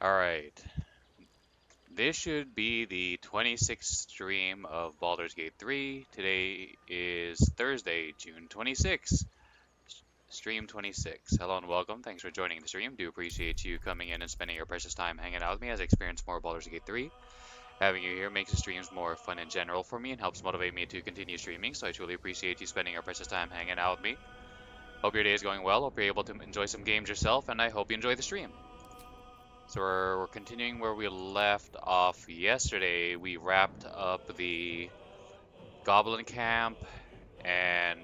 Alright, this should be the 26th stream of Baldur's Gate 3. Today is Thursday, June 26th, stream 26. Hello and welcome. Thanks for joining the stream. Do appreciate you coming in and spending your precious time hanging out with me as I experience more Baldur's Gate 3. Having you here makes the streams more fun in general for me and helps motivate me to continue streaming, so I truly appreciate you spending your precious time hanging out with me. Hope your day is going well, hope you're able to enjoy some games yourself, and I hope you enjoy the stream. So we're continuing where we left off yesterday. We wrapped up the Goblin Camp and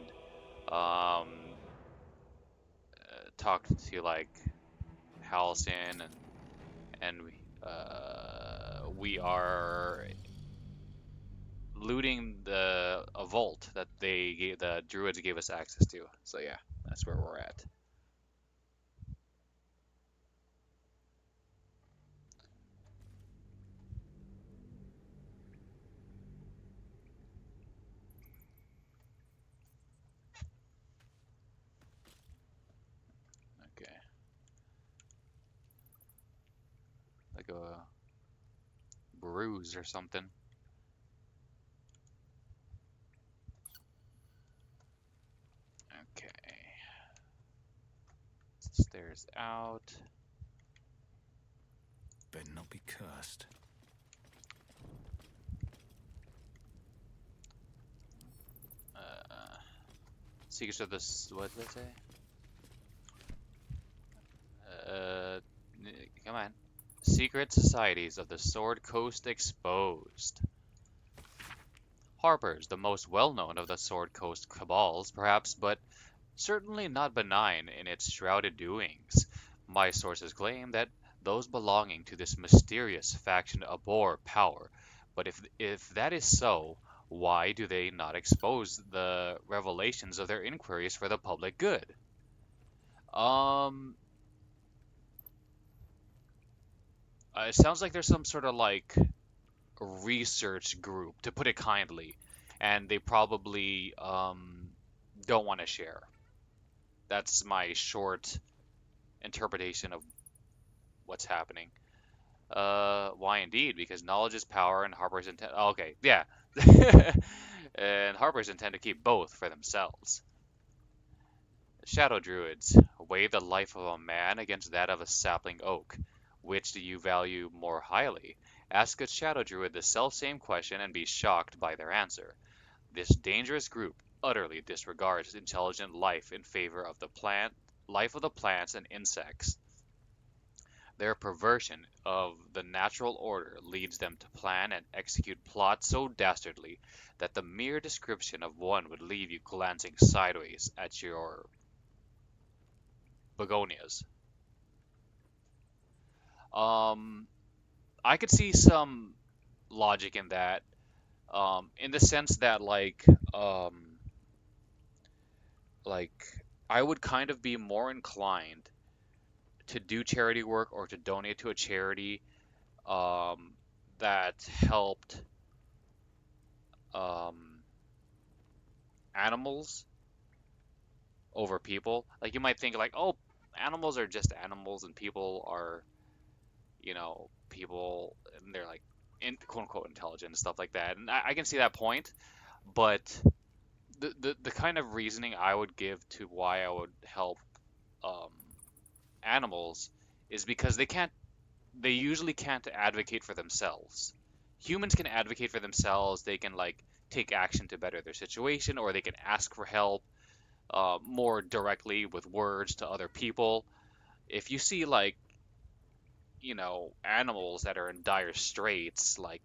um, talked to like Halcyon and we are looting a vault that the druids gave us access to. So yeah, that's where we're at. Okay, like a bruise or something. Okay, stairs out. Better not be cursed. Secrets of the what did I say? Come on. Secret societies of the Sword Coast exposed. Harper's the most well-known of the Sword Coast cabals, perhaps, but certainly not benign in its shrouded doings. My sources claim that those belonging to this mysterious faction abhor power, but if that is so, why do they not expose the revelations of their inquiries for the public good? Um, it sounds like there's some sort of like research group, to put it kindly, and they probably don't want to share. That's my short interpretation of what's happening. Why indeed? Because knowledge is power, and Harper's intend. Oh, okay, yeah, and Harper's intend to keep both for themselves. Shadow Druids weigh the life of a man against that of a sapling oak. Which do you value more highly? Ask a Shadow Druid the self-same question and be shocked by their answer. This dangerous group utterly disregards intelligent life in favor of the life of the plants and insects. Their perversion of the natural order leads them to plan and execute plots so dastardly that the mere description of one would leave you glancing sideways at your begonias. Um, I could see some logic in that, in the sense that like I would kind of be more inclined to do charity work or to donate to a charity um, that helped um, animals over people. Like you might think like, oh, animals are just animals and people are, people and they're like quote unquote intelligent and stuff like that. And I can see that point, but the kind of reasoning I would give to why I would help um, animals is because they usually can't advocate for themselves. Humans can advocate for themselves. They can like take action to better their situation, or they can ask for help more directly with words to other people. If you see like animals that are in dire straits, like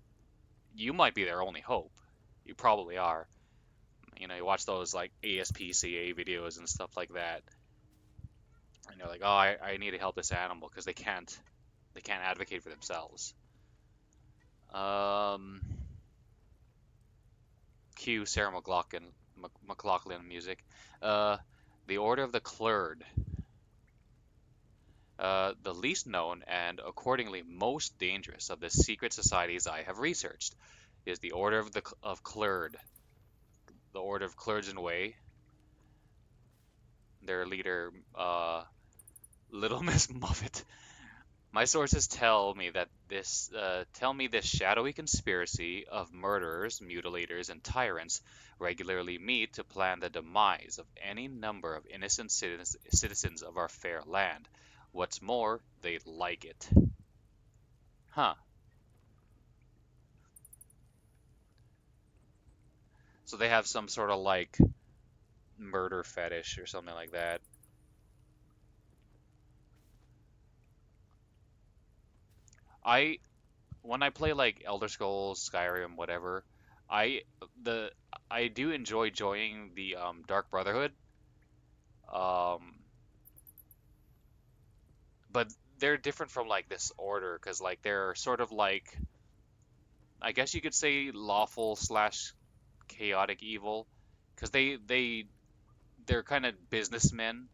you might be their only hope. You probably are. You watch those like ASPCA videos and stuff like that, and you're like, oh, I need to help this animal because they can't advocate for themselves. Um, Cue Sarah McLaughlin music. Uh, the Order of the Clerd. The least known and accordingly most dangerous of the secret societies I have researched is the Order of Clerd. The Order of Clerds Way. Their leader, Little Miss Muffet, My sources tell me this shadowy conspiracy of murderers, mutilators, and tyrants regularly meet to plan the demise of any number of innocent citizens of our fair land. What's more, they like it. Huh. So they have some sort of like murder fetish or something like that. I when I play like Elder Scrolls, Skyrim, whatever, I the I do enjoy joining the Dark Brotherhood. Um, but they're different from like this order because like they're sort of like I guess you could say lawful slash chaotic evil because they're kind of businessmen.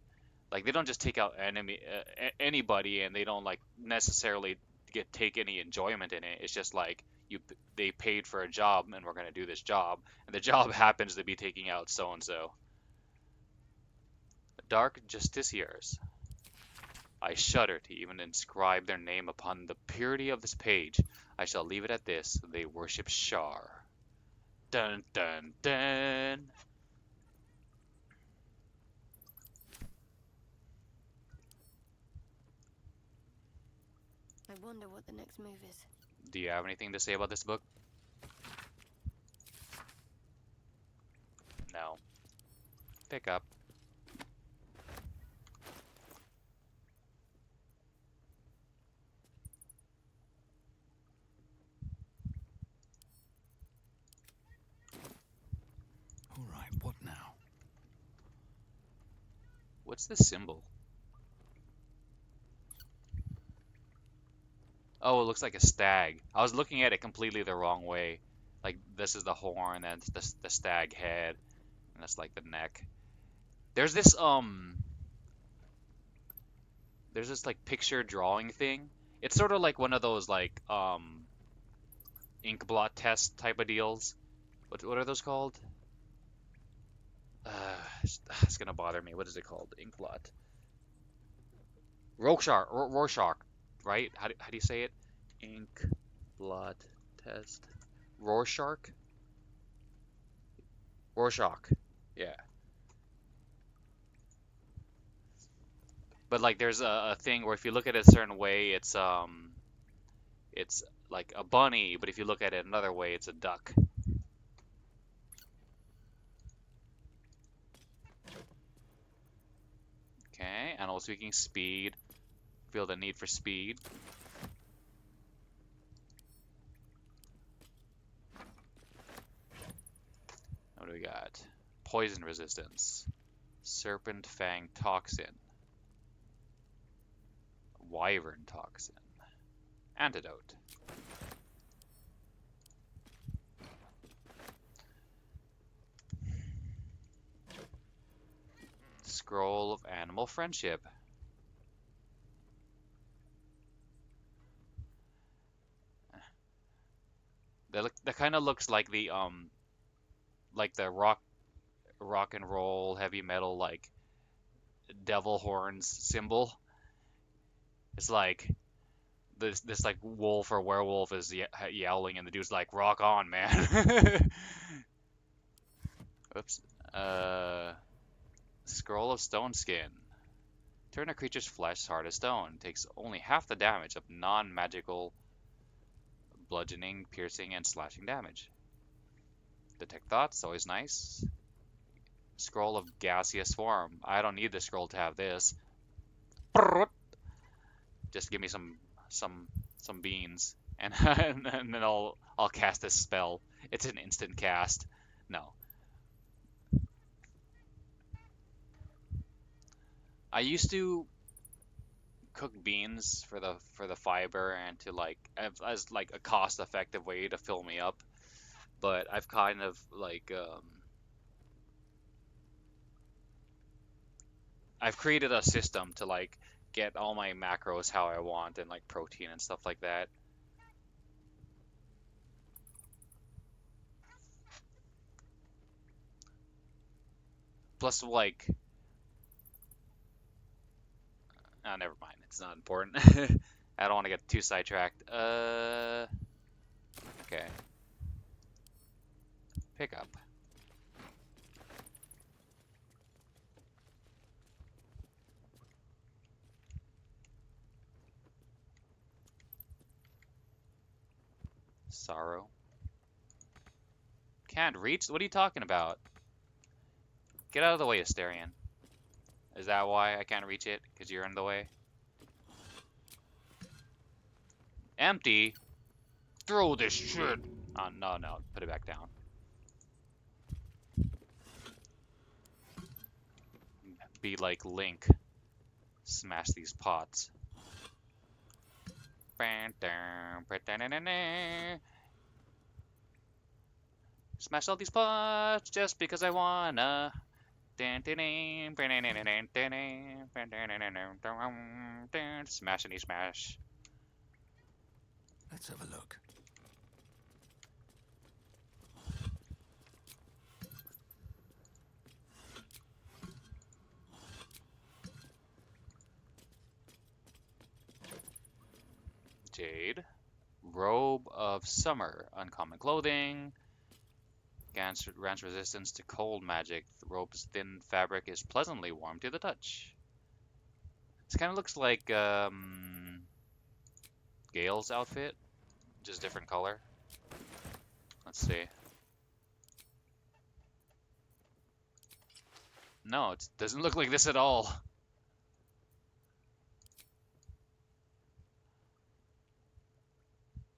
Like they don't just take out anybody, and they don't like necessarily take any enjoyment in it. It's just like they paid for a job, and we're gonna do this job, and the job happens to be taking out so and so. Dark Justiciars. I shudder to even inscribe their name upon the purity of this page. I shall leave it at this. They worship Shar. Dun dun dun. I wonder what the next move is. Do you have anything to say about this book? No. Pick up. All right, what now? What's the symbol? Oh, it looks like a stag. I was looking at it completely the wrong way. Like this is the horn, and the stag head, and that's like the neck. There's this there's this like picture drawing thing. It's sort of like one of those like ink blot test type of deals. What are those called? It's gonna bother me. What is it called? Ink blot. Rorschach, right? How do you say it? Ink blot test. Rorschach? Rorschach. Yeah. But like there's a thing where if you look at it a certain way, it's like a bunny, but if you look at it another way, it's a duck. Okay, animal speaking speed. Feel the need for speed. What do we got? Poison resistance. Serpent fang toxin. Wyvern toxin. Antidote. Scroll of animal friendship. That kind of looks like the rock and roll heavy metal like devil horns symbol. It's like this like wolf or werewolf is yowling, and the dude's like, "Rock on, man." Oops. Uh, Scroll of stone skin. Turn a creature's flesh hard as stone. Takes only half the damage of non-magical bludgeoning, piercing, and slashing damage. Detect thoughts, always nice. Scroll of gaseous form. I don't need the scroll to have this. Just give me some beans, and and then I'll cast this spell. It's an instant cast. No, I used to cook beans for the fiber and to like as like a cost effective way to fill me up, but I've kind of like I've created a system to like get all my macros how I want and like protein and stuff like that. Plus like never mind, it's not important. I don't want to get too sidetracked. Okay. Pick up. Sorrow. Can't reach? What are you talking about? Get out of the way, Asterion. Is that why I can't reach it? Because you're in the way? Empty? Throw this shit! Oh, no, no. Put it back down. Be like Link. Smash these pots. Smash all these pots just because I wanna. Smash any smash. Let's have a look. Jade. Robe of Summer. Uncommon clothing. Grants resistance to cold magic. The robe's thin fabric is pleasantly warm to the touch. This kind of looks like Gale's outfit, just different color. Let's see. No, it doesn't look like this at all.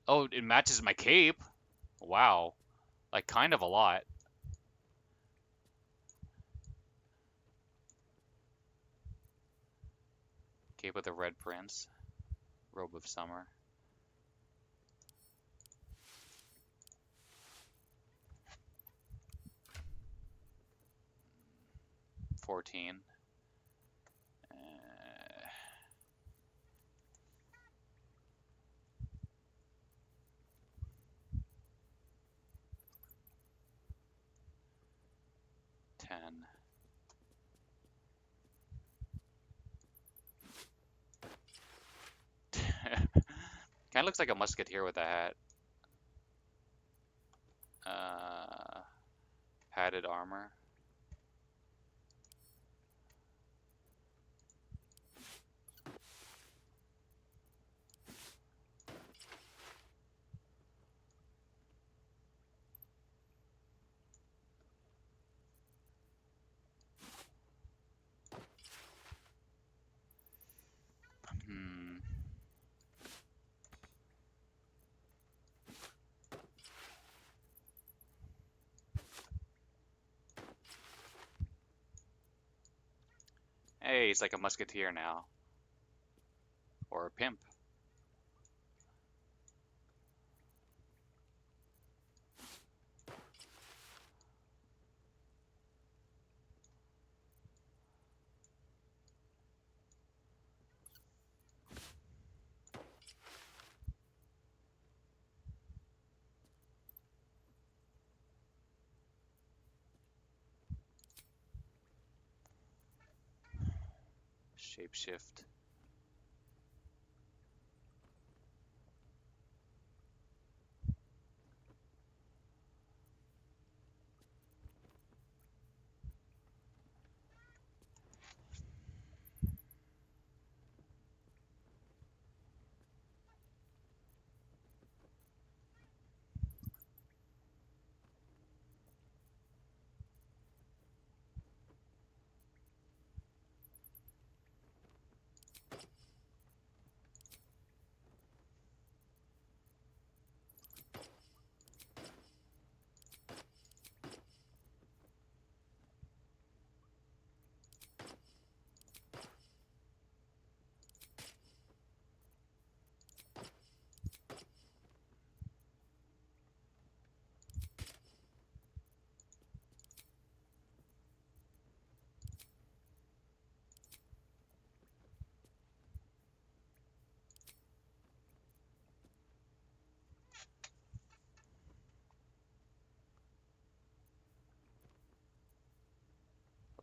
Oh, it matches my cape. Wow. Like, kind of a lot. Cape with a red prince. Robe of Summer. $14. 10. Kind of looks like a musketeer with a hat. Padded armor. Hmm. Hey, it's like a musketeer now. Or a pimp. Shapeshift.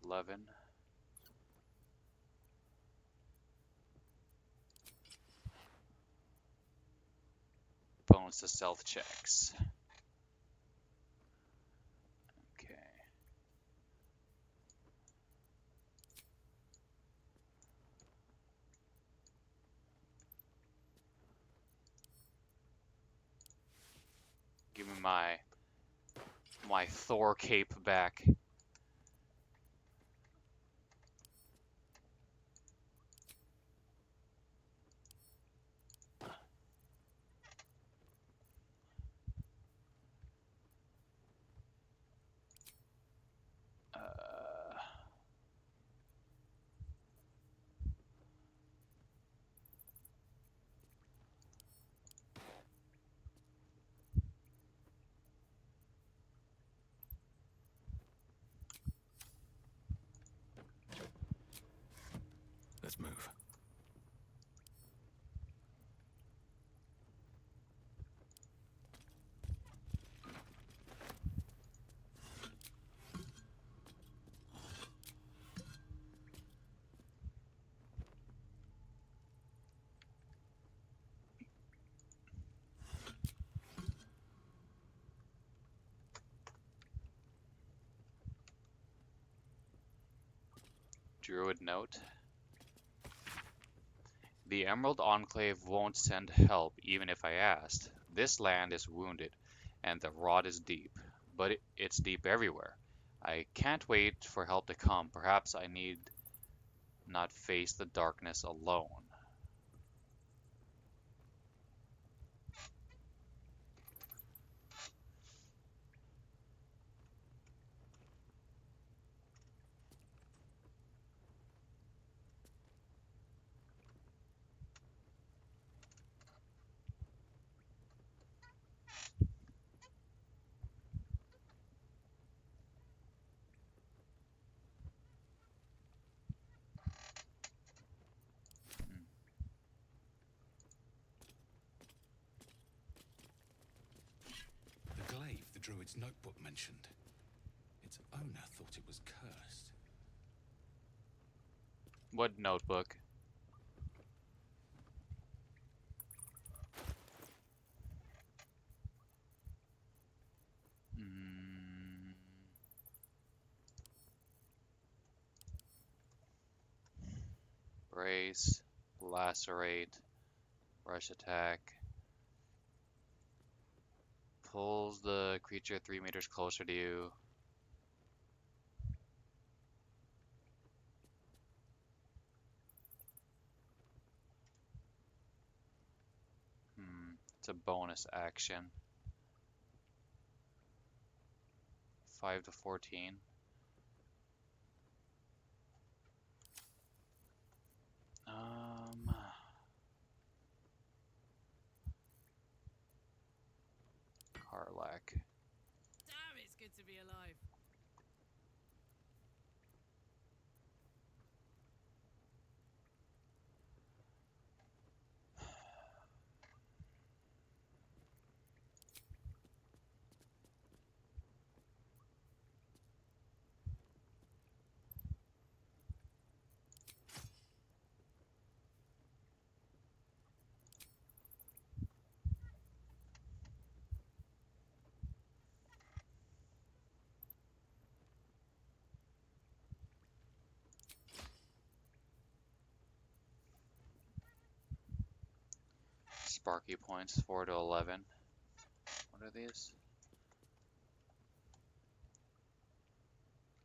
$11. wants the stealth checks. Okay. Give me my Thor cape back. Uh, Let's move. Druid note. The Emerald Enclave won't send help even if I asked. This land is wounded, and the rot is deep. But it's deep everywhere. I can't wait for help to come. Perhaps I need not face the darkness alone. The glaive the druid's notebook mentioned. Its owner thought it was cursed. What notebook? Mm, brace, lacerate, rush attack. Pulls the creature 3 meters closer to you. It's a bonus action. 5 to 14. Karlak. Damn, it's good to be alive. Sparky points 4 to 11. What are these?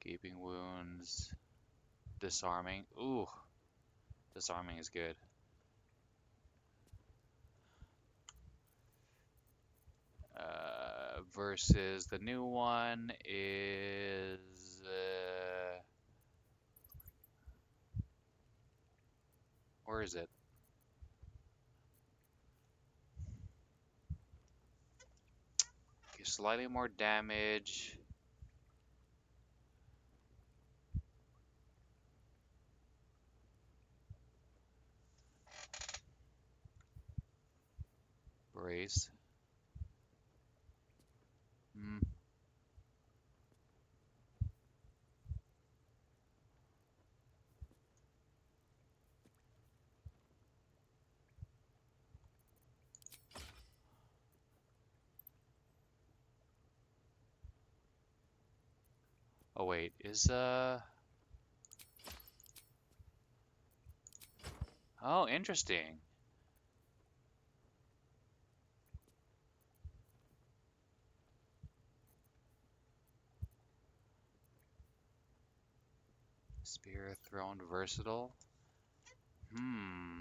Gaping wounds. Disarming. Ooh, disarming is good. Versus the new one is where is it? Okay, slightly more damage. Brace. Hmm. Oh wait, is oh, interesting. Spear thrown versatile. Hmm.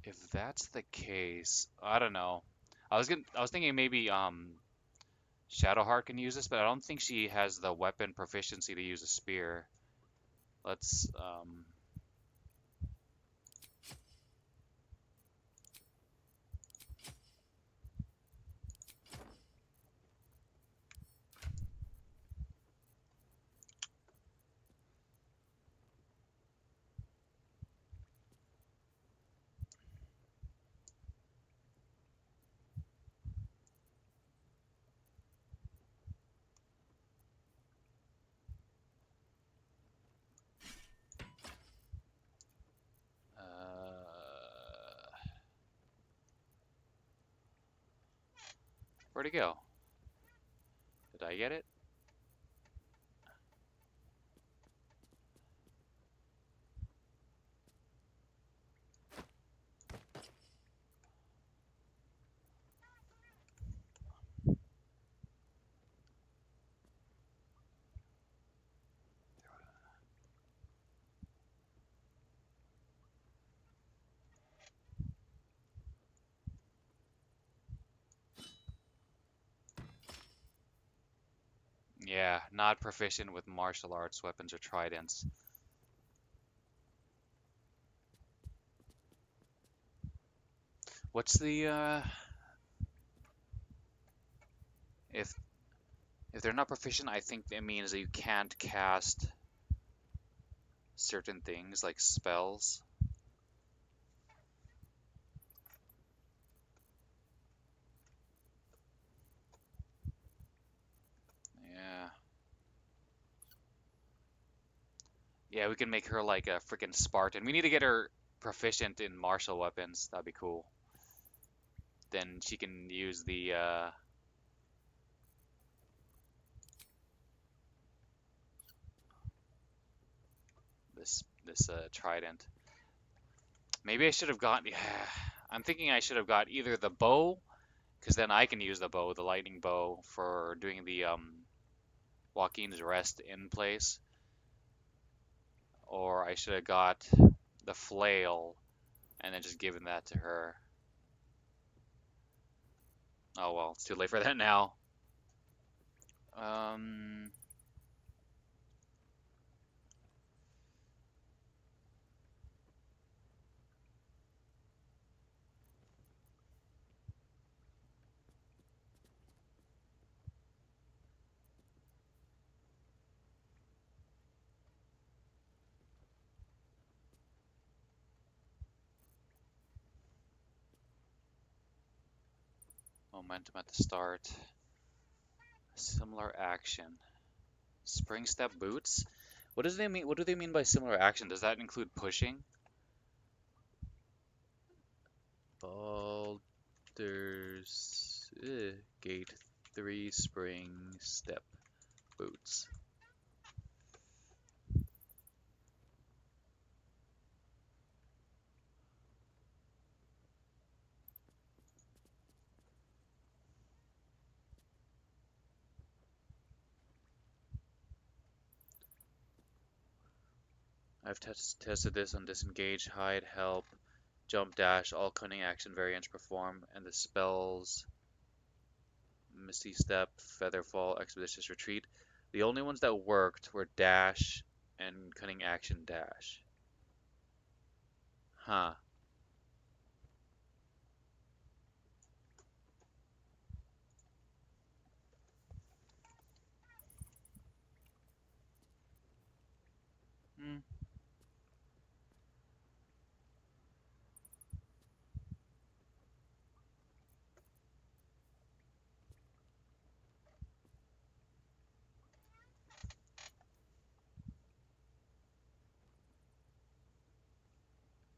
If that's the case, I don't know. I was thinking maybe Shadowheart can use this, but I don't think she has the weapon proficiency to use a spear. Let's where'd it go? Did I get it? Yeah, not proficient with martial arts weapons or tridents. What's the if if they're not proficient, I think it means that you can't cast certain things like spells. Yeah. Yeah, we can make her like a freaking Spartan. We need to get her proficient in martial weapons. That'd be cool. Then she can use the this trident. Maybe I should have got. Yeah, I'm thinking I should have got either the bow, because then I can use the bow, the lightning bow, for doing the Joaquin's rest in place, or I should have got the flail and then just given that to her. Oh well, it's too late for that now. Um, Momentum at the start. Similar action. Spring step boots? What does they mean? What do they mean by similar action? Does that include pushing? Baldurs Gait 3 spring step boots. I've tested this on disengage, hide, help, jump, dash, all cunning action variants perform, and the spells Misty Step, Featherfall, Expeditious Retreat. The only ones that worked were dash and cunning action dash. Huh. Hmm.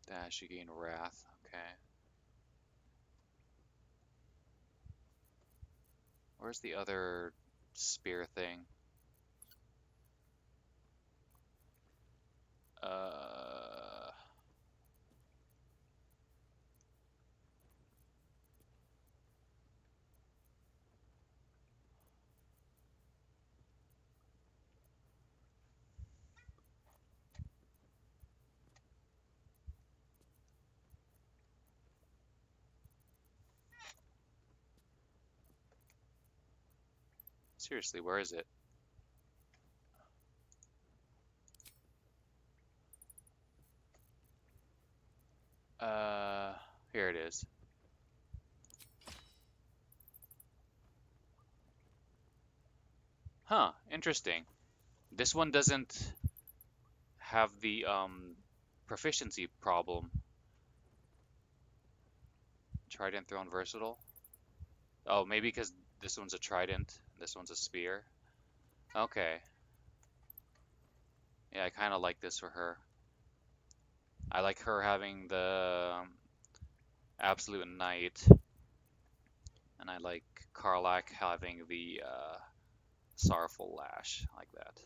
Dash, you gain wrath. Okay. Where's the other spear thing? Uh, seriously, where is it? Here it is. Huh, interesting. This one doesn't have the proficiency problem. Trident thrown versatile. Oh, maybe because this one's a trident, this one's a spear. Okay. Yeah, I kind of like this for her. I like her having the absolute knight, and I like Karlach having the sorrowful lash, like that.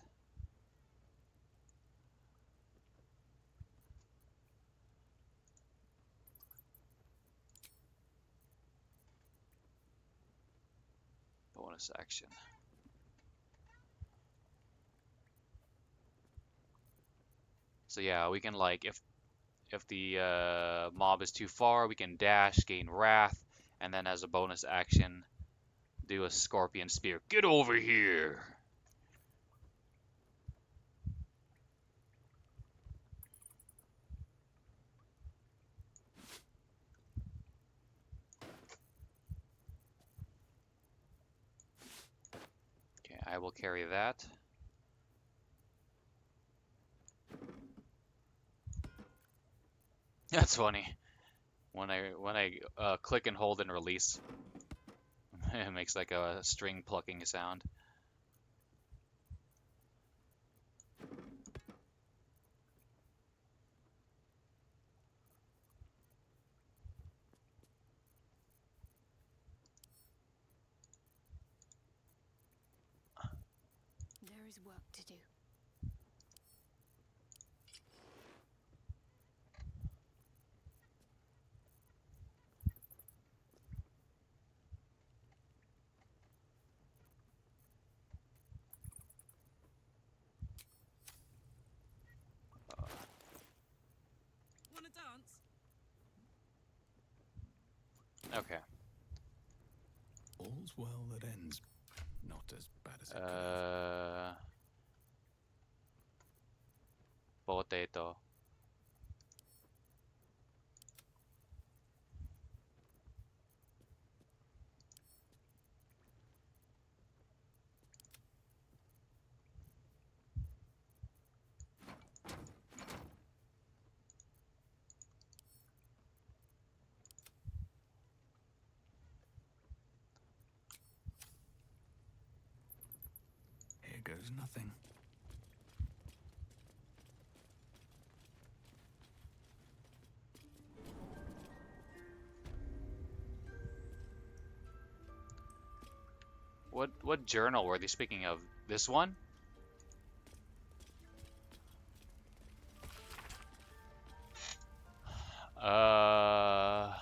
Bonus action. So yeah, we can like if the mob is too far, we can dash, gain wrath, and then as a bonus action, do a scorpion spear. Get over here! Okay, I will carry that. That's funny. When I click and hold and release, it makes like a string plucking sound. There is work to do. Wanna dance? Okay. All's well that ends. Not as bad as it could have. Potato. Here goes nothing. What journal were they speaking of? This one? Uh,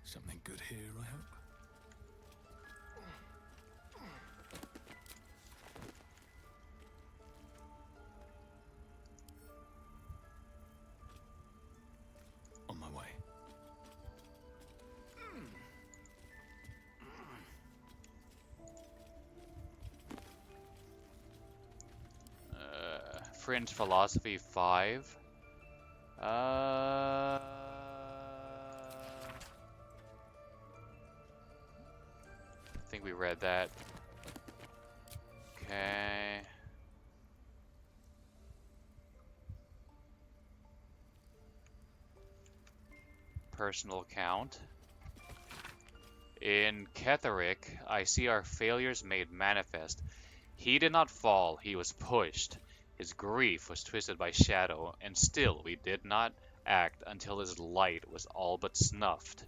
Something good here, I hope. On my way. Fringe Philosophy 5. I think we read that. Okay. Personal count. In Ketheric, I see our failures made manifest. He did not fall, he was pushed. His grief was twisted by shadow, and still we did not act until his light was all but snuffed.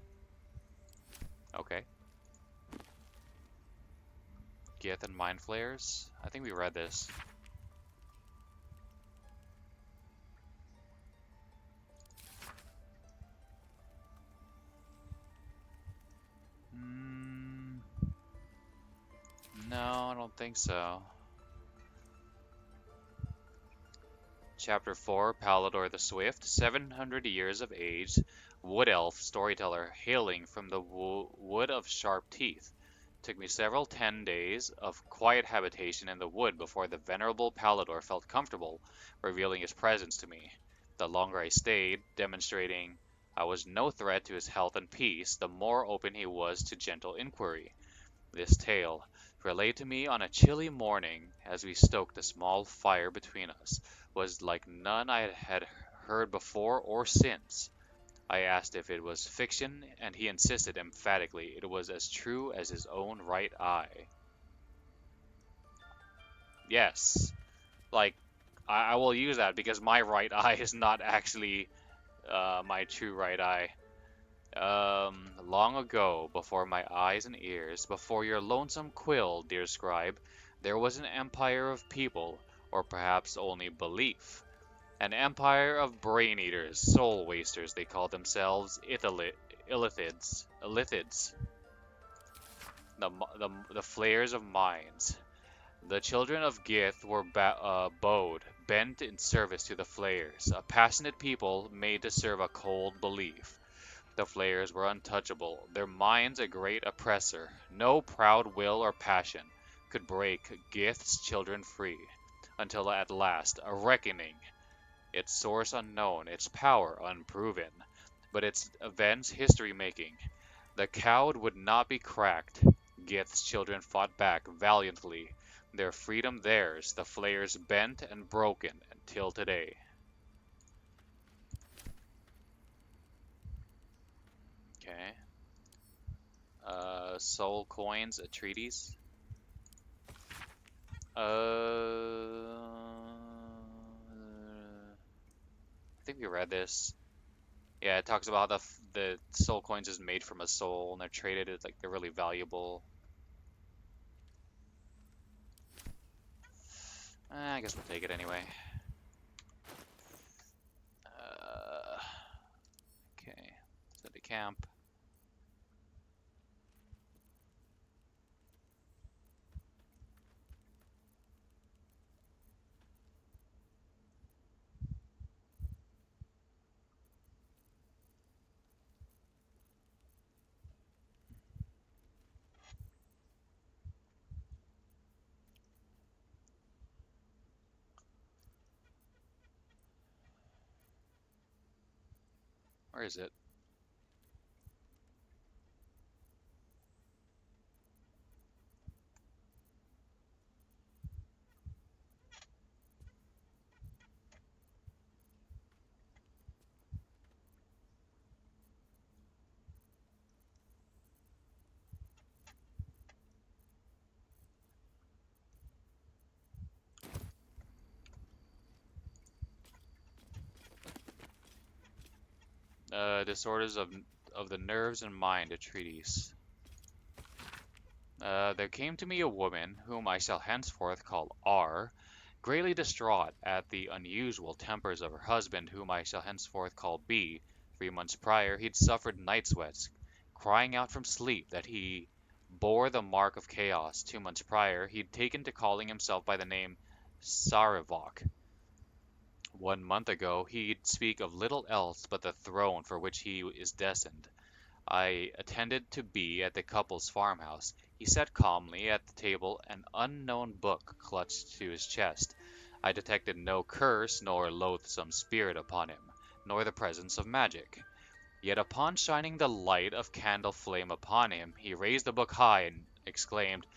Okay. Gith and Mind Flayers. I think we read this. No, I don't think so. Chapter 4, Palador the Swift, 700 years of age, wood elf storyteller hailing from the wood of sharp teeth. Took me several 10 days of quiet habitation in the wood before the venerable Palador felt comfortable revealing his presence to me. The longer I stayed, demonstrating I was no threat to his health and peace, the more open he was to gentle inquiry. This tale, relayed to me on a chilly morning as we stoked a small fire between us, was like none I had heard before or since. I asked if it was fiction, and he insisted emphatically it was as true as his own right eye. Yes, like, I will use that because my right eye is not actually my true right eye. Long ago, before my eyes and ears, before your lonesome quill, dear scribe, there was an empire of people, or perhaps only belief. An empire of brain-eaters, soul-wasters they called themselves, Illithids, the flayers of minds. The children of Gith were bowed, bent in service to the flayers, a passionate people made to serve a cold belief. The flayers were untouchable, their minds a great oppressor. No proud will or passion could break Gith's children free, until at last a reckoning, its source unknown, its power unproven, but its events history-making. The cowed would not be cracked. Gith's children fought back valiantly, their freedom theirs, the flayers bent and broken until today. Okay. Soul Coins, a treatise. I think we read this. Yeah, it talks about how the soul coins is made from a soul, and they're traded as like they're really valuable. I guess we'll take it anyway. Uh, okay, so the camp. Where is it? Disorders of the nerves and mind, a treatise. There came to me a woman, whom I shall henceforth call R, greatly distraught at the unusual tempers of her husband, whom I shall henceforth call B. 3 months prior, he'd suffered night sweats, crying out from sleep that he bore the mark of chaos. 2 months prior, he'd taken to calling himself by the name Sarevok. 1 month ago, he'd speak of little else but the throne for which he is destined. I attended to B at the couple's farmhouse. He sat calmly at the table, an unknown book clutched to his chest. I detected no curse nor loathsome spirit upon him, nor the presence of magic. Yet upon shining the light of candle flame upon him, he raised the book high and exclaimed,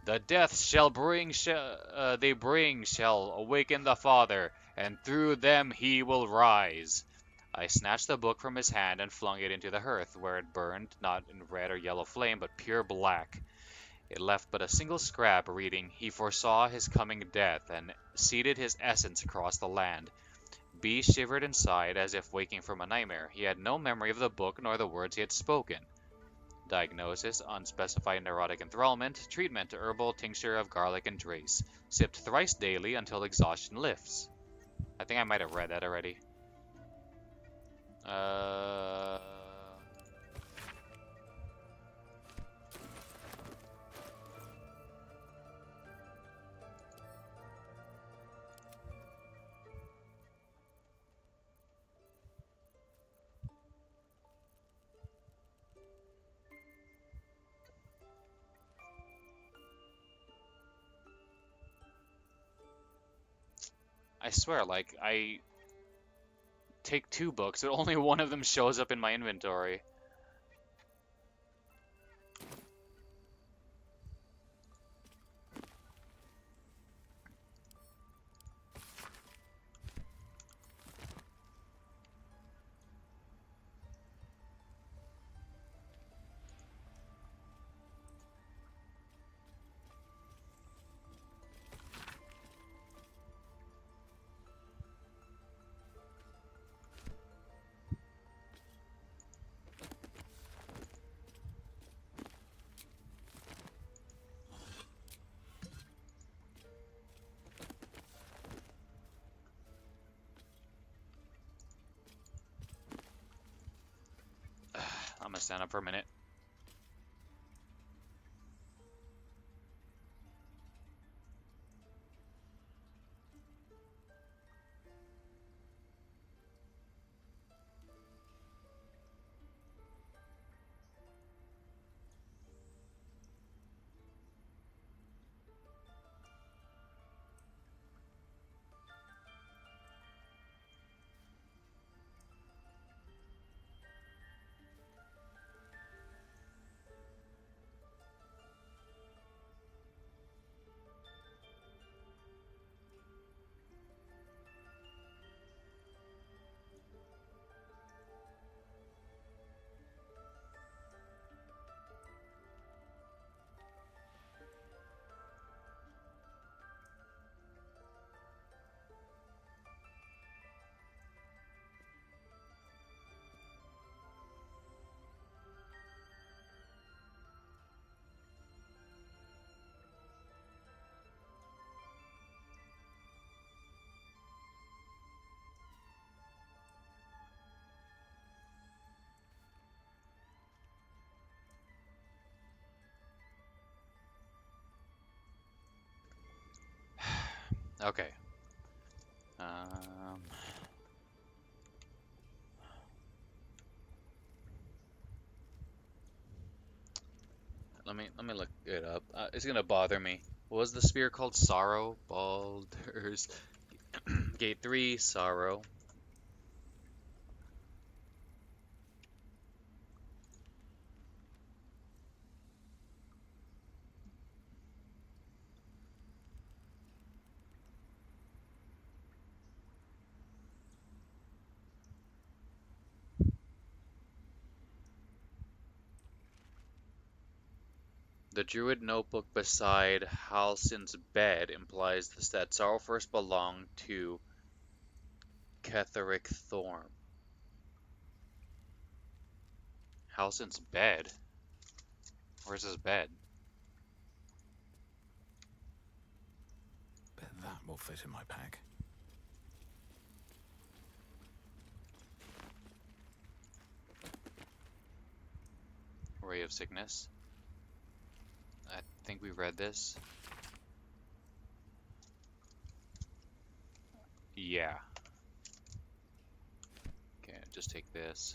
"The deaths they bring shall awaken the Father, and through them he will rise." I snatched the book from his hand and flung it into the hearth, where it burned, not in red or yellow flame, but pure black. It left but a single scrap reading, "He foresaw his coming death and seeded his essence across the land." B shivered and sighed as if waking from a nightmare. He had no memory of the book nor the words he had spoken. Diagnosis: unspecified neurotic enthrallment. Treatment: herbal tincture of garlic and trace. Sipped thrice daily until exhaustion lifts. I think I might have read that already. Uh... I swear, like, I take 2 books, but only one of them shows up in my inventory. I'm gonna stand up for a minute. Okay. Um, let me look it up. It's gonna bother me. What was the spear called? Sorrow? Baldurs. Gate 3, Sorrow. The druid notebook beside Halsin's bed implies that Sorrow first belonged to Ketheric Thorm. Halsin's bed? Where's his bed? Bet that will fit in my pack. Ray of Sickness. I think we read this. Yeah. Okay, just take this.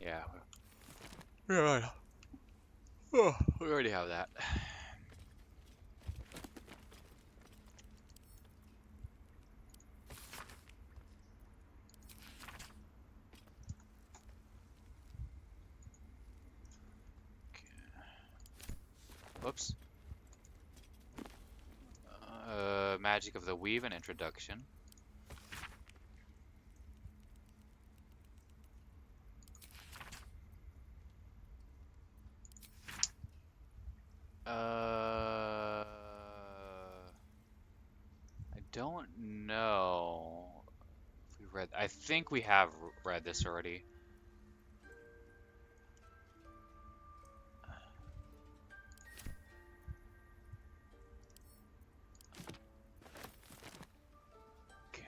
Yeah. Yeah. Oh, we already have that. Whoops. Magic of the Weave and Introduction. I don't know if we read. I think we have read this already. Okay.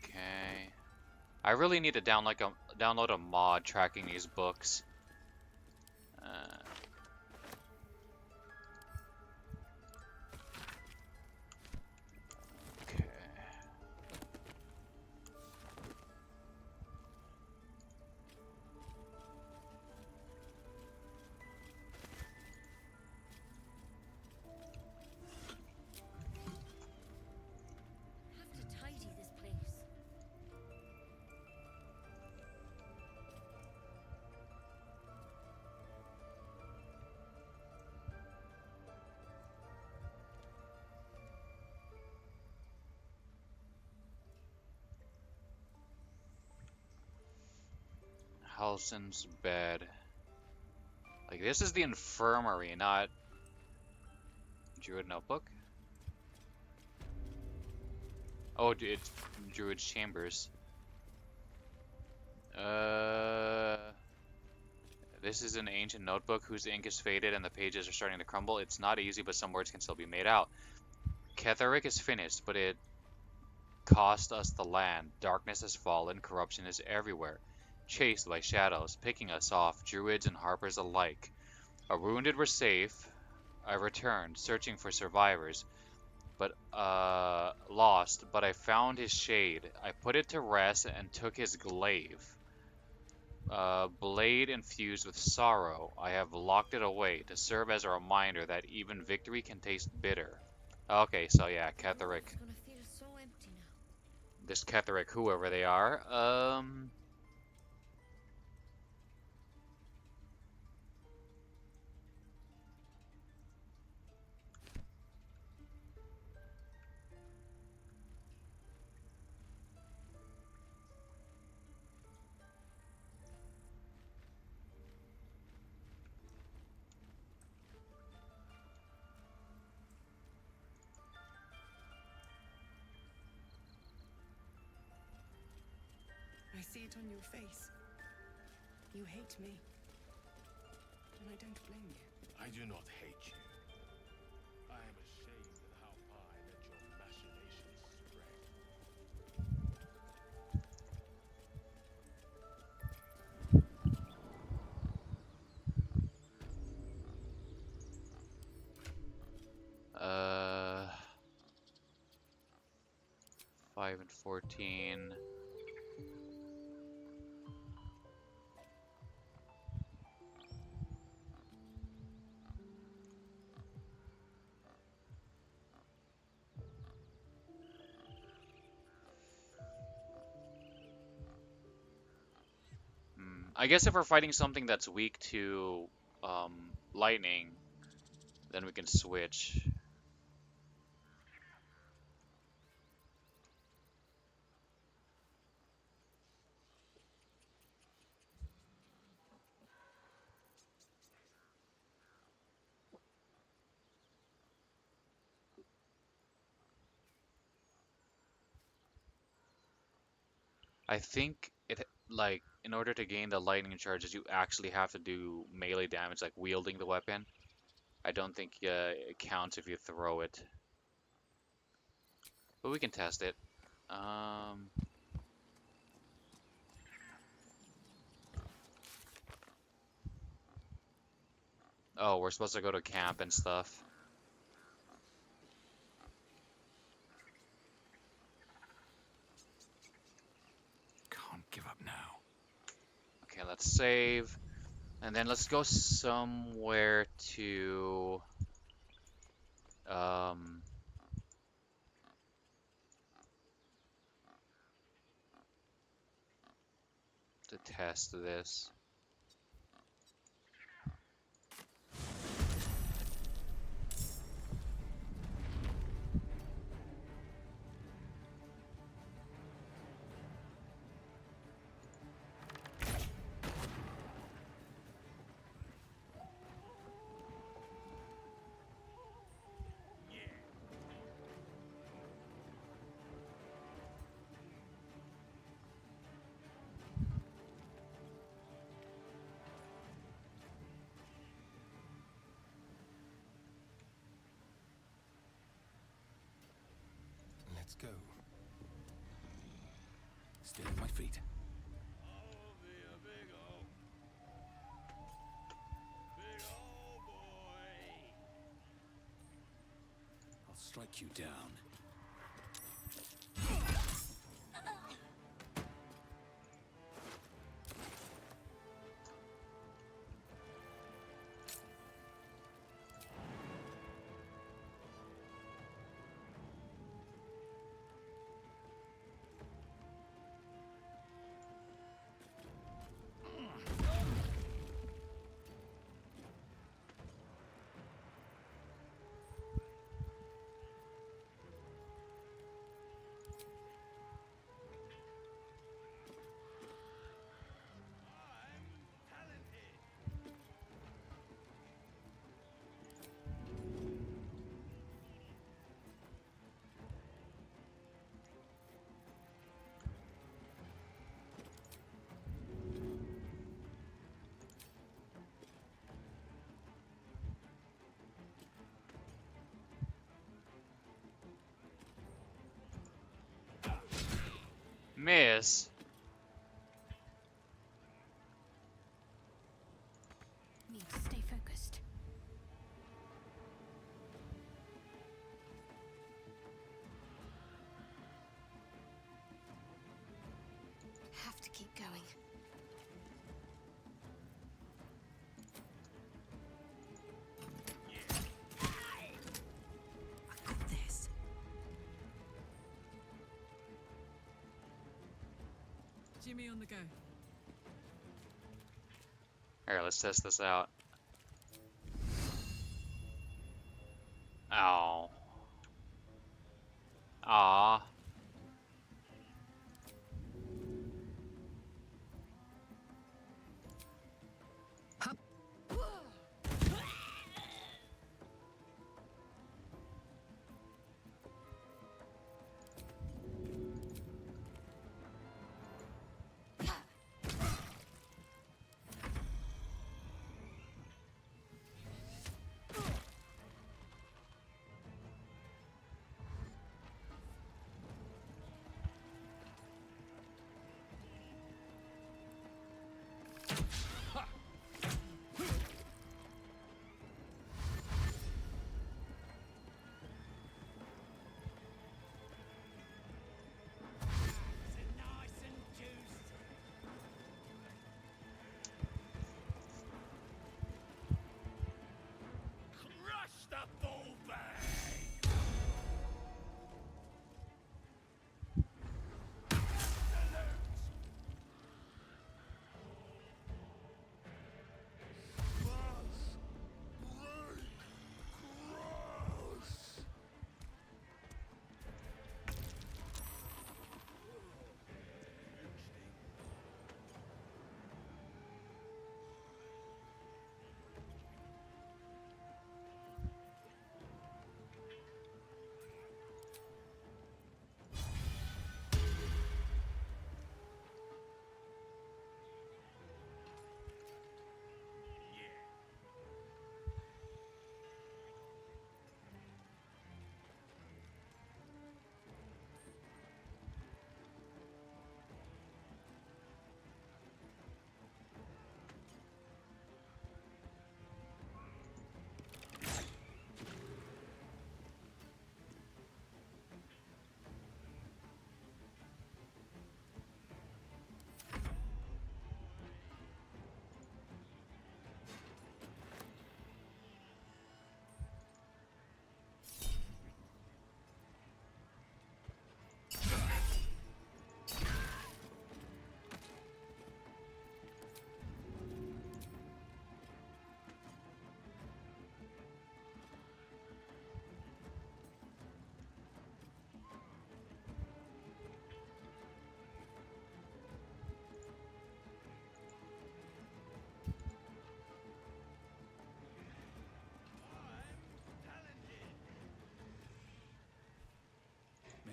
Okay. I really need to download a mod tracking these books. Uh, okay. Have to tidy this place. Halsin's bed. Like, this is the infirmary, not Druid notebook. Oh, it's Druid's chambers. This is an ancient notebook whose ink is faded and the pages are starting to crumble. It's not easy, but some words can still be made out. Ketheric is finished, but it cost us the land. Darkness has fallen, corruption is everywhere. Chased by shadows, picking us off, druids and harpers alike. Our wounded were safe. I returned, searching for survivors, but lost. But I found his shade. I put it to rest and took his glaive. Blade infused with sorrow. I have locked it away to serve as a reminder that even victory can taste bitter. Okay, so yeah, Ketheric. It's gonna feel so empty now. This Ketheric, whoever they are. I see it on your face. You hate me. And I don't blame you. I do not hate you. I am ashamed at how far I let your machinations spread. Uh, 5 and 14. I guess if we're fighting something that's weak to lightning, then we can switch. I think it like in order to gain the lightning charges, you actually have to do melee damage, like wielding the weapon. I don't think it counts if you throw it, but we can test it. Um, oh, we're supposed to go to camp and stuff. Can't give up now. Okay, let's save, and then let's go somewhere to um to test this. Let's go. Stay on my feet. I'll be a big ol' boy. I'll strike you down. Miss. Need to stay focused. Have to keep going. I got this. Jimmy on the go. Alright, let's test this out. Ow. Aw. Crush the bull bag!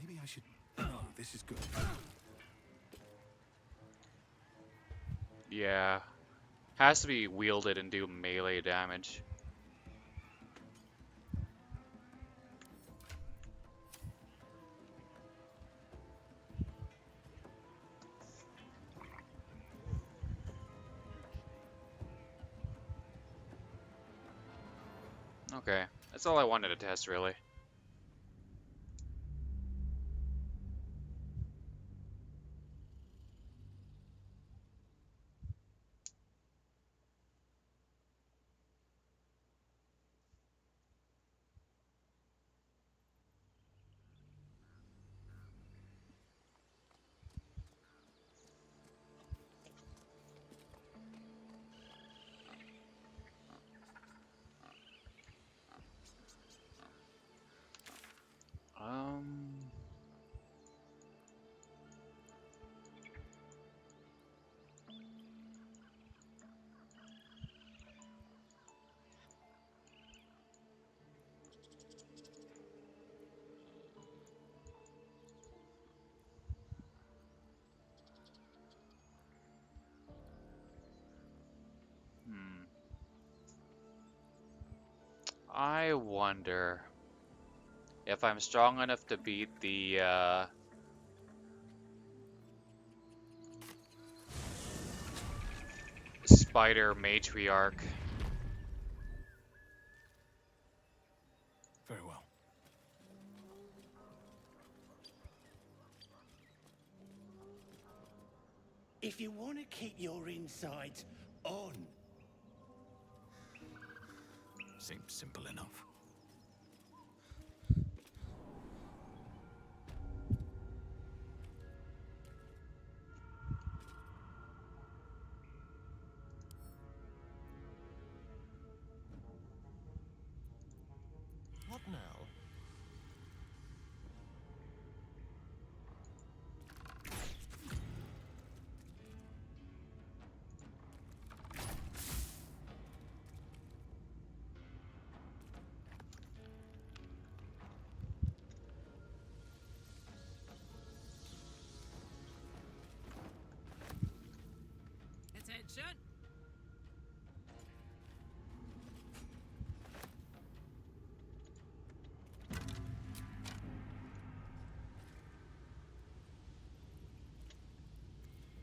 Maybe I should... Oh, this is good. Yeah. Has to be wielded and do melee damage. Okay, that's all I wanted to test, really. Um, hmm. I wonder if I'm strong enough to beat the spider matriarch. Very well. If you want to keep your insides on, Seems simple enough. What now? Attention!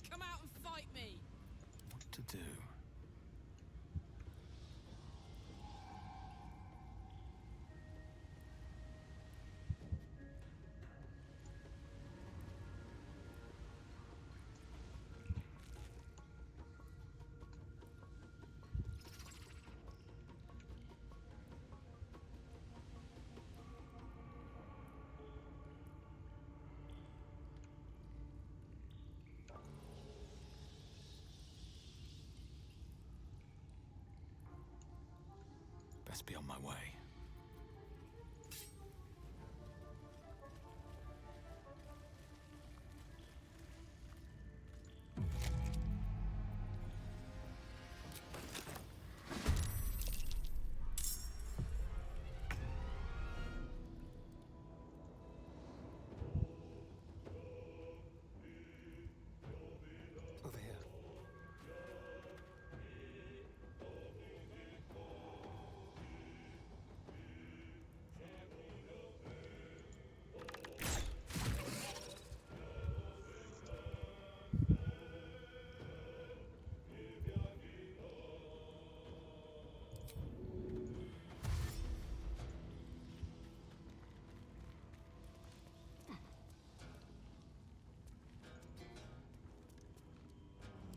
Come out and fight me! What to do? Best be on my way. Over here.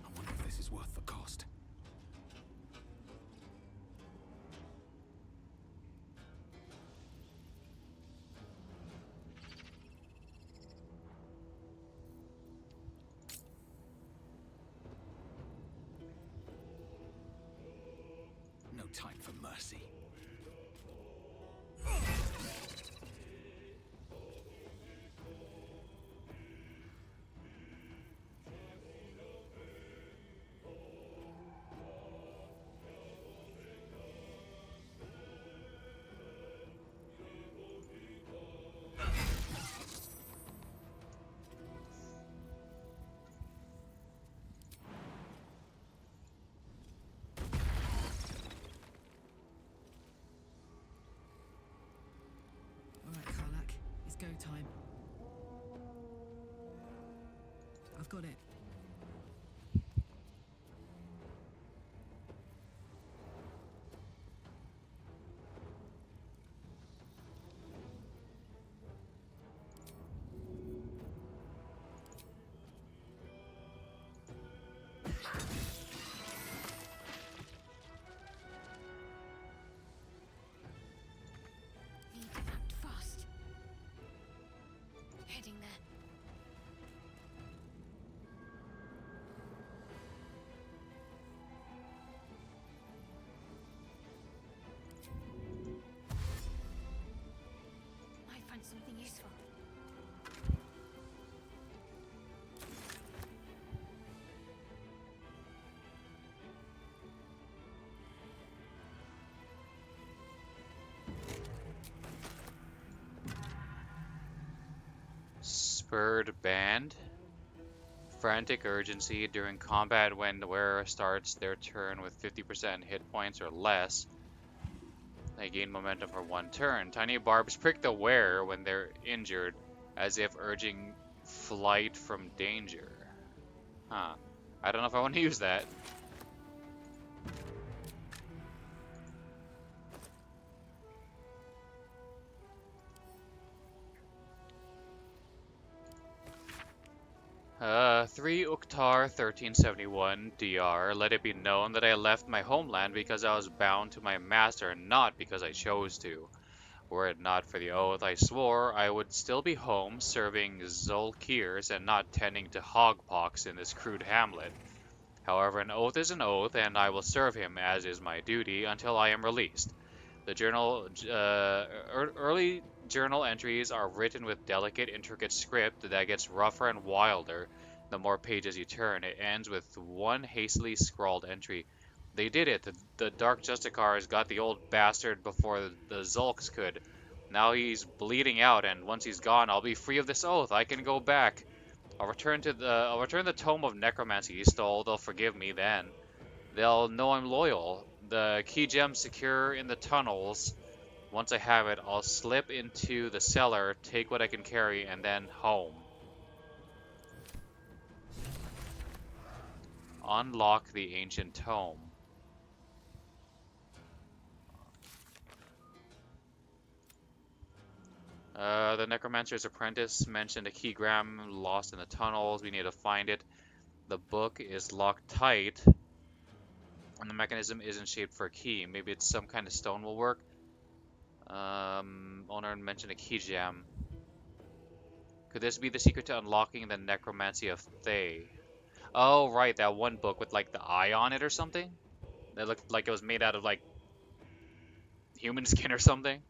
I wonder if this is worth the cost. No time for mercy. Alright, Karlak. It's go time. I've got it. Bird Band. Frantic urgency during combat when the wearer starts their turn with 50% hit points or less. They gain momentum for one turn. Tiny barbs prick the wearer when they're injured, as if urging flight from danger. Huh. I don't know if I want to use that. Uh, 3 Uktar 1371 DR. Let it be known that I left my homeland because I was bound to my master and not because I chose to. Were it not for the oath I swore, I would still be home serving Zolkirs and not tending to hogpox in this crude hamlet. However, an oath is an oath, and I will serve him, as is my duty, until I am released. The early journal entries are written with delicate, intricate script that gets rougher and wilder the more pages you turn. It ends with one hastily scrawled entry. They did it. The Dark Justicars got the old bastard before the Zulks could. Now he's bleeding out, and once he's gone, I'll be free of this oath. I can go back. I'll return the tome of necromancy he stole. They'll forgive me then. They'll know I'm loyal. The key gem secure in the tunnels. Once I have it, I'll slip into the cellar, take what I can carry, and then home. Unlock the ancient tome. The Necromancer's Apprentice mentioned a keygram lost in the tunnels. We need to find it. The book is locked tight, and the mechanism isn't shaped for a key. Maybe it's some kind of stone will work. Owner mentioned a key gem. Could this be the secret to unlocking the necromancy of Thay? Oh, right, that one book with like the eye on it or something? That looked like it was made out of like human skin or something.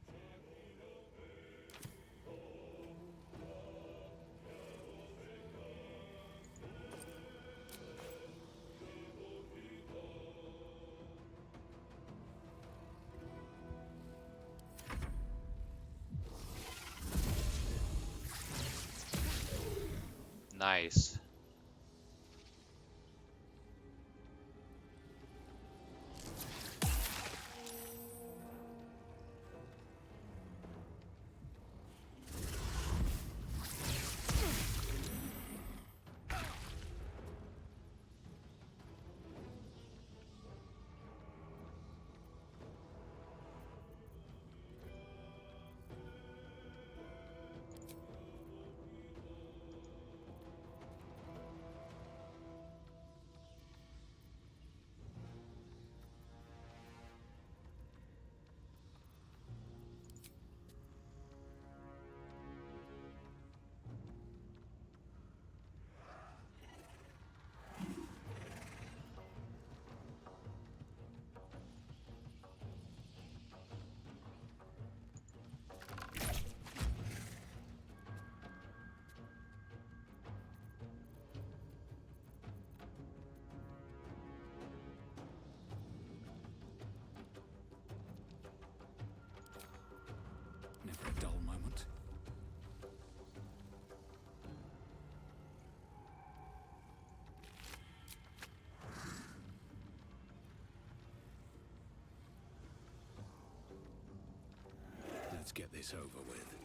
Nice. Never a dull moment. Let's get this over with.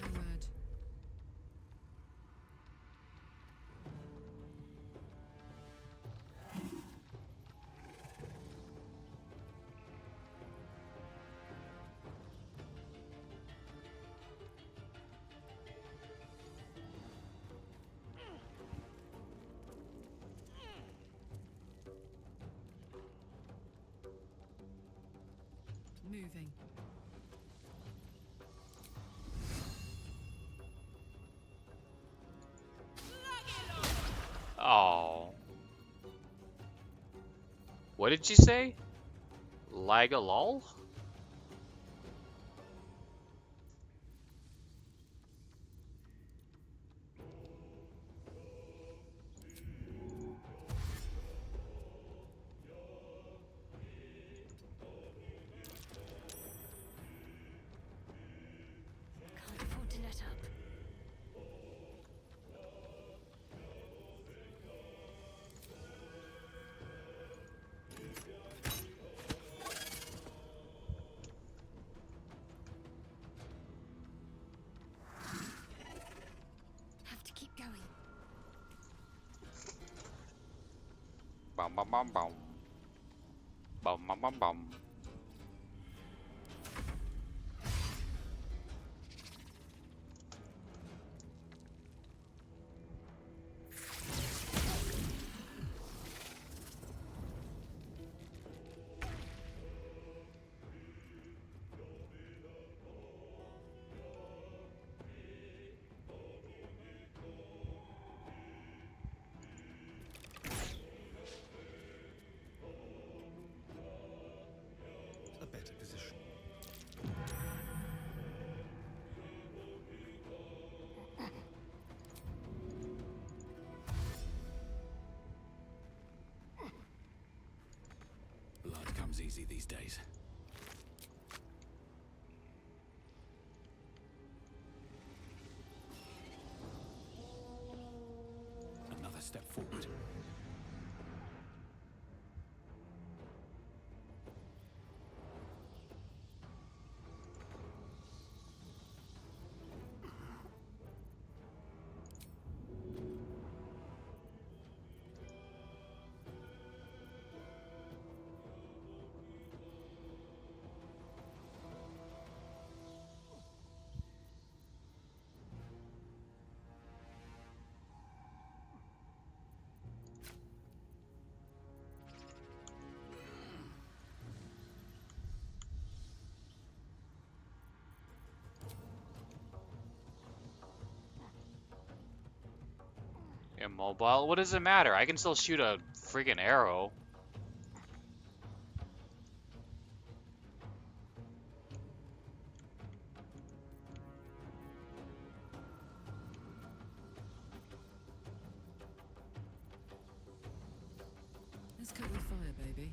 No word. Moving. Oh. What did she say? Lagalol? Can't afford to let up. Have to keep going. Bum bum bum bum. Bum bum bum bum. A better position. Blood comes easy these days. Another step forward. Immobile? What does it matter? I can still shoot a freaking arrow. Let's cut with fire, baby.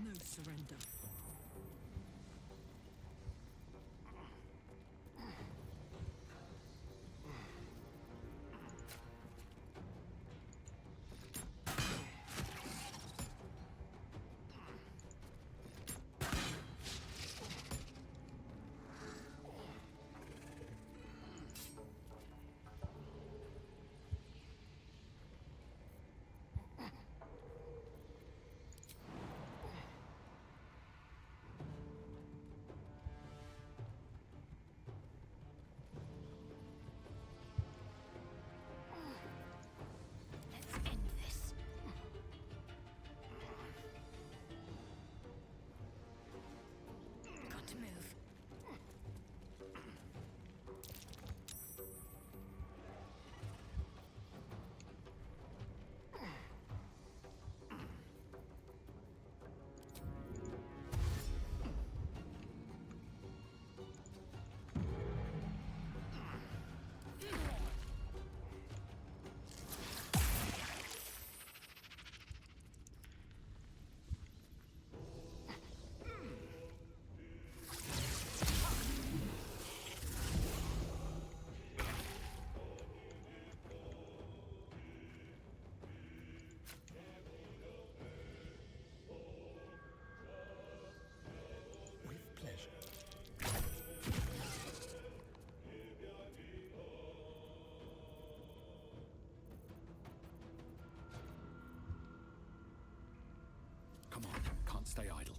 No surrender. Let's end this. Got to move. With pleasure. Come on, can't stay idle.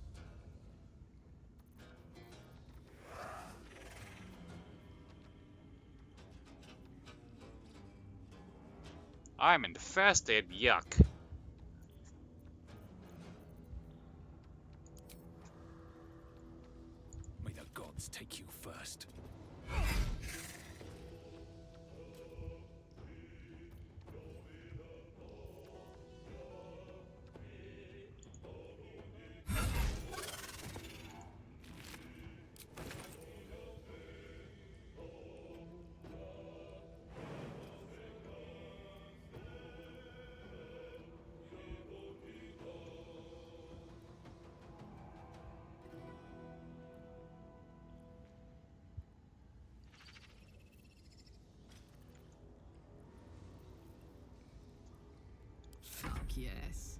I'm infested. Yuck. May the gods take you first. yes.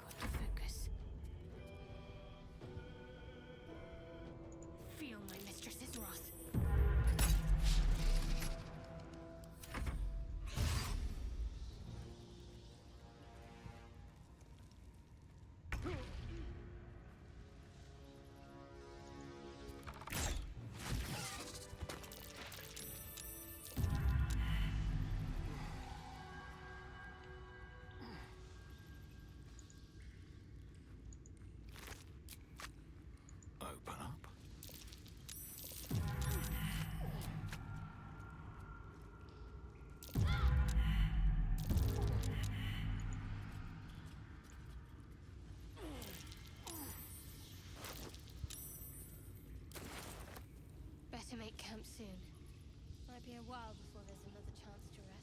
Gotta focus. Feel my mistress's wrath. Open up. Better make camp soon. Might be a while before there's another chance to rest.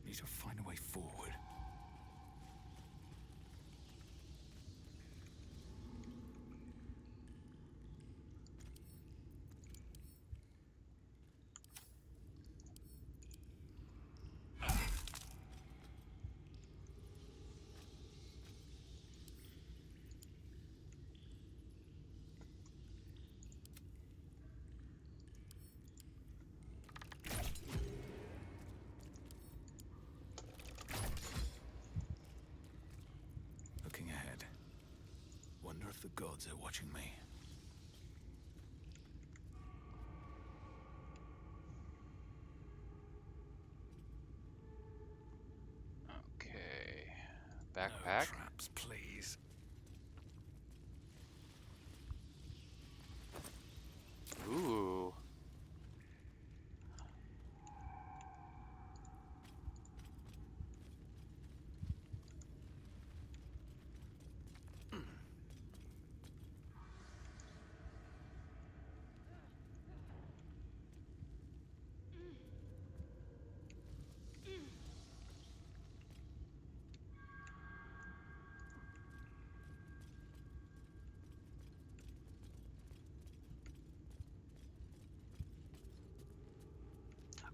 Need to find a way forward. Looking ahead. Wonder if the gods are watching me. Okay. No Backpack. traps, please. Ooh.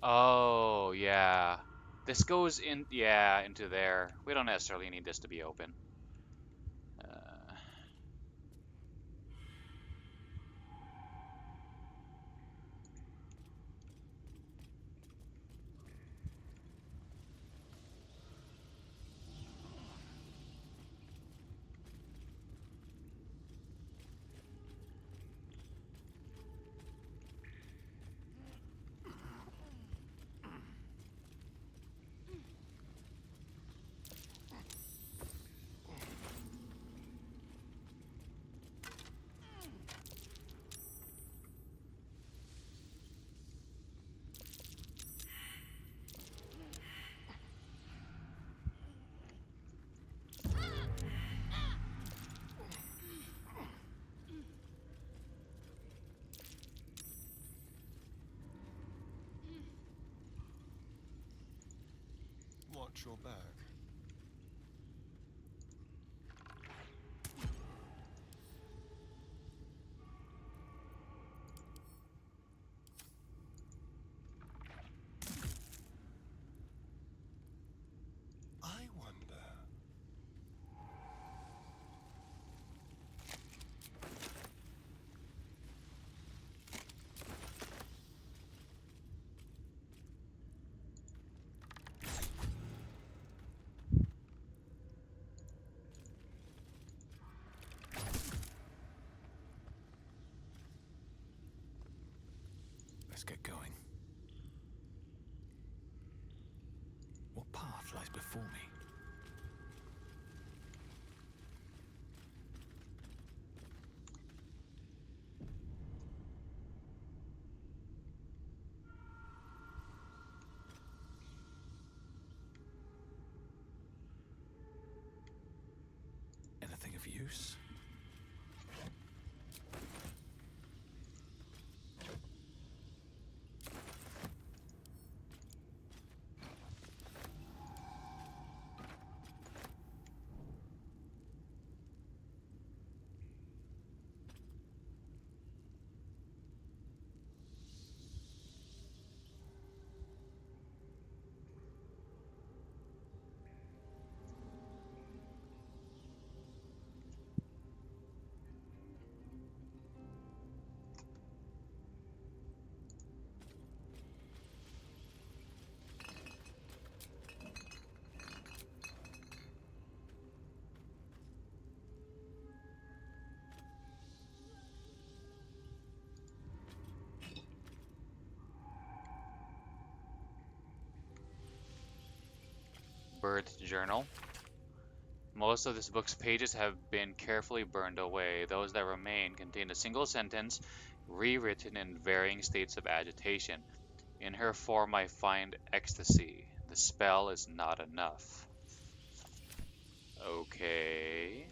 Oh, yeah. This goes in, yeah, into there. We don't necessarily need this to be open. Uh, Watch your back. I wonder. Let's get going. What path lies before me? use? Bird journal. Most of this book's pages have been carefully burned away. Those that remain contain a single sentence, rewritten in varying states of agitation. In her form I find ecstasy. The spell is not enough. Okay.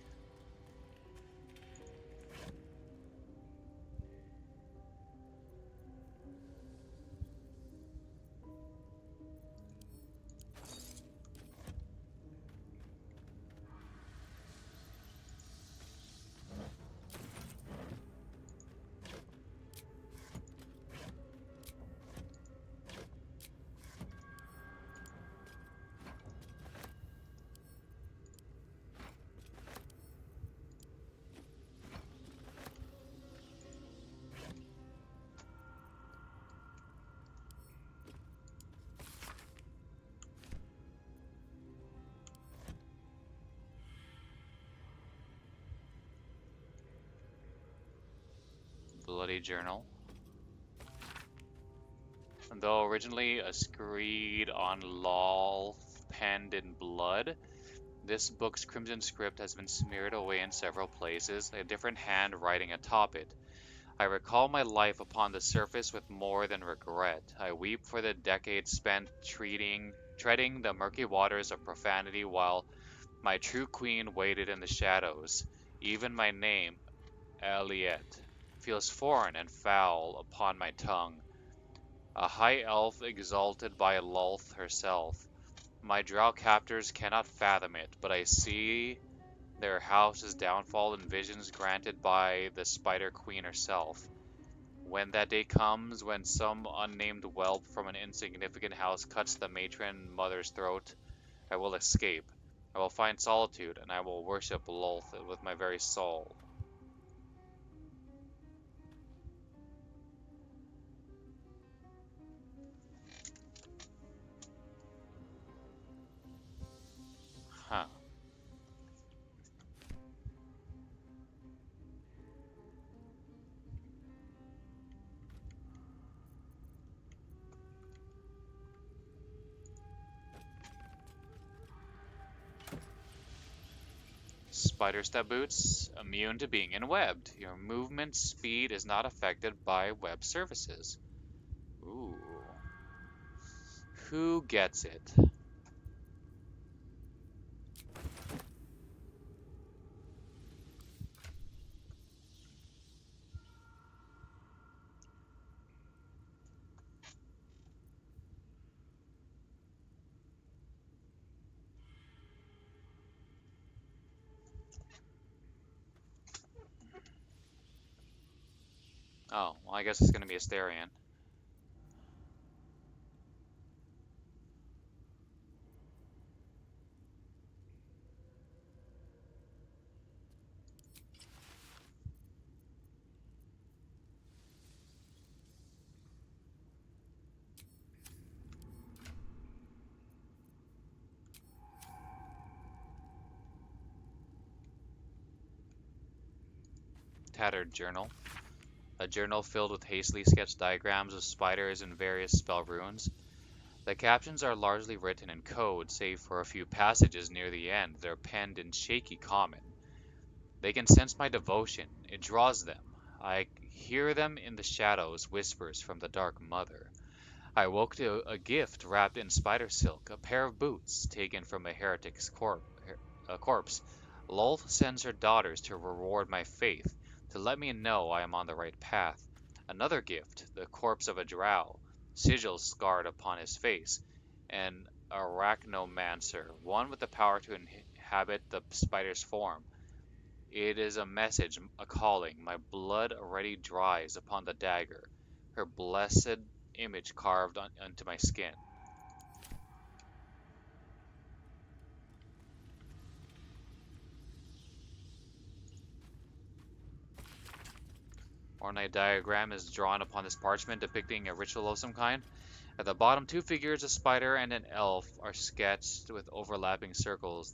Bloody journal. Though originally a screed on Lol penned in blood, this book's crimson script has been smeared away in several places, a different hand writing atop it. I recall my life upon the surface with more than regret. I weep for the decades spent treading the murky waters of profanity while my true queen waited in the shadows. Even my name, Eliette, feels foreign and foul upon my tongue. A high elf exalted by Lolth herself. My drow captors cannot fathom it, but I see their house's downfall in visions granted by the Spider Queen herself. When that day comes, when some unnamed whelp from an insignificant house cuts the matron mother's throat, I will escape. I will find solitude, and I will worship Lolth with my very soul. Huh. Spider step boots, immune to being enwebbed. Your movement speed is not affected by web surfaces. Ooh. Who gets it? Oh, well, I guess it's gonna be Asterion. Tattered journal. A journal filled with hastily sketched diagrams of spiders and various spell runes. The captions are largely written in code, save for a few passages near the end that are penned in shaky common. They can sense my devotion. It draws them. I hear them in the shadows, whispers from the Dark Mother. I woke to a gift wrapped in spider silk, a pair of boots taken from a heretic's corpse, Lolth sends her daughters to reward my faith, to let me know I am on the right path. Another gift, the corpse of a drow, sigils scarred upon his face, an arachnomancer, one with the power to inhabit the spider's form. It is a message, a calling. My blood already dries upon the dagger, her blessed image carved onto my skin. Ornate diagram is drawn upon this parchment depicting a ritual of some kind. At the bottom, two figures, a spider and an elf, are sketched with overlapping circles.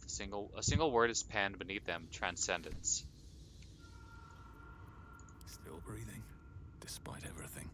A single word is penned beneath them: transcendence. Still breathing, despite everything.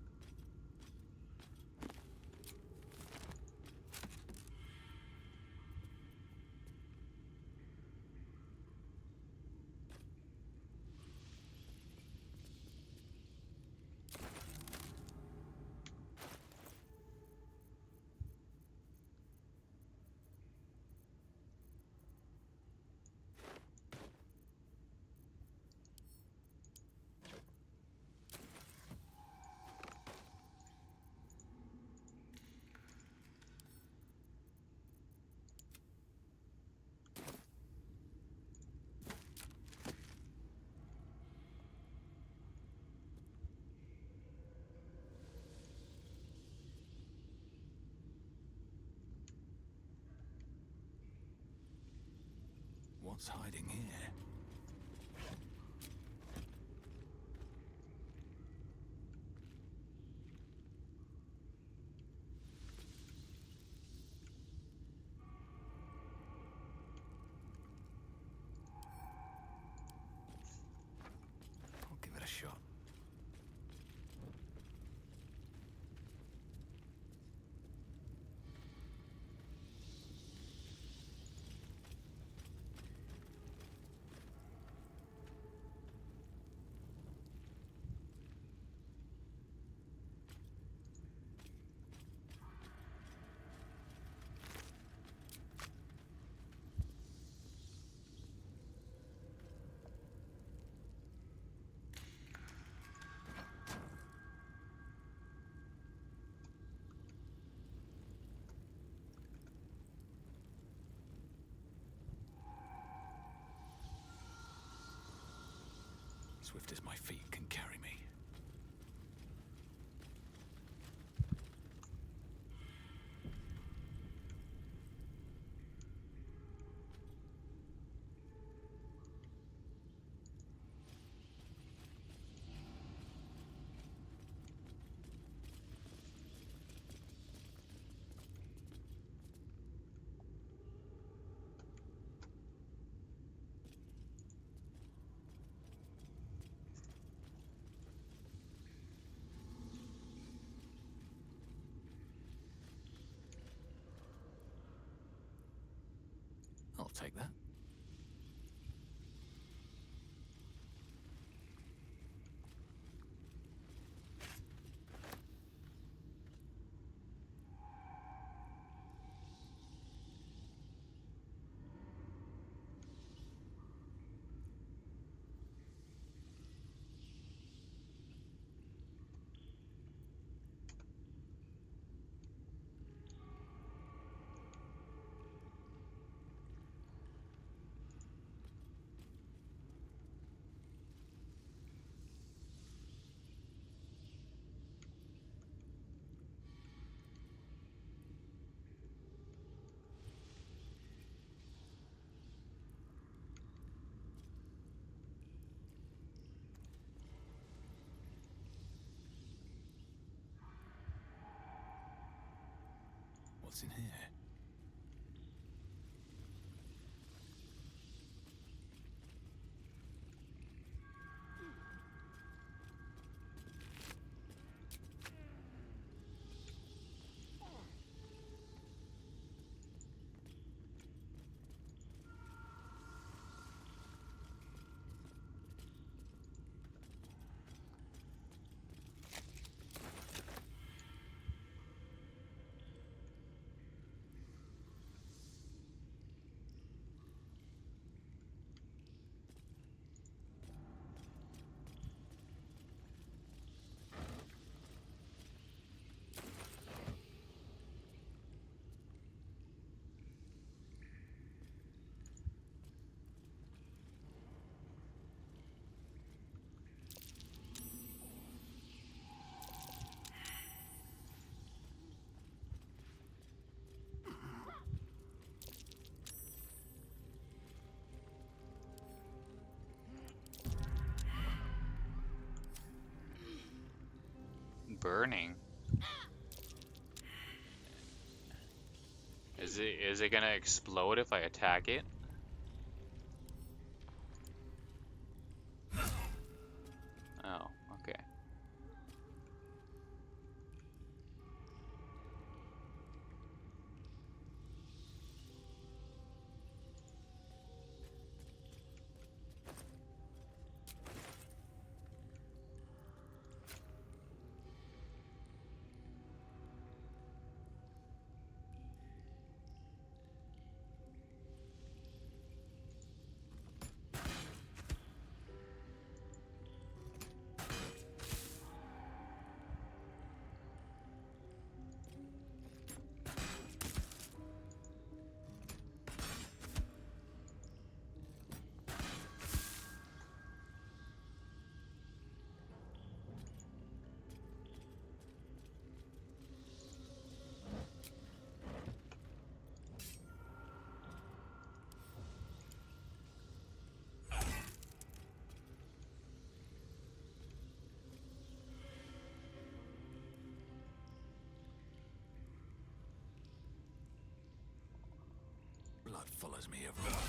What's hiding here? I'll give it a shot. Swift as my feet can carry me. I'll take that. What's in here? burning. Is it gonna explode if I attack it? Oh, okay. Blood follows me everywhere.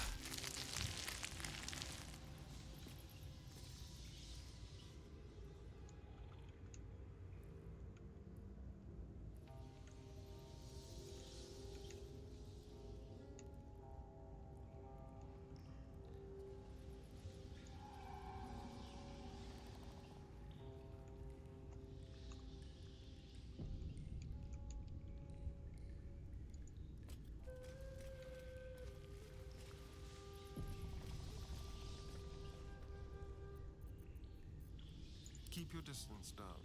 Keep your distance, darling.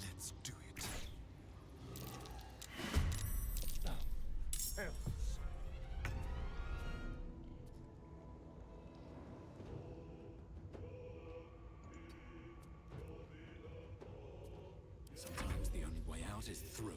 Let's do it. Sometimes the only way out is through.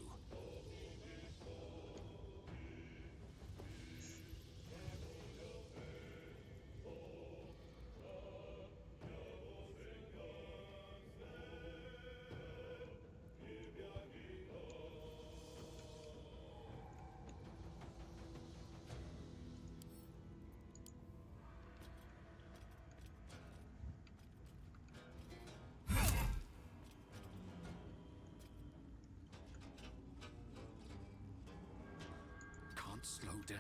Can't slow down.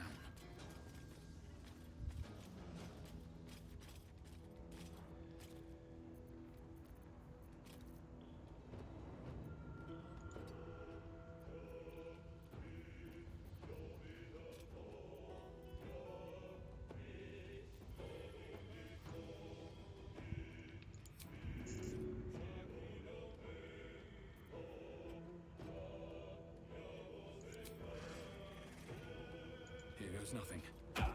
Here goes nothing. Can't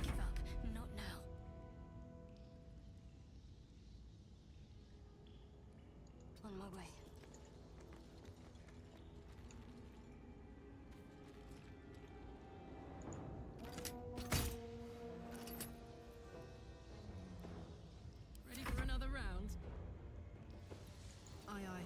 give up. Not now. On my way. Ready for another round? Aye, aye.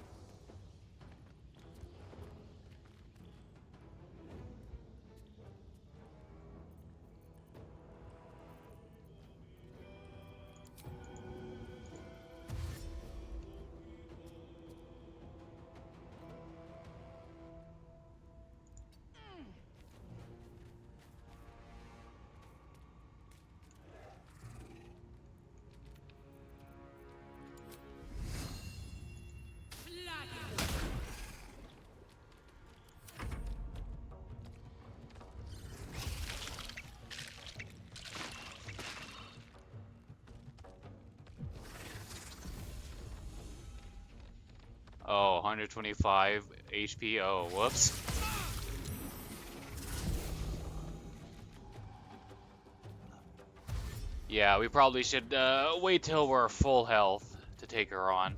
Oh, 125 HP. Oh, whoops. Yeah, we probably should wait till we're full health to take her on.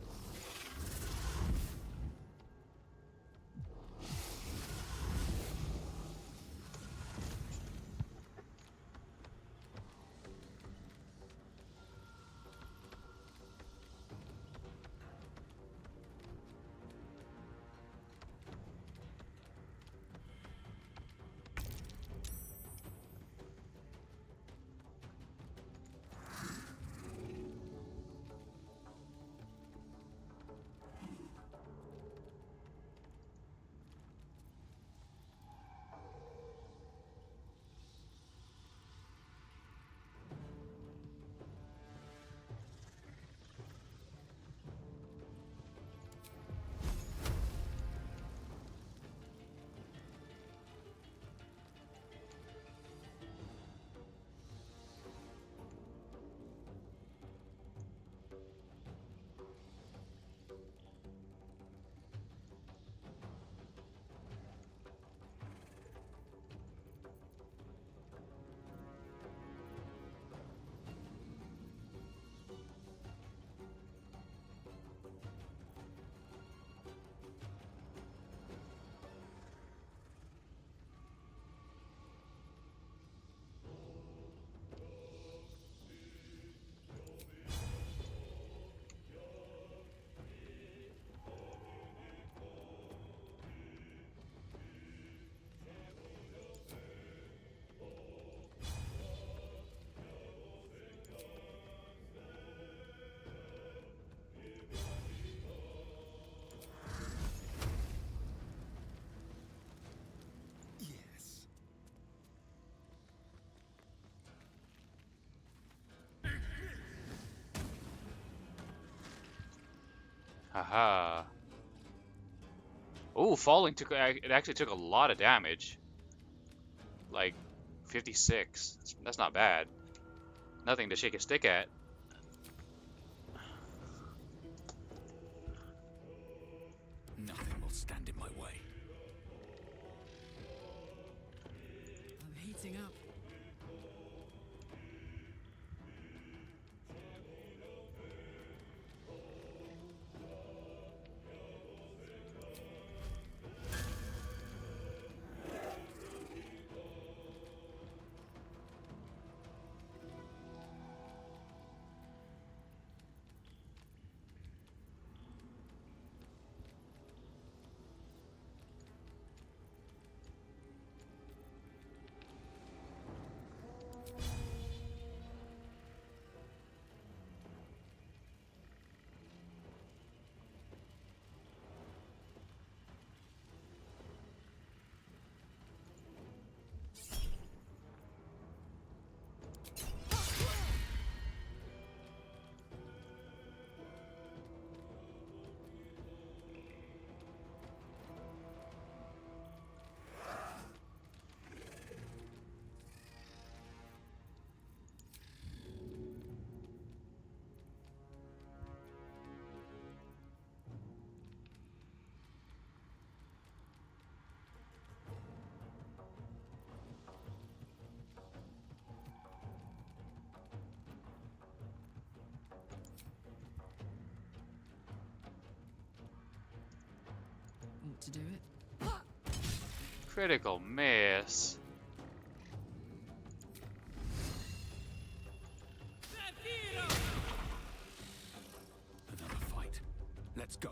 Haha. Ooh, falling took it actually took a lot of damage. Like 56. That's not bad. Nothing to shake a stick at. Nothing will stand in my way. I'm heating up. Want to do it? Critical miss. Another fight. Let's go.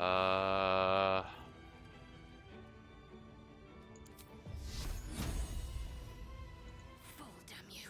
Uh. Fall, damn you.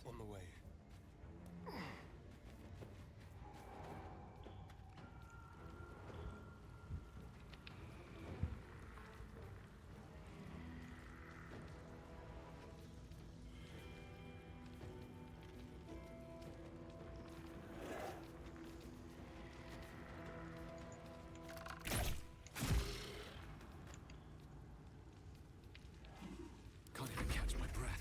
On the way. Can't even catch my breath.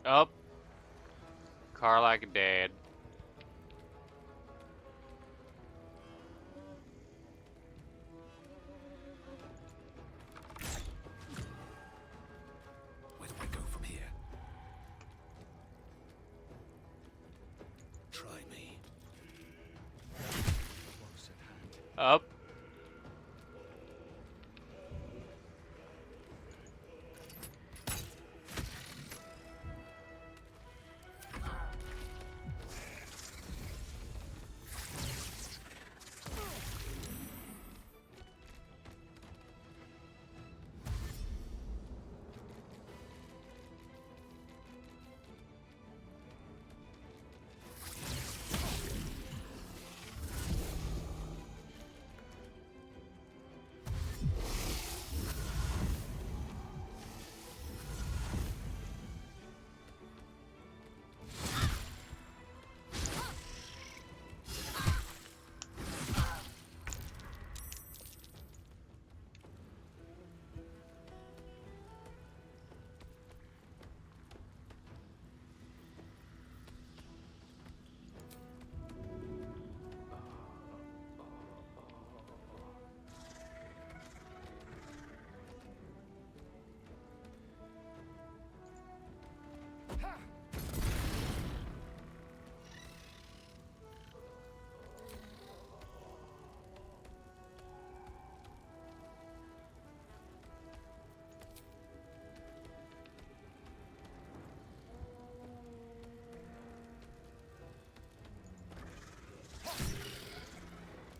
Up. Car like dead. Where do I go from here? Try me. Close at hand. Up.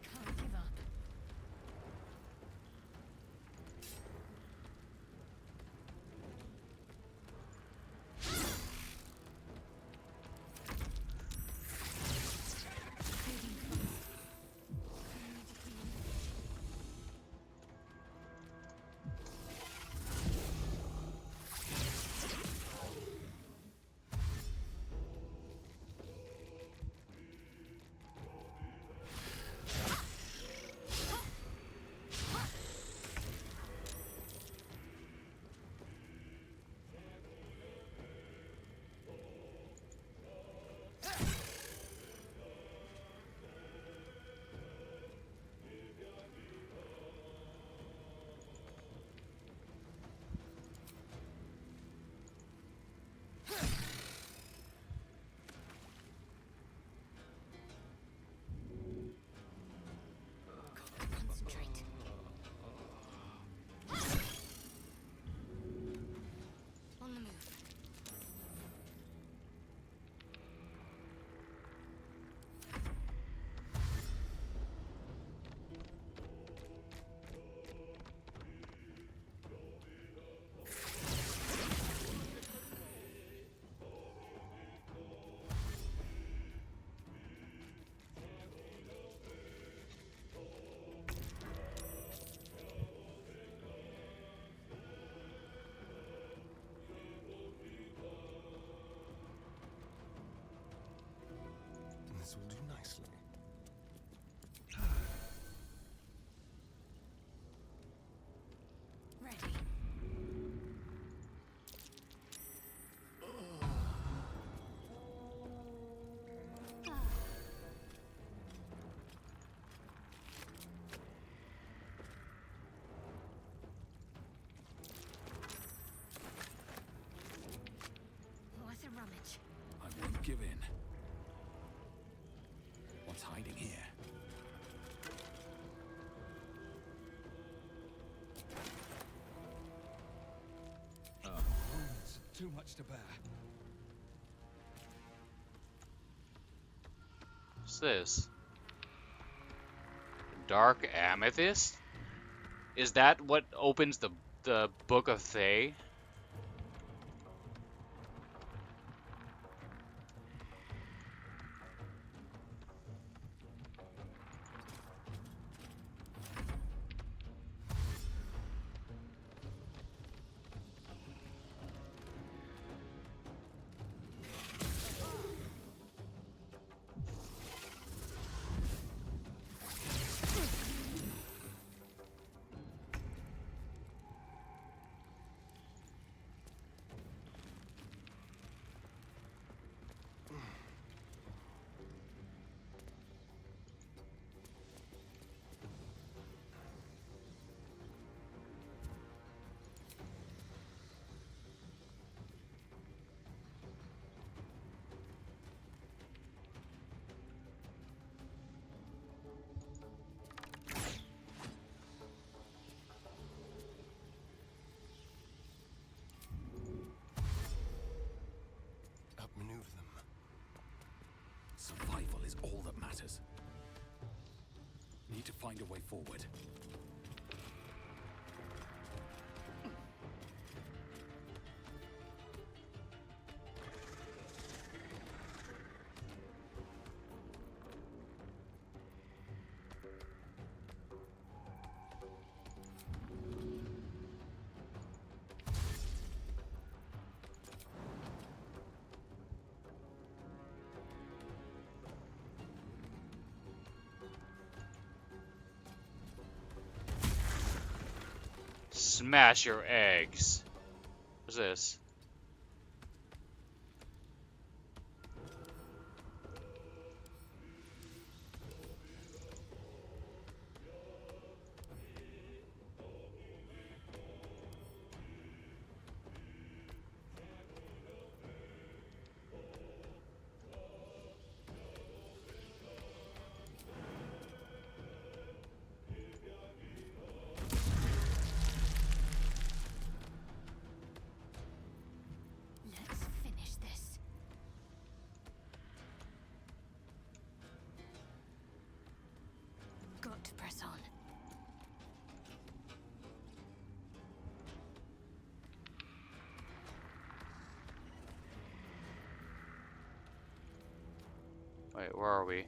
Can't give up. Fading fast. I need to heal. Concentrate. On the move. This will do nicely. Ready. Worth a rummage. I won't give in. What's hiding here? Wounds too much to bear. What's this? Dark amethyst? Is that what opens the Book of Thay? Survival is all that matters. Need to find a way forward. Smash your eggs. What's this? Let's finish this. Got to press on. Wait, where are we?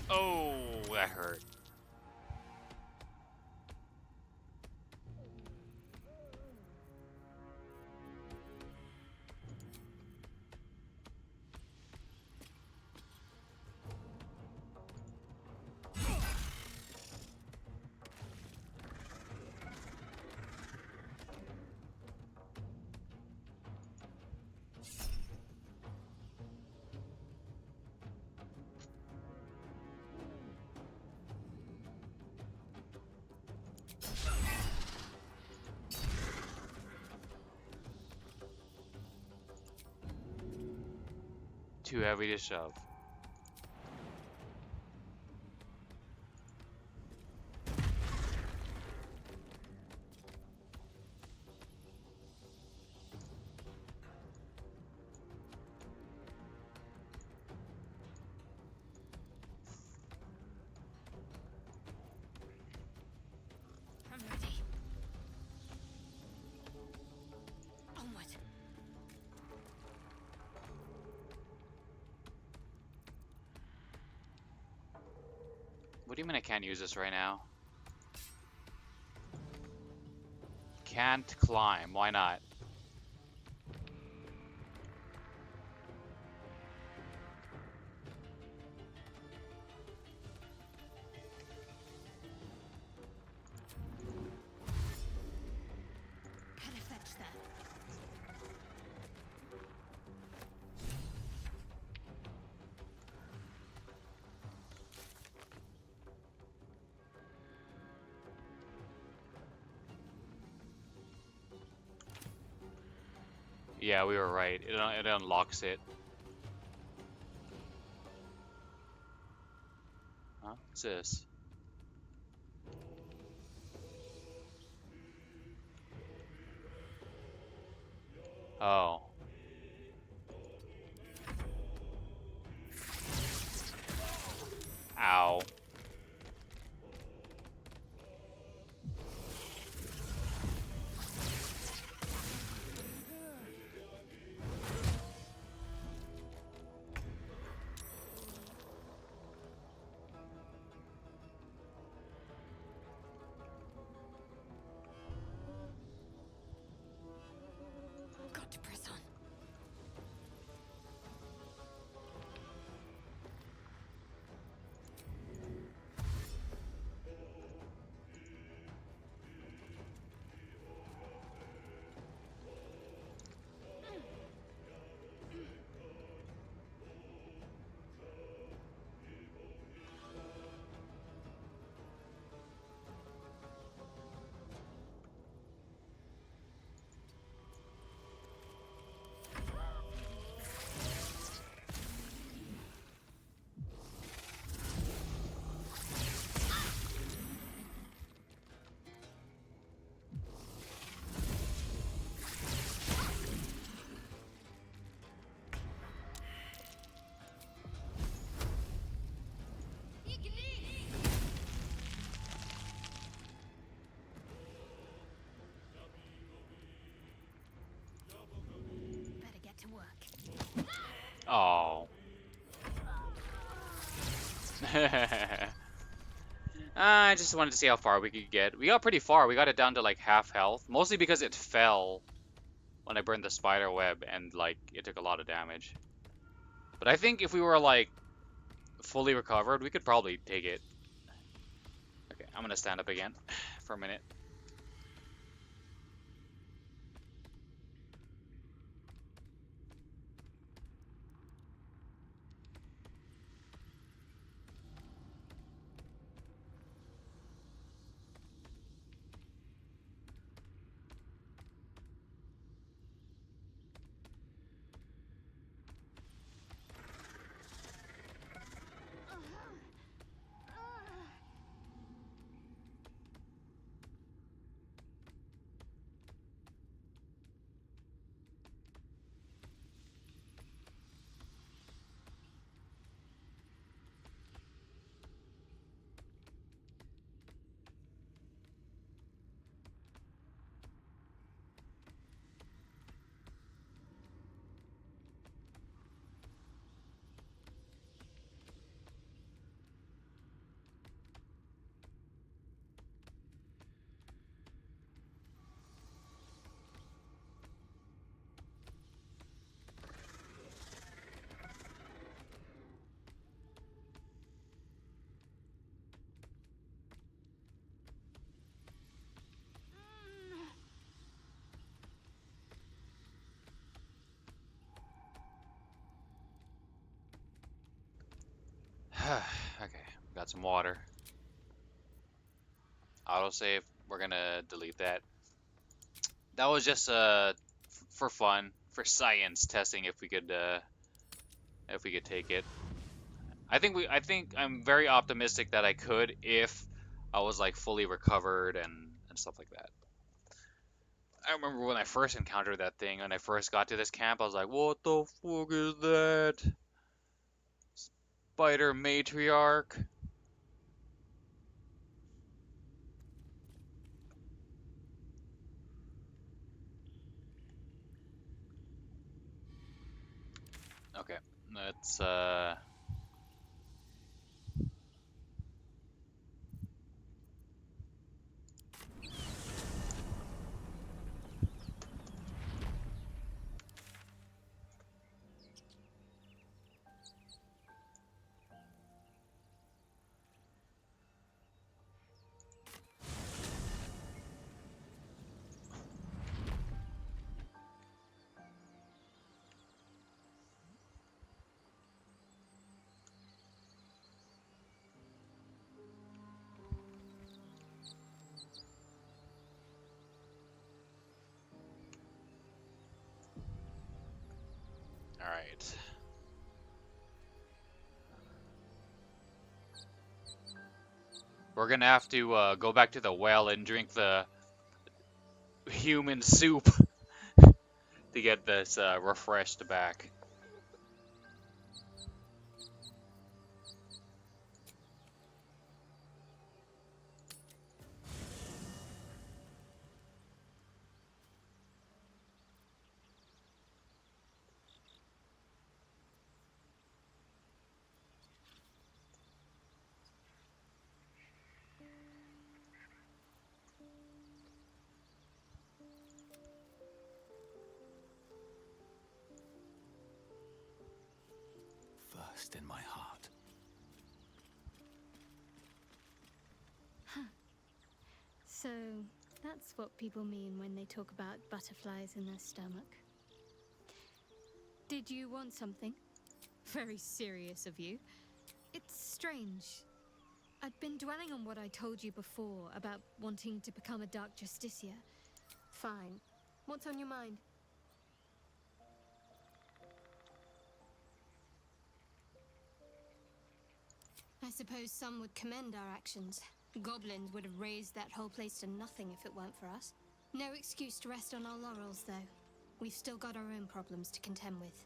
Oh, that hurt. Too heavy to shove. I'm ready. Onward. What do you mean I can't use this right now? Can't climb. Why not? Better fetch that. Yeah, we were right. It unlocks it. Huh? What's this? Oh. Ow. Oh. I just wanted to see how far we could get. We got pretty far. We got it down to like half health, mostly because it fell when I burned the spider web and like it took a lot of damage. But I think if we were like fully recovered, we could probably take it. Okay, I'm gonna stand up again for a minute. Okay, got some water. Autosave. We're gonna delete that. That was just for fun, for science testing if we could take it. I think I'm very optimistic that I could if I was like fully recovered and stuff like that. I remember when I first encountered that thing, when I first got to this camp, I was like, what the fuck is that? Spider matriarch. Okay, let's all right. We're gonna have to go back to the well and drink the human soup to get this refreshed back. First in my heart. So, that's what people mean when they talk about butterflies in their stomach. Did you want something? Very serious of you. It's strange. I'd been dwelling on what I told you before about wanting to become a Dark Justicia. Fine. What's on your mind? I suppose some would commend our actions. Goblins would have razed that whole place to nothing if it weren't for us. No excuse to rest on our laurels, though. We've still got our own problems to contend with.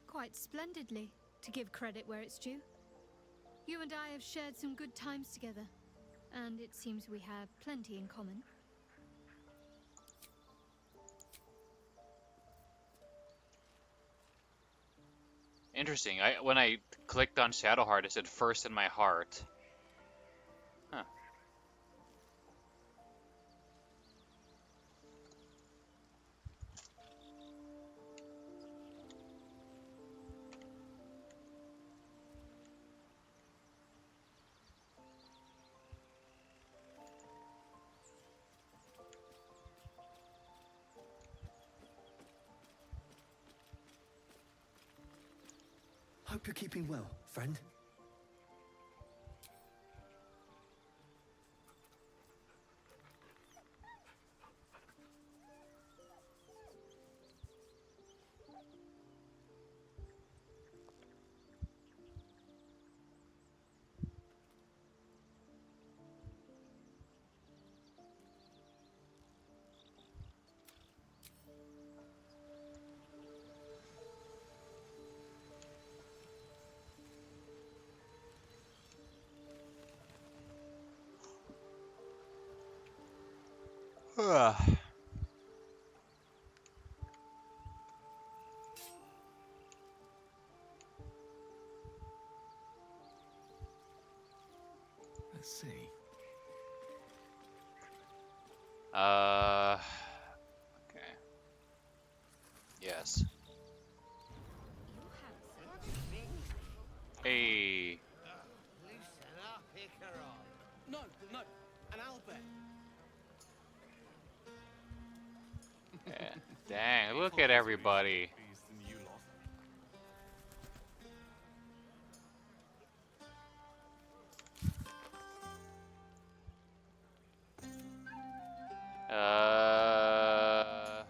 Quite splendidly, to give credit where it's due. You and I have shared some good times together, and it seems we have plenty in common. Interesting. When I clicked on Shadowheart, it said first in my heart. Huh. Hope you're keeping well, friend. Let's see. Okay. Yes. Hey. Loosen up, Icaron. No, no, an Albert. Yeah. Dang, look at everybody. Beast and you lot. Uh,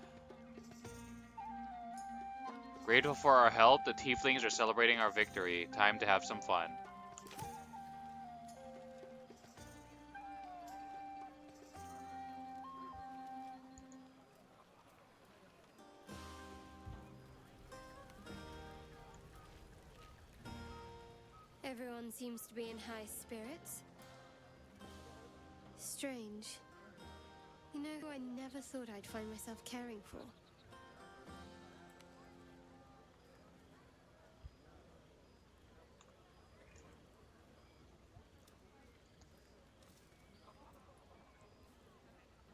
Grateful for our help, the tieflings are celebrating our victory. Time to have some fun. Everyone seems to be in high spirits. Strange. You know who I never thought I'd find myself caring for?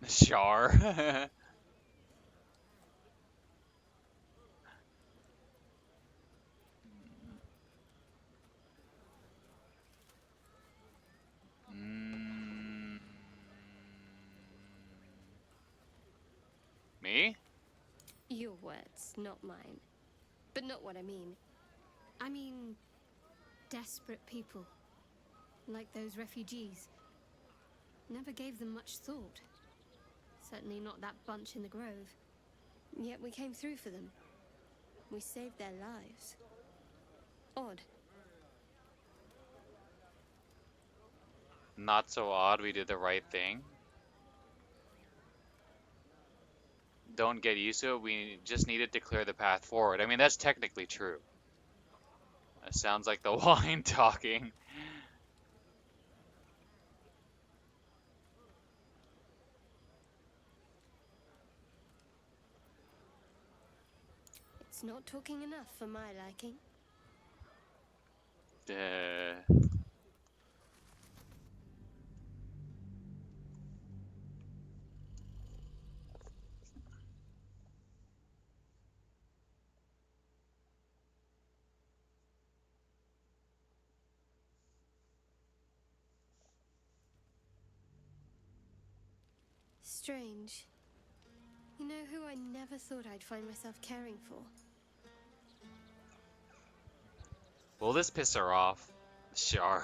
Char. Mm, me? Your words, not mine. But not what I mean. I mean, desperate people. Like those refugees. Never gave them much thought. Certainly not that bunch in the grove. Yet we came through for them. We saved their lives. Odd. Not so odd, we did the right thing. Don't get used to it, we just needed to clear the path forward. I mean, that's technically true. That sounds like the wine talking. It's not talking enough for my liking. Uh, Strange. You know who I never thought I'd find myself caring for? will this piss her off? Char.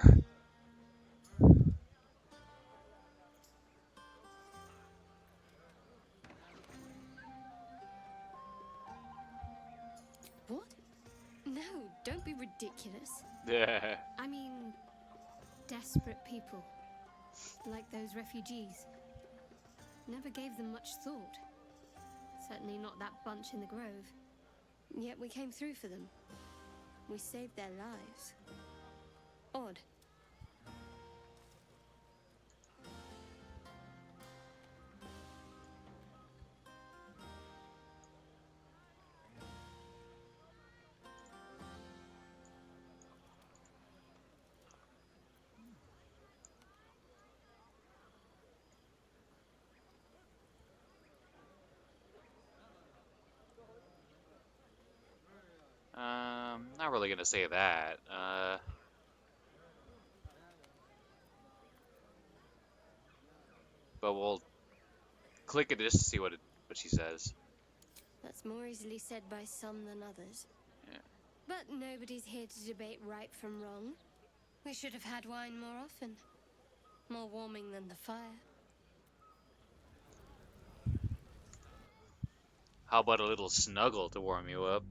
What? No, don't be ridiculous. Yeah. I mean, desperate people. Like those refugees. Never gave them much thought. Certainly not that bunch in the grove. Yet we came through for them. We saved their lives. Odd. Not really gonna say that. But we'll click it just to see what she says. That's more easily said by some than others. Yeah. But nobody's here to debate right from wrong. We should have had wine more often. More warming than the fire. How about a little snuggle to warm you up?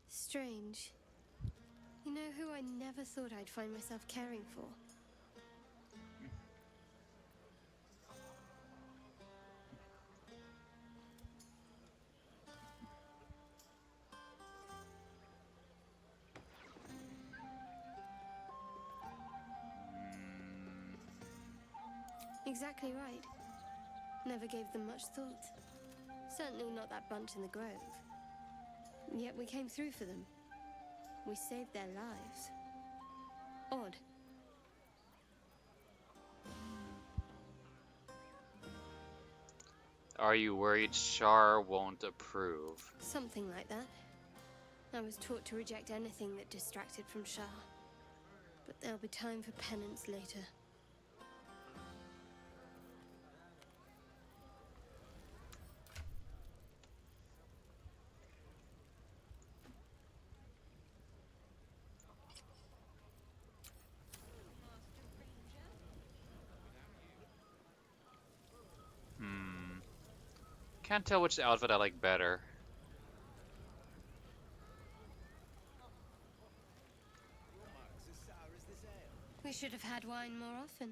Strange. You know who I never thought I'd find myself caring for? Exactly right. Never gave them much thought. Certainly not that bunch in the grove. Yet we came through for them. We saved their lives. Odd. Are you worried Shar won't approve? Something like that. I was taught to reject anything that distracted from Shah. But there'll be time for penance later. Can't tell which outfit I like better. We should have had wine more often.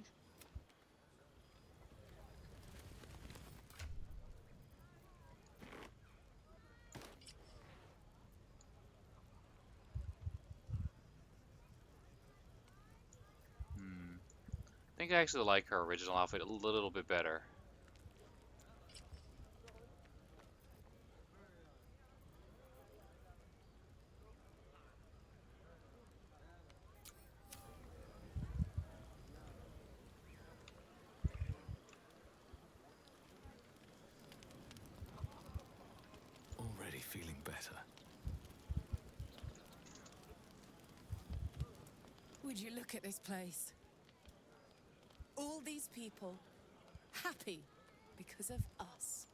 I think I actually like her original outfit a little bit better. Already feeling better. Would you look at this place? All these people happy because of us.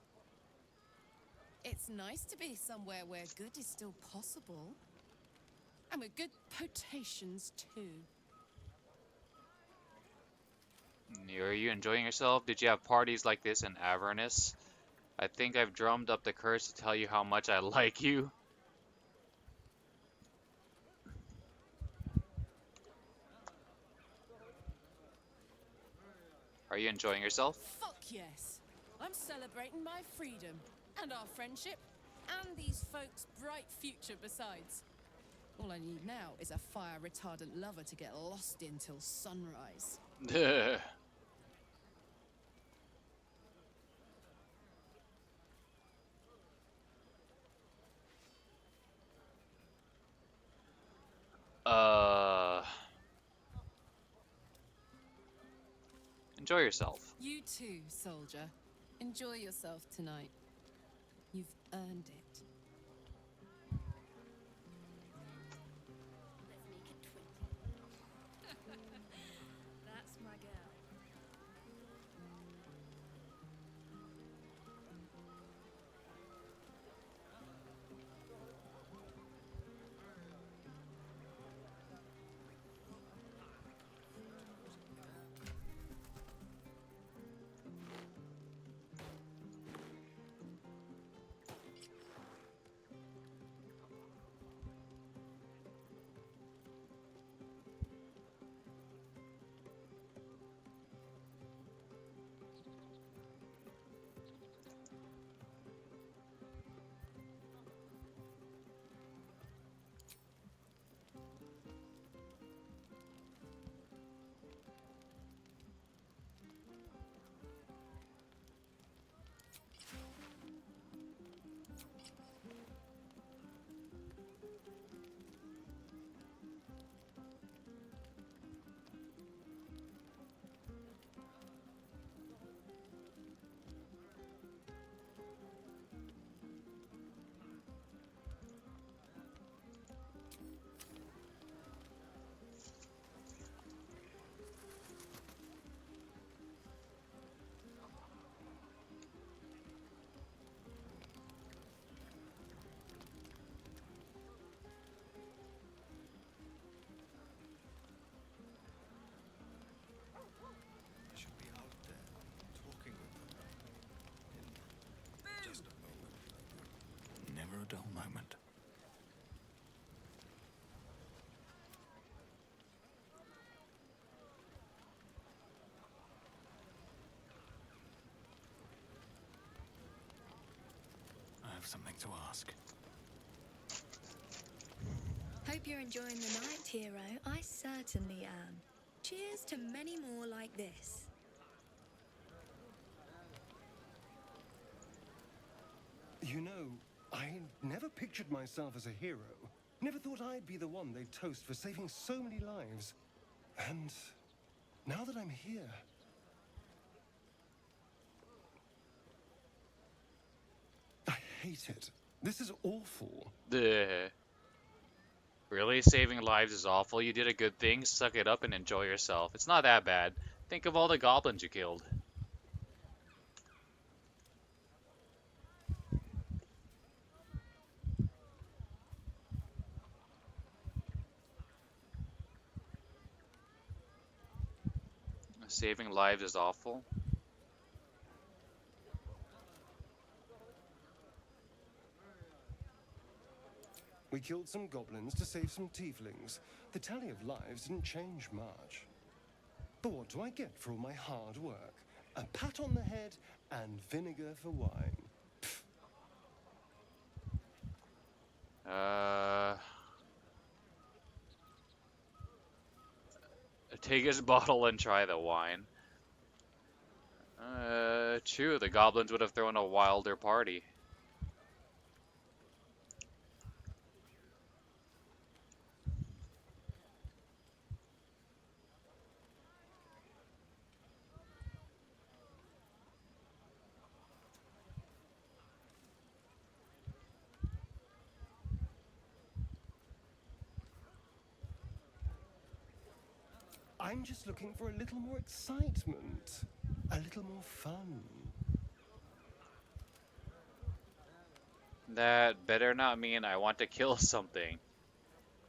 It's nice to be somewhere where good is still possible. And with good potations too. Are you enjoying yourself? Did you have parties like this in Avernus? I think I've drummed up the courage to tell you how much I like you. Are you enjoying yourself? Fuck yes. I'm celebrating my freedom and our friendship and these folks' bright future besides. All I need now is a fire-retardant lover to get lost in till sunrise. uh... Enjoy yourself. You too, soldier. Enjoy yourself tonight. You've earned it. Let's make it 20. That's my girl. a dull moment. I have something to ask. Hope you're enjoying the night, hero. I certainly am. Cheers to many more like this. You know, I never pictured myself as a hero. Never thought I'd be the one they'd toast for saving so many lives. And now that I'm here, I hate it. This is awful. Duh. Really? Saving lives is awful? You did a good thing? Suck it up and enjoy yourself. It's not that bad. Think of all the goblins you killed. Saving lives is awful? We killed some goblins to save some tieflings. The tally of lives didn't change much. But what do I get for all my hard work? A pat on the head and vinegar for wine. Take his bottle and try the wine. True, the goblins would have thrown a wilder party. I'm just looking for a little more excitement, a little more fun. That better not mean I want to kill something.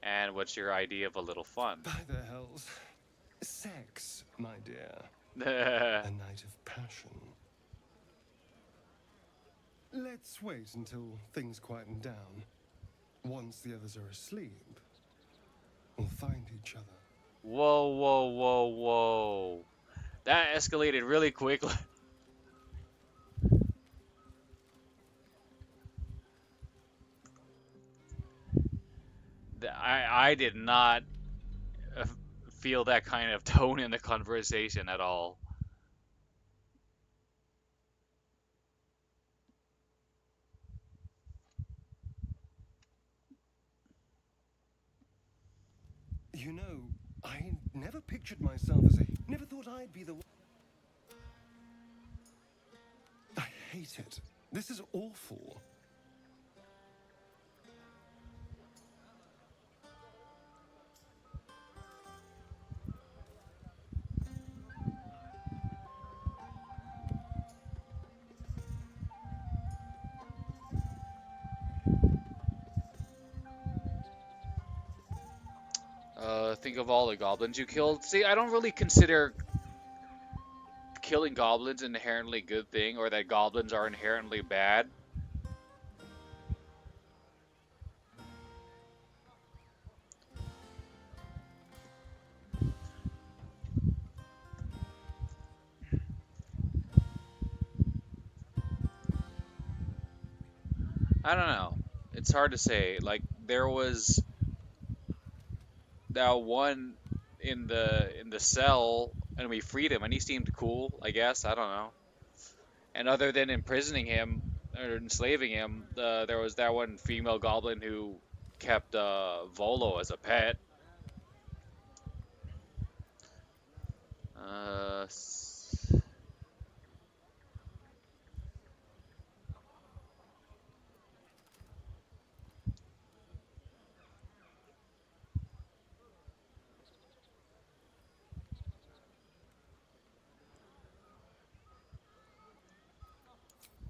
And what's your idea of a little fun? By the hells. Sex, my dear. Uh, A night of passion. Let's wait until things quieten down. Once the others are asleep, we'll find each other. Whoa, whoa, whoa, whoa. That escalated really quickly. I did not uh, feel that kind of tone in the conversation at all. You know, I never pictured myself as a... Never thought I'd be the one... I hate it. This is awful. Think of all the goblins you killed. See, I don't really consider killing goblins an inherently good thing, or that goblins are inherently bad. I don't know. It's hard to say. Like, there was that one in the cell, and we freed him, and he seemed cool, I guess. I don't know. And other than imprisoning him or enslaving him, there was that one female goblin who kept Volo as a pet. Uh,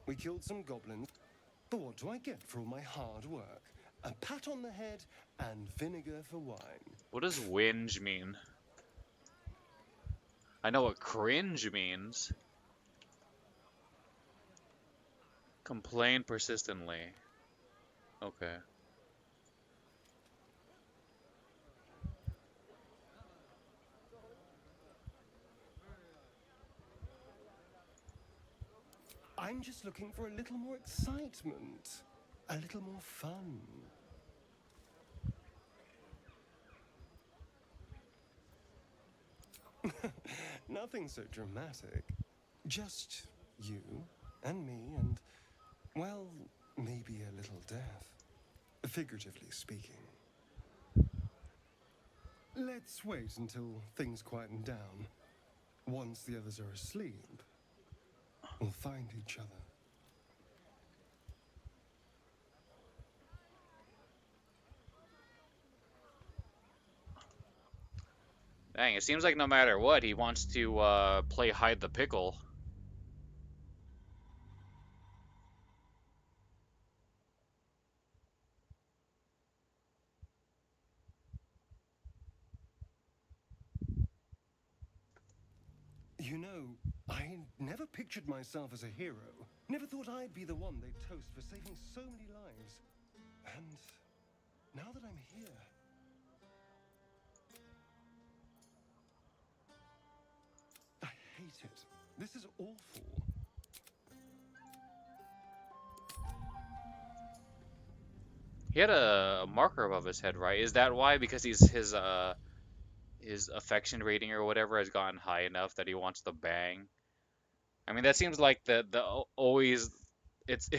We killed some goblins. But what do I get for all my hard work? A pat on the head and vinegar for wine. what does whinge mean? I know what cringe means. Complain persistently. Okay. I'm just looking for a little more excitement, a little more fun. Nothing so dramatic. Just you and me and, well, maybe a little death. Figuratively speaking. Let's wait until things quieten down. Once the others are asleep, we'll find each other. Dang, it seems like no matter what, he wants to play hide the pickle. You know, I never pictured myself as a hero. Never thought I'd be the one they'd toast for saving so many lives. And now that I'm here, I hate it. This is awful. He had a marker above his head, right? Is that why? Because his affection rating or whatever has gotten high enough that he wants to bang. I mean, that seems like always it's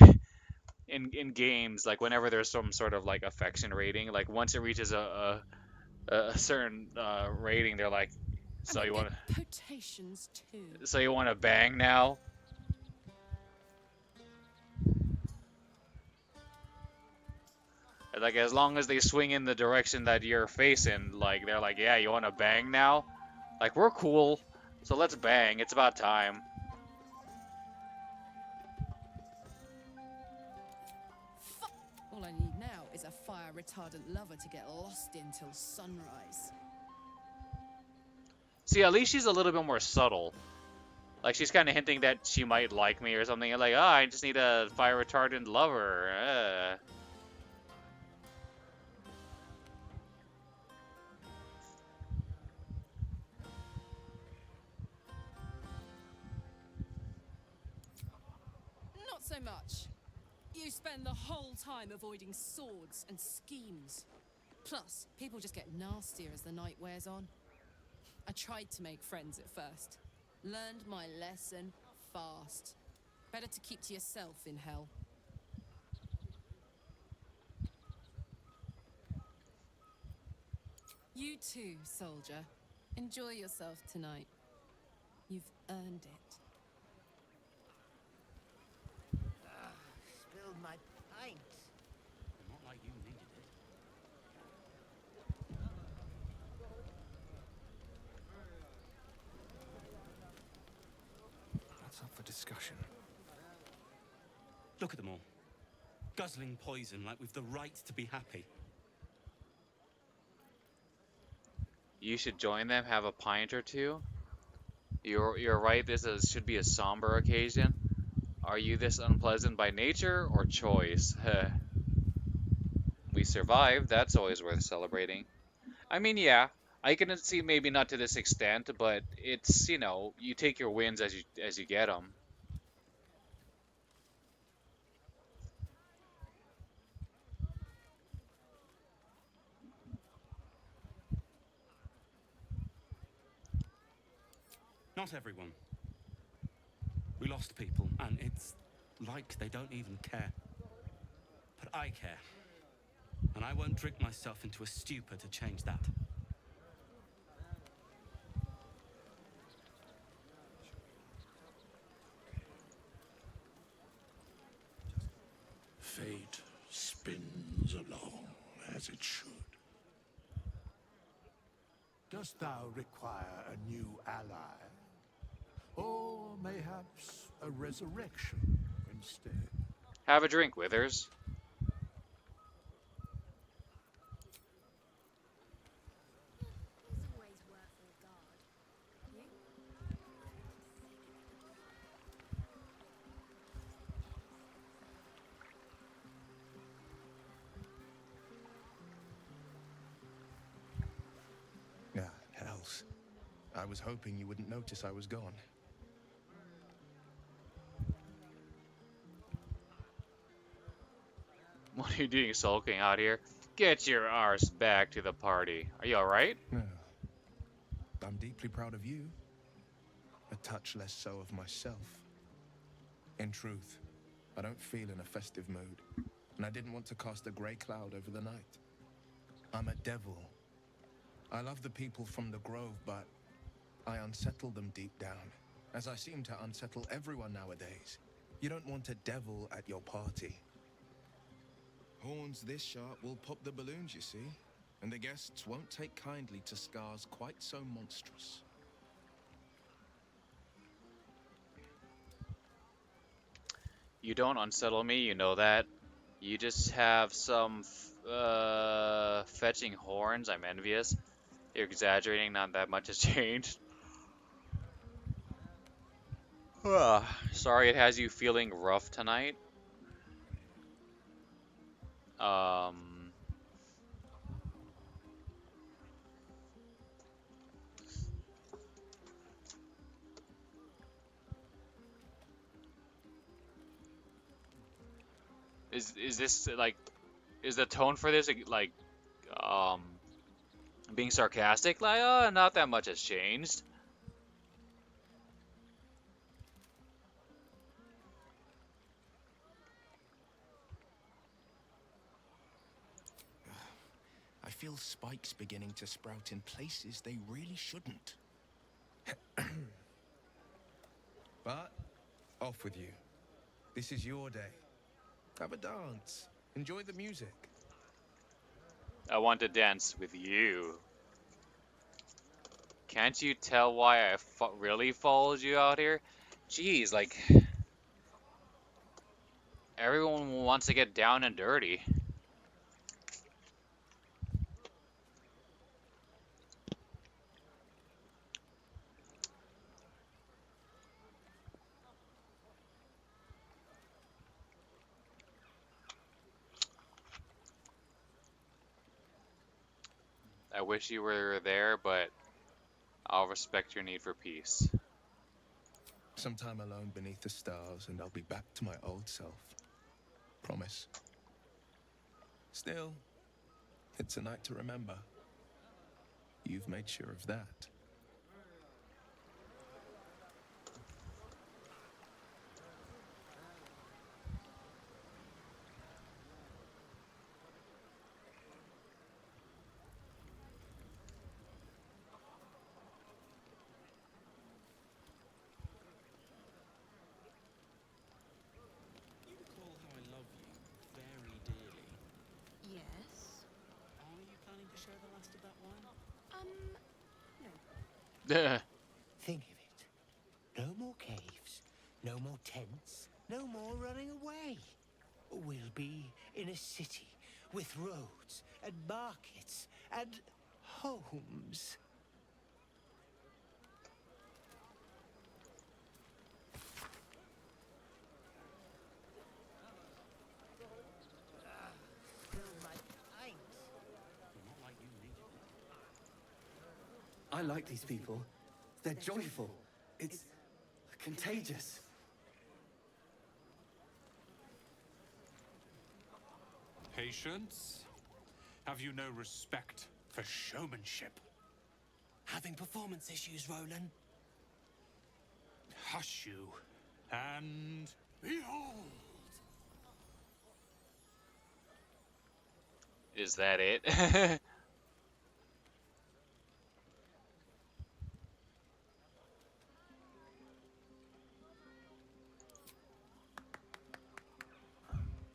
in games, like whenever there's some sort of like affection rating, like once it reaches a certain rating, they're like, And so they you want get potations too. so you want to bang now? Like as long as they swing in the direction that you're facing, like they're like, yeah, you want to bang now? Like we're cool, so let's bang. It's about time. All I need now is a fire retardant lover to get lost in till sunrise. See, at least she's a little bit more subtle. Like she's kind of hinting that she might like me or something. Like, oh, I just need a fire retardant lover. Not so much. You spend the whole time avoiding swords and schemes. Plus, people just get nastier as the night wears on. I tried to make friends at first. Learned my lesson fast. Better to keep to yourself in hell. You too, soldier. Enjoy yourself tonight. You've earned it. Spilled my pint. Not like you needed it. That's up for discussion. Look at them all. Guzzling poison like we've the right to be happy. You should join them, have a pint or two. You're right. Should be a somber occasion. Are you this unpleasant by nature or choice? We survived. That's always worth celebrating. I mean, yeah, I can see maybe not to this extent, but it's you take your wins as you get them. Not everyone. We lost people, and it's like they don't even care. But I care. And I won't drink myself into a stupor to change that. Fate spins along as it should. Dost thou require a new ally? Or mayhaps a resurrection instead? Have a drink, Withers. There's always work for a guard. You? I was hoping you wouldn't notice I was gone. What are you doing sulking out here? Get your arse back to the party. Are you alright? No. I'm deeply proud of you. A touch less so of myself. In truth, I don't feel in a festive mood, and I didn't want to cast a grey cloud over the night. I'm a devil. I love the people from the Grove, but I unsettle them deep down, as I seem to unsettle everyone nowadays. You don't want a devil at your party. Horns this sharp will pop the balloons, you see, and the guests won't take kindly to scars quite so monstrous. You don't unsettle me, you know that. You just have some fetching horns. I'm envious. You're exaggerating, not that much has changed. Sorry it has you feeling rough tonight. Um, is this like, is the tone for this like um being sarcastic? Like, oh, not that much has changed. I feel spikes beginning to sprout in places they really shouldn't. But, off with you. This is your day. Have a dance. Enjoy the music. I want to dance with you. Can't you tell why I really followed you out here? Jeez, like, everyone wants to get down and dirty. I wish you were there, but I'll respect your need for peace. Some time alone beneath the stars, and I'll be back to my old self. Promise. Still, it's a night to remember. You've made sure of that. You recall how I love you very dearly. Yes. Are you planning to share the last of that wine? No. Think of it. No more caves, no more tents, no more running away. We'll be in a city with roads and markets and homes. Not like you needed it. I like these people. They're joyful. It's contagious. Patience? Have you no respect for showmanship? Having performance issues, Roland? Hush you, and behold! Is that it?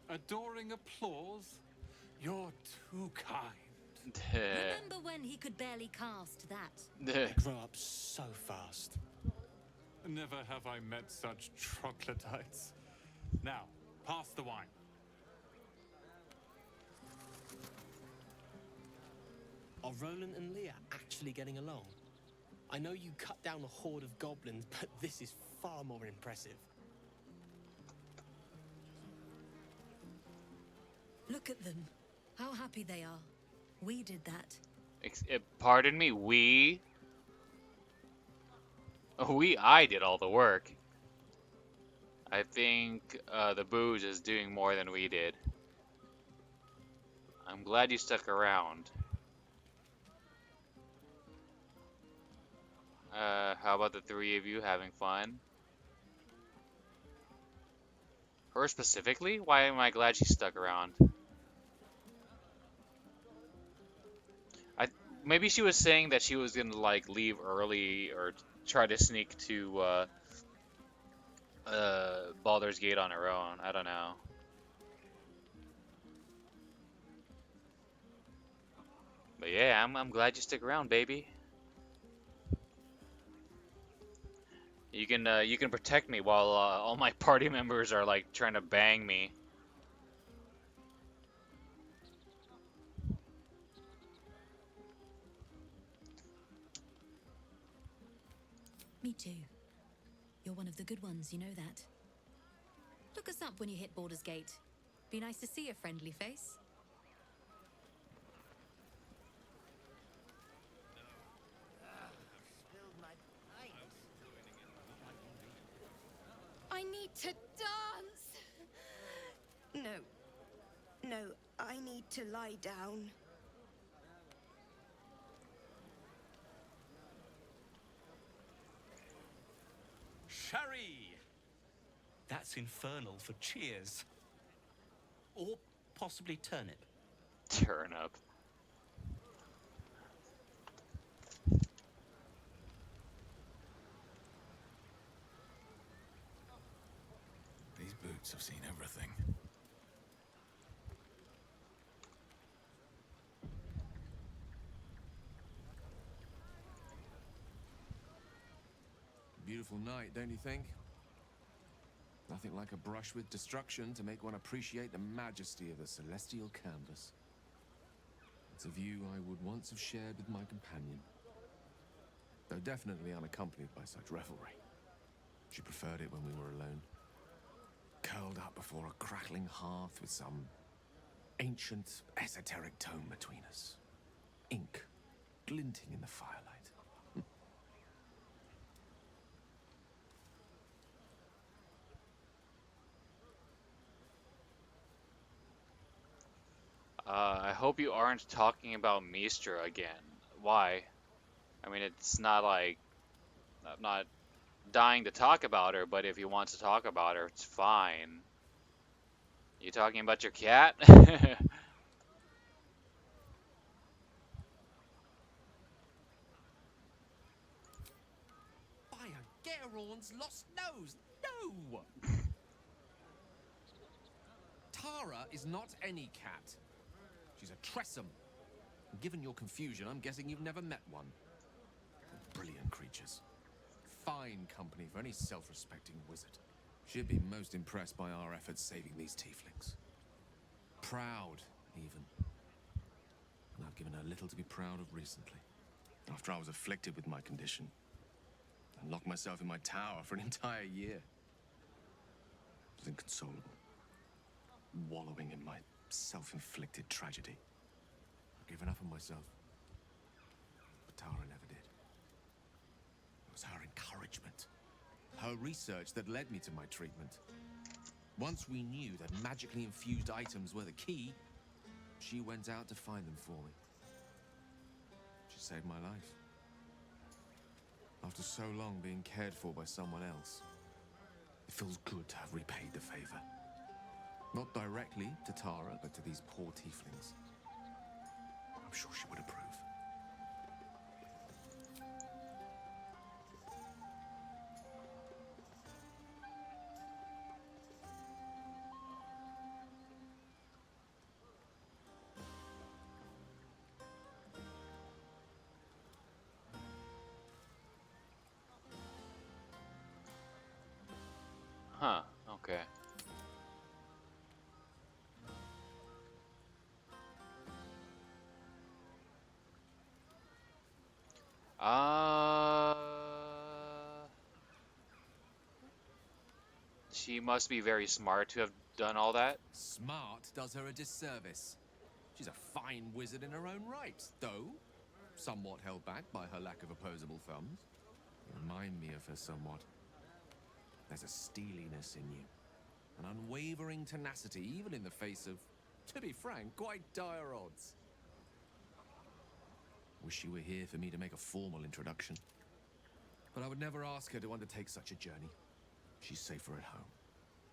Adoring applause? You're too kind. Remember when he could barely cast that? They grow up so fast. Never have I met such troglodytes. Now, pass the wine. Are Roland and Leah actually getting along? I know you cut down a horde of goblins, but this is far more impressive. Look at them. How happy they are. We did that. Pardon me, we? I did all the work. I think the booze is doing more than we did. I'm glad you stuck around. How about the three of you having fun? Her specifically? Why am I glad she stuck around? I maybe she was saying that she was gonna like leave early or try to sneak to Baldur's Gate on her own. I don't know. But yeah, I'm glad you stick around, baby. You can protect me while all my party members are like trying to bang me. Me too. You're one of the good ones, you know that. Look us up when you hit Baldur's Gate. Be nice to see a friendly face. I need to dance. No, I need to lie down. Sherry! That's infernal for cheers. Or possibly turnip. Turnip. These boots have seen everything. Beautiful night, don't you think? Nothing like a brush with destruction to make one appreciate the majesty of the celestial canvas. It's a view I would once have shared with my companion, though definitely unaccompanied by such revelry. She preferred it when we were alone, curled up before a crackling hearth with some ancient, esoteric tome between us, ink glinting in the firelight. I hope you aren't talking about Mistra again. Why? I mean, it's not like I'm not dying to talk about her, but if you want to talk about her, it's fine. You talking about your cat? By a Geraorn's lost nose! No! Tara is not any cat. She's a Tressum. And given your confusion, I'm guessing you've never met one. Brilliant creatures. Fine company for any self-respecting wizard. She'd be most impressed by our efforts saving these tieflings. Proud, even. And I've given her little to be proud of recently. After I was afflicted with my condition, and locked myself in my tower for an entire year. I was inconsolable. Wallowing in my self-inflicted tragedy. I've given up on myself. But Tara never did. It was her encouragement. Her research that led me to my treatment. Once we knew that magically infused items were the key, she went out to find them for me. She saved my life. After so long being cared for by someone else, it feels good to have repaid the favor. Not directly to Tara, but to these poor tieflings. I'm sure she would approve. Huh, okay. Uh, she must be very smart to have done all that. Smart does her a disservice. She's a fine wizard in her own right, though somewhat held back by her lack of opposable thumbs. You remind me of her somewhat. There's a steeliness in you, an unwavering tenacity, even in the face of, to be frank, quite dire odds. Wish you were here for me to make a formal introduction. But I would never ask her to undertake such a journey. She's safer at home.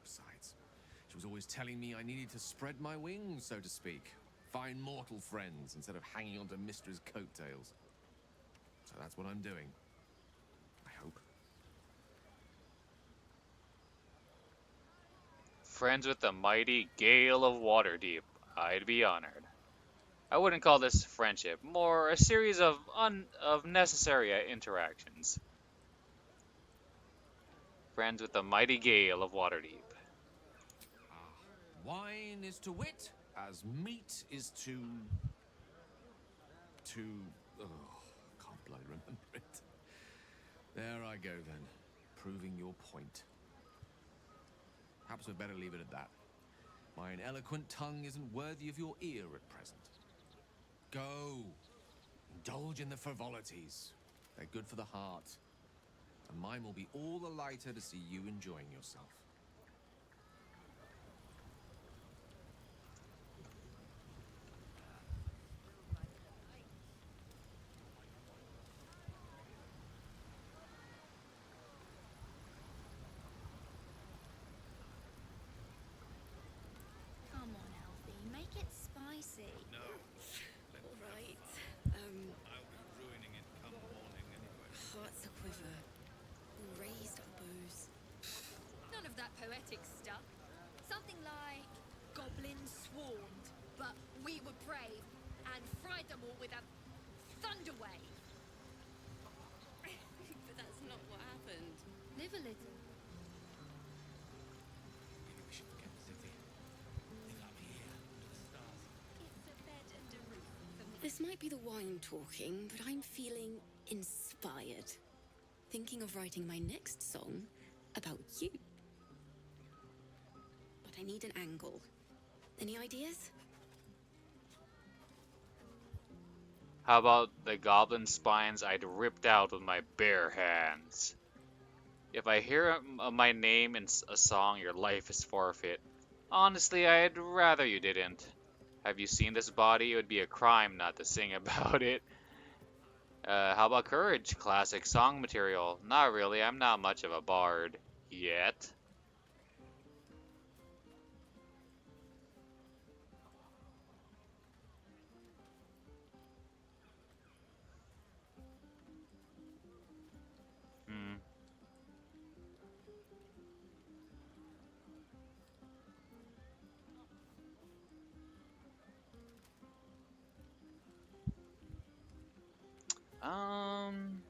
Besides, she was always telling me I needed to spread my wings, so to speak. Find mortal friends instead of hanging onto Mistra's coattails. So that's what I'm doing. I hope. Friends with the mighty Gale of Waterdeep. I'd be honored. I wouldn't call this friendship, more a series of necessary interactions. Friends with the mighty Gale of Waterdeep. Wine is to wit, as meat is to... Oh, can't bloody remember it. There I go then, proving your point. Perhaps we'd better leave it at that. My ineloquent tongue isn't worthy of your ear at present. Go. Indulge in the frivolities. They're good for the heart. And mine will be all the lighter to see you enjoying yourself. Come on, Alfie, make it spicy. No. All right. I'll be ruining it come morning anyway. Hearts a quiver. Raised our bows. None of that poetic stuff. Something like goblins swarmed, but we were brave and fried them all with a thunder wave. But that's not what happened. Live a little. Maybe we should forget the city. Live up here, under the stars. It's a bed and a roof for me. This might be the wine talking, but I'm feeling inspired. Thinking of writing my next song about you. But I need an angle. Any ideas? How about the goblin spines I'd ripped out with my bare hands? If I hear my name in a song, your life is forfeit. Honestly, I'd rather you didn't. Have you seen this body? It would be a crime not to sing about it. How about courage? Classic song material. Not really, I'm not much of a bard. Yet. Hmm. Um...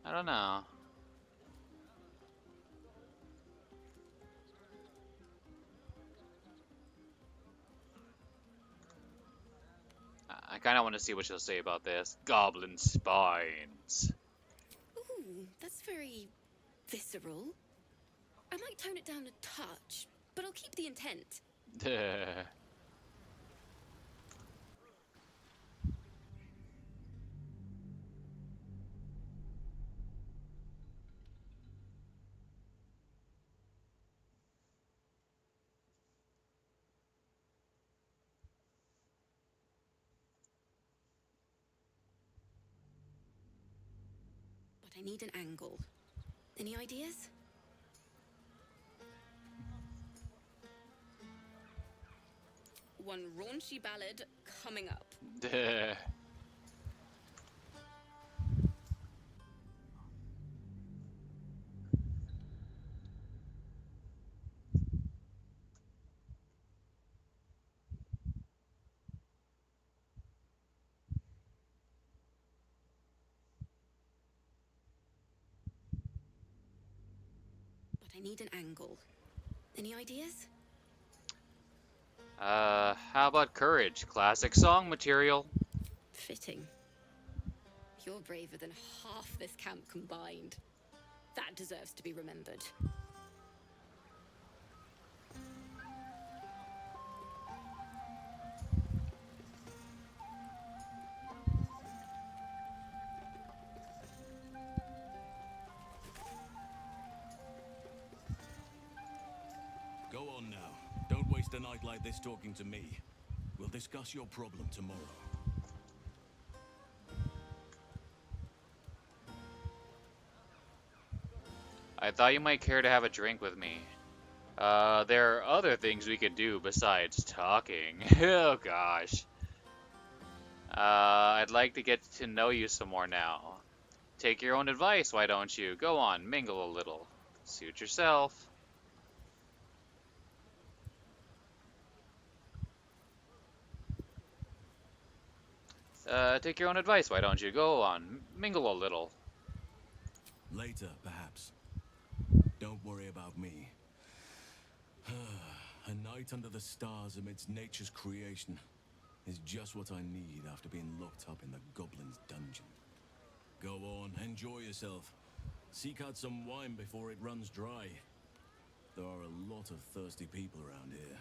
I don't know. I kind of want to see what she'll say about this. Goblin spines. Ooh, that's very visceral. I might tone it down a touch, but I'll keep the intent. But I need an angle. Any ideas? One raunchy ballad coming up. But I need an angle. Any ideas? How about courage? Classic song material. Fitting. You're braver than half this camp combined. That deserves to be remembered. Go on now. Don't waste a night like this talking to me. We'll discuss your problem tomorrow. I thought you might care to have a drink with me. There are other things we could do besides talking. Oh gosh. I'd like to get to know you some more now. Take your own advice, why don't you? Go on, mingle a little. Suit yourself. Take your own advice, why don't you? Go on, mingle a little. Later, perhaps. Don't worry about me. A night under the stars amidst nature's creation is just what I need after being locked up in the goblin's dungeon. Go on, enjoy yourself. Seek out some wine before it runs dry. There are a lot of thirsty people around here.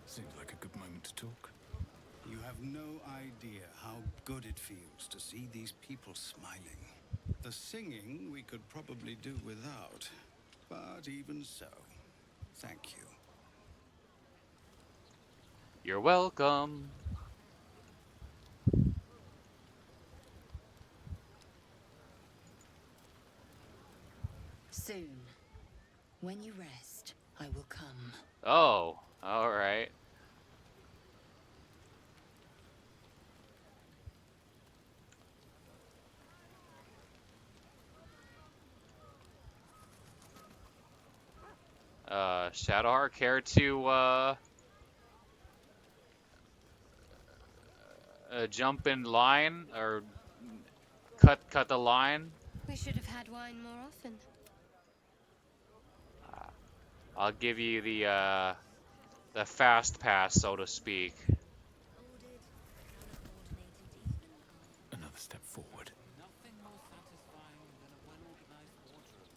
Seems like a good moment to talk. You have no idea how good it feels to see these people smiling. The singing we could probably do without, but even so, thank you. You're welcome. Soon, when you rest, I will come. Oh, alright. Shadowheart, care to, jump in line, or cut the line? We should have had wine more often. I'll give you the fast pass, so to speak. Another step forward. Nothing more satisfying than a well-organized wardrobe.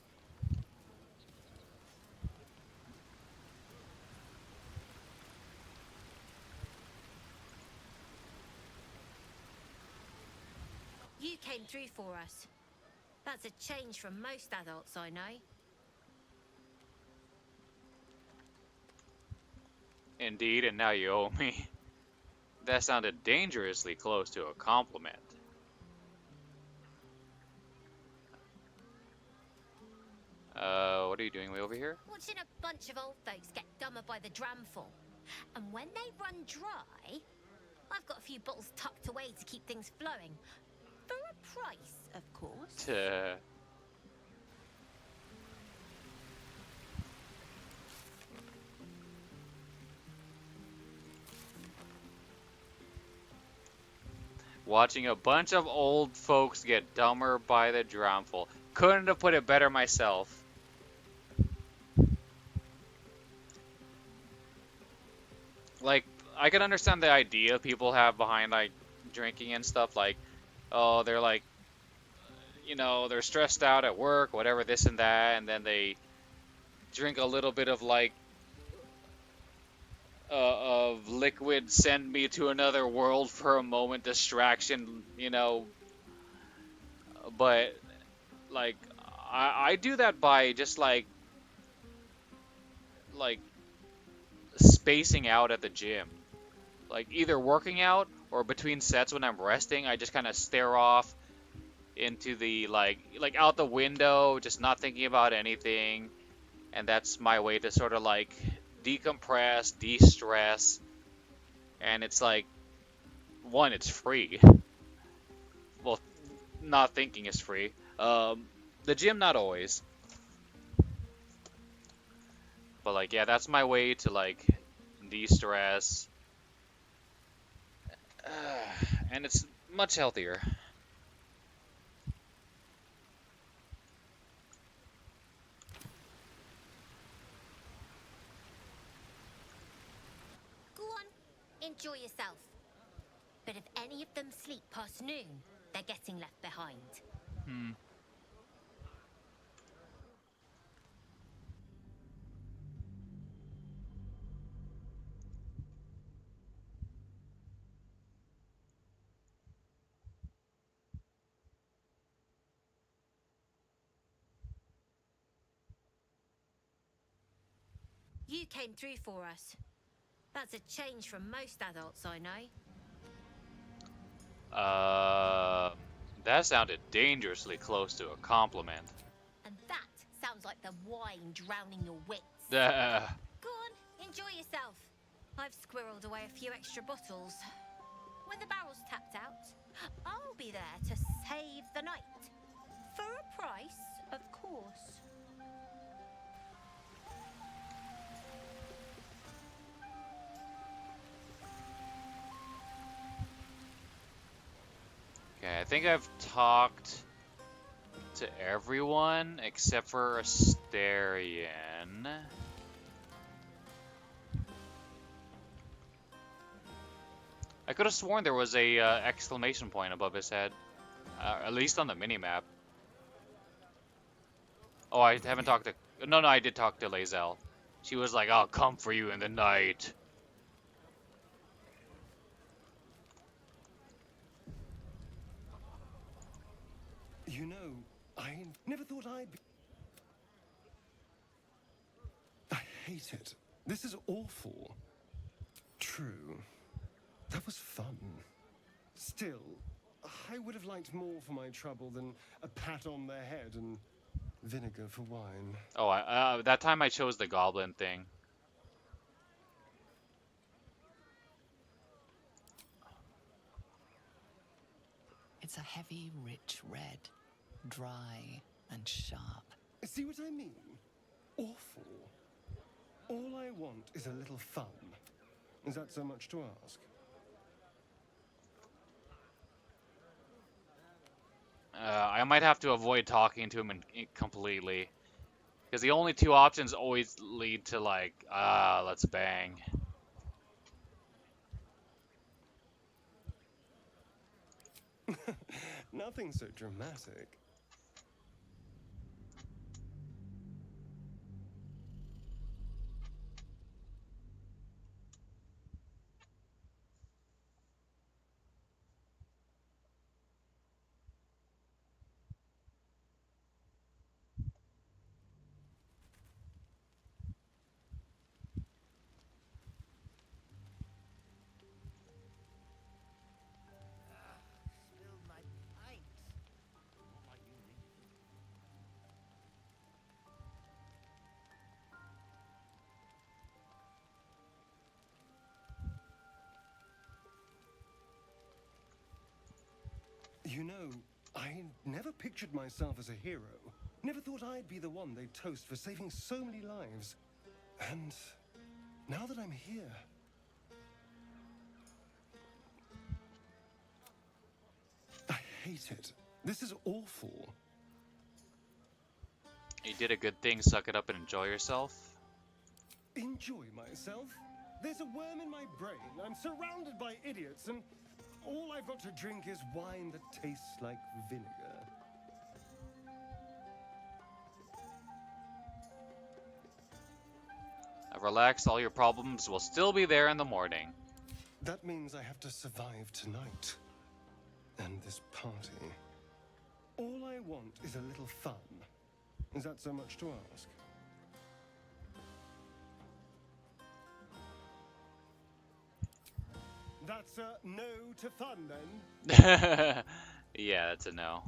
You came through for us. That's a change from most adults I know. Indeed, and now you owe me. That sounded dangerously close to a compliment. What are you doing way over here? Watching a bunch of old folks get dumber by the dramful. And when they run dry, I've got a few bottles tucked away to keep things flowing. For a price, of course. Watching a bunch of old folks get dumber by the drumful. Couldn't have put it better myself. Like, I can understand the idea people have behind, like, drinking and stuff. Like, oh, they're like, you know, they're stressed out at work, whatever, this and that, and then they drink a little bit of, like, of liquid, send me to another world for a moment, distraction, you know. But, like, I do that by just, like, spacing out at the gym. Like, either working out or between sets when I'm resting, I just kind of stare off into the, like out the window, just not thinking about anything. And that's my way to sort of, like, decompress, de-stress. And it's like, one, it's free. Well, not thinking is free. The gym, not always. But, like, yeah, that's my way to, like, de-stress. And it's much healthier. Go on, enjoy yourself. But if any of them sleep past noon, they're getting left behind. Hmm. You came through for us. That's a change from most adults I know. That sounded dangerously close to a compliment. And that sounds like the wine drowning your wits. Go on, enjoy yourself. I've squirreled away a few extra bottles. When the barrel's tapped out, I'll be there to save the night. For a price, of course. Okay, I think I've talked to everyone except for Asterion. I could have sworn there was a exclamation point above his head, at least on the minimap. Oh, I haven't talked to... No, I did talk to Lae'zel. She was like, I'll come for you in the night. You know, I never thought I'd be... I hate it. This is awful. True. That was fun. Still, I would have liked more for my trouble than a pat on the head and vinegar for wine. Oh, that time I chose the goblin thing. It's a heavy, rich red, dry and sharp. See what I mean? Awful. All I want is a little fun. Is that so much to ask? I might have to avoid talking to him completely. Because the only two options always lead to, like, let's bang. Nothing so dramatic. You know, I never pictured myself as a hero. Never thought I'd be the one they'd toast for saving so many lives. And now that I'm here... I hate it. This is awful. You did a good thing, suck it up and enjoy yourself. Enjoy myself? There's a worm in my brain. I'm surrounded by idiots, and all I've got to drink is wine that tastes like vinegar. Relax, all your problems will still be there in the morning. That means I have to survive tonight. And this party. All I want is a little fun. Is that so much to ask? That's a no to fun, then? Yeah, that's a no.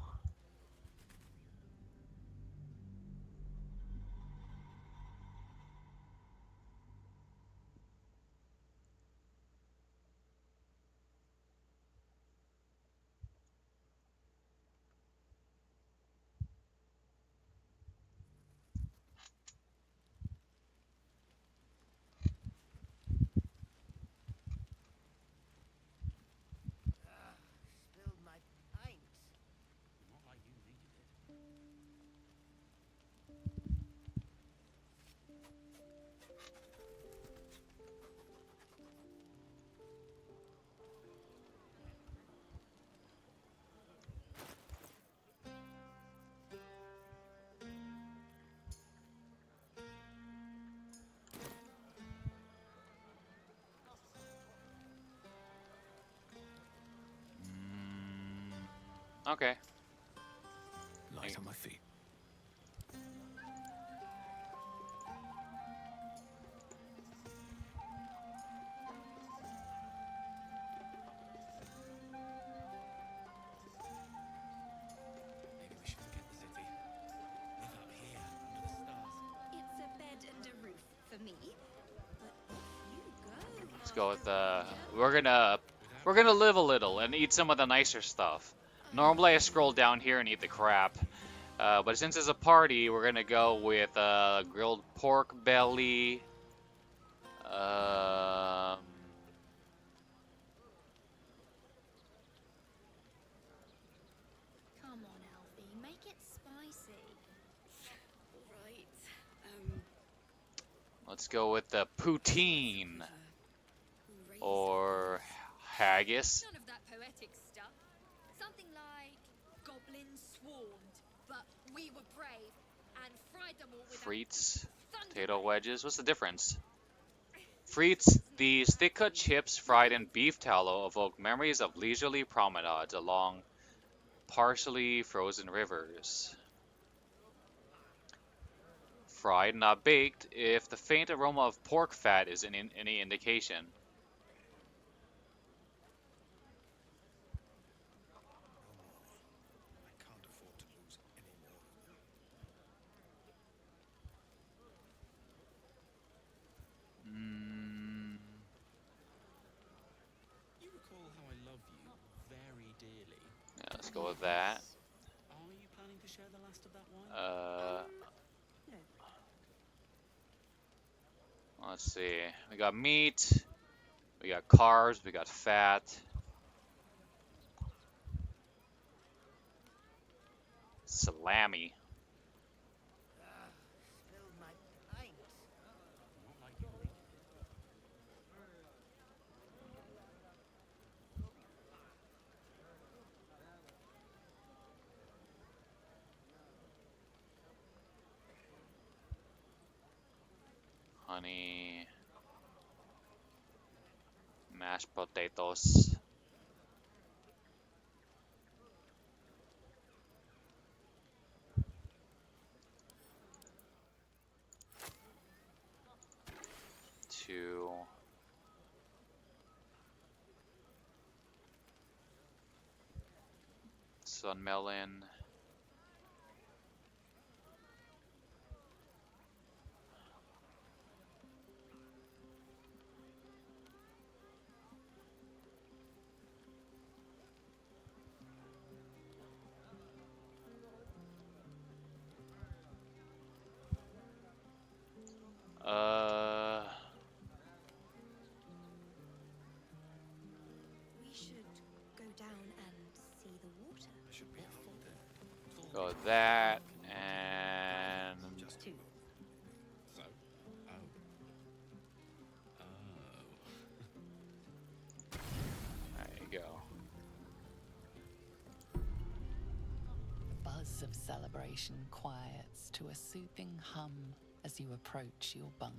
Okay. Light on my feet. Maybe we should forget the city. Live out here under the stars. It's a bed and a roof for me. But off you go, Let's go with Master Ranger. we're gonna live a little and eat some of the nicer stuff. Normally I scroll down here and eat the crap. But since it's a party, we're gonna go with grilled pork belly. Um, Come on, Alfie, make it spicy. Right. let's go with the poutine or haggis. None of that poetic stuff. Something like goblins swarmed, but we were brave and fried them all with Frites, potato wedges. What's the difference? Frites, these thick-cut chips fried in beef tallow evoke memories of leisurely promenades along partially frozen rivers. Fried, not baked, if the faint aroma of pork fat is any indication. I can't afford to lose any more of them. You recall how I love you very dearly. Yeah, let's go with that. Are you planning to share the last of that wine? No. Let's see. We got meat, we got carbs, we got fat. Salami. Spilled my pint. Not like you like it. Honey. Mashed potatoes. Two. Sun melon. We should go down and see the water. Should be helpful there. Go with that and Just Two. So? Oh. Oh. there you go. The buzz of celebration quiets to a soothing hum as you approach your bunk.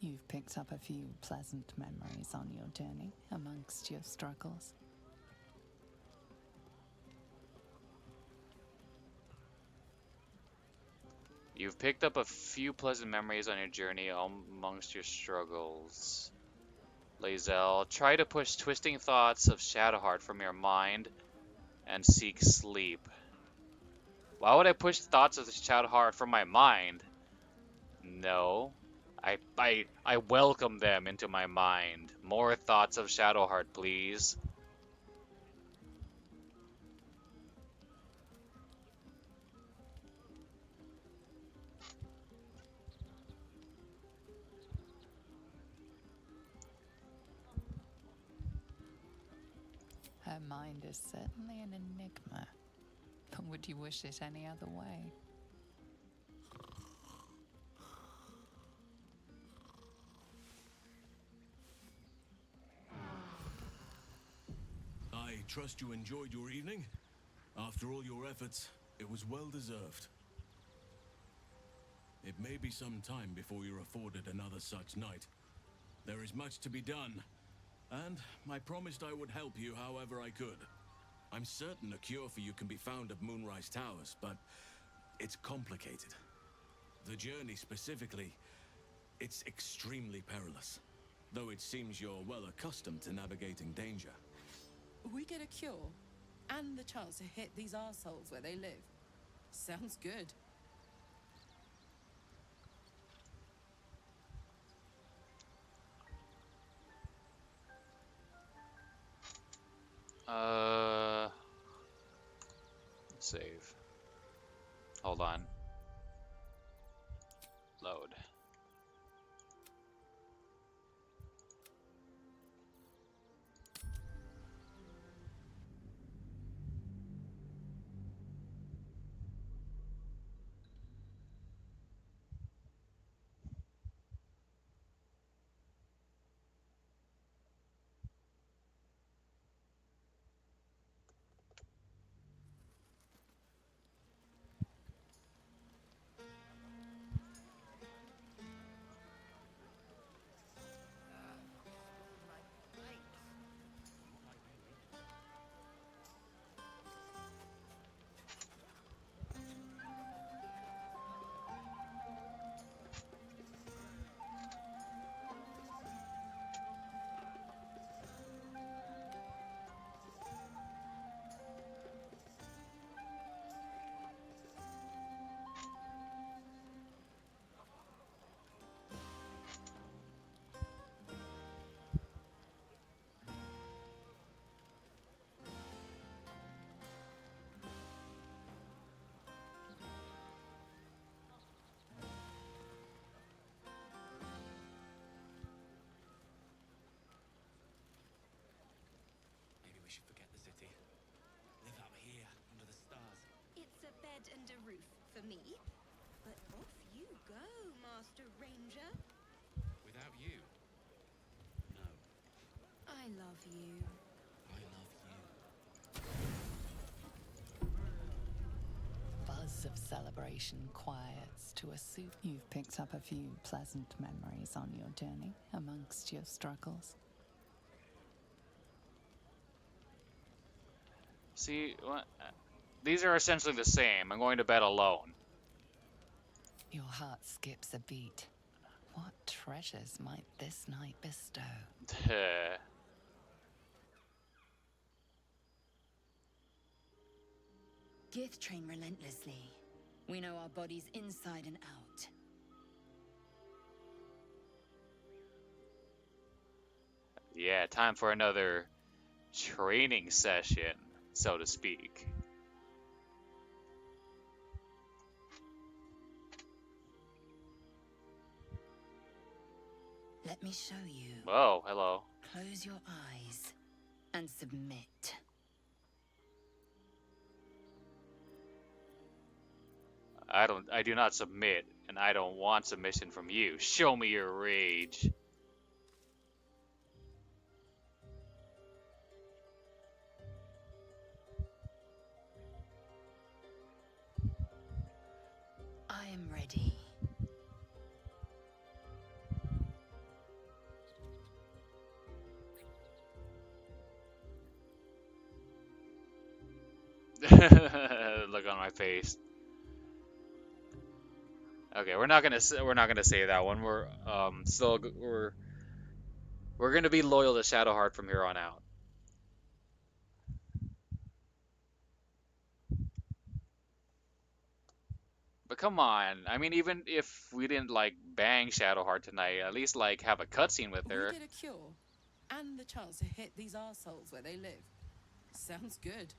You've picked up a few pleasant memories on your journey amongst your struggles. You've picked up a few pleasant memories on your journey amongst your struggles. Lae'zel, try to push twisting thoughts of Shadowheart from your mind and seek sleep. Why would I push thoughts of Shadowheart from my mind? No. I welcome them into my mind. More thoughts of Shadowheart, please. Her mind is certainly an enigma. But would you wish it any other way? I trust you enjoyed your evening. After all your efforts, it was well deserved. It may be some time before you're afforded another such night. There is much to be done, and I promised I would help you however I could. I'm certain a cure for you can be found at Moonrise Towers, but it's complicated. The journey specifically, it's extremely perilous. Though it seems you're well accustomed to navigating danger. We get a cure and the chance to hit these arseholes where they live. Sounds good. Save. Hold on. Load. Maybe we should forget the city. Live out here, under the stars. It's a bed and a roof for me. But off you go, Master Ranger. Without you? No. I love you. I love you. Buzz of celebration quiets to a soup. You've picked up a few pleasant memories on your journey amongst your struggles. See, these are essentially the same. I'm going to bed alone. Your heart skips a beat. What treasures might this night bestow? Gith train relentlessly. We know our bodies inside and out. Yeah, time for another training session, so to speak. Let me show you. Whoa, hello. Close your eyes and submit. I do not submit, and I don't want submission from you. Show me your rage. I am ready. Look on my face. Okay, we're not gonna say that one. We're gonna be loyal to Shadowheart from here on out. But come on, I mean, even if we didn't like bang Shadowheart tonight, at least like have a cutscene with her. We get a cure and the chance to hit these arseholes where they live. Sounds good.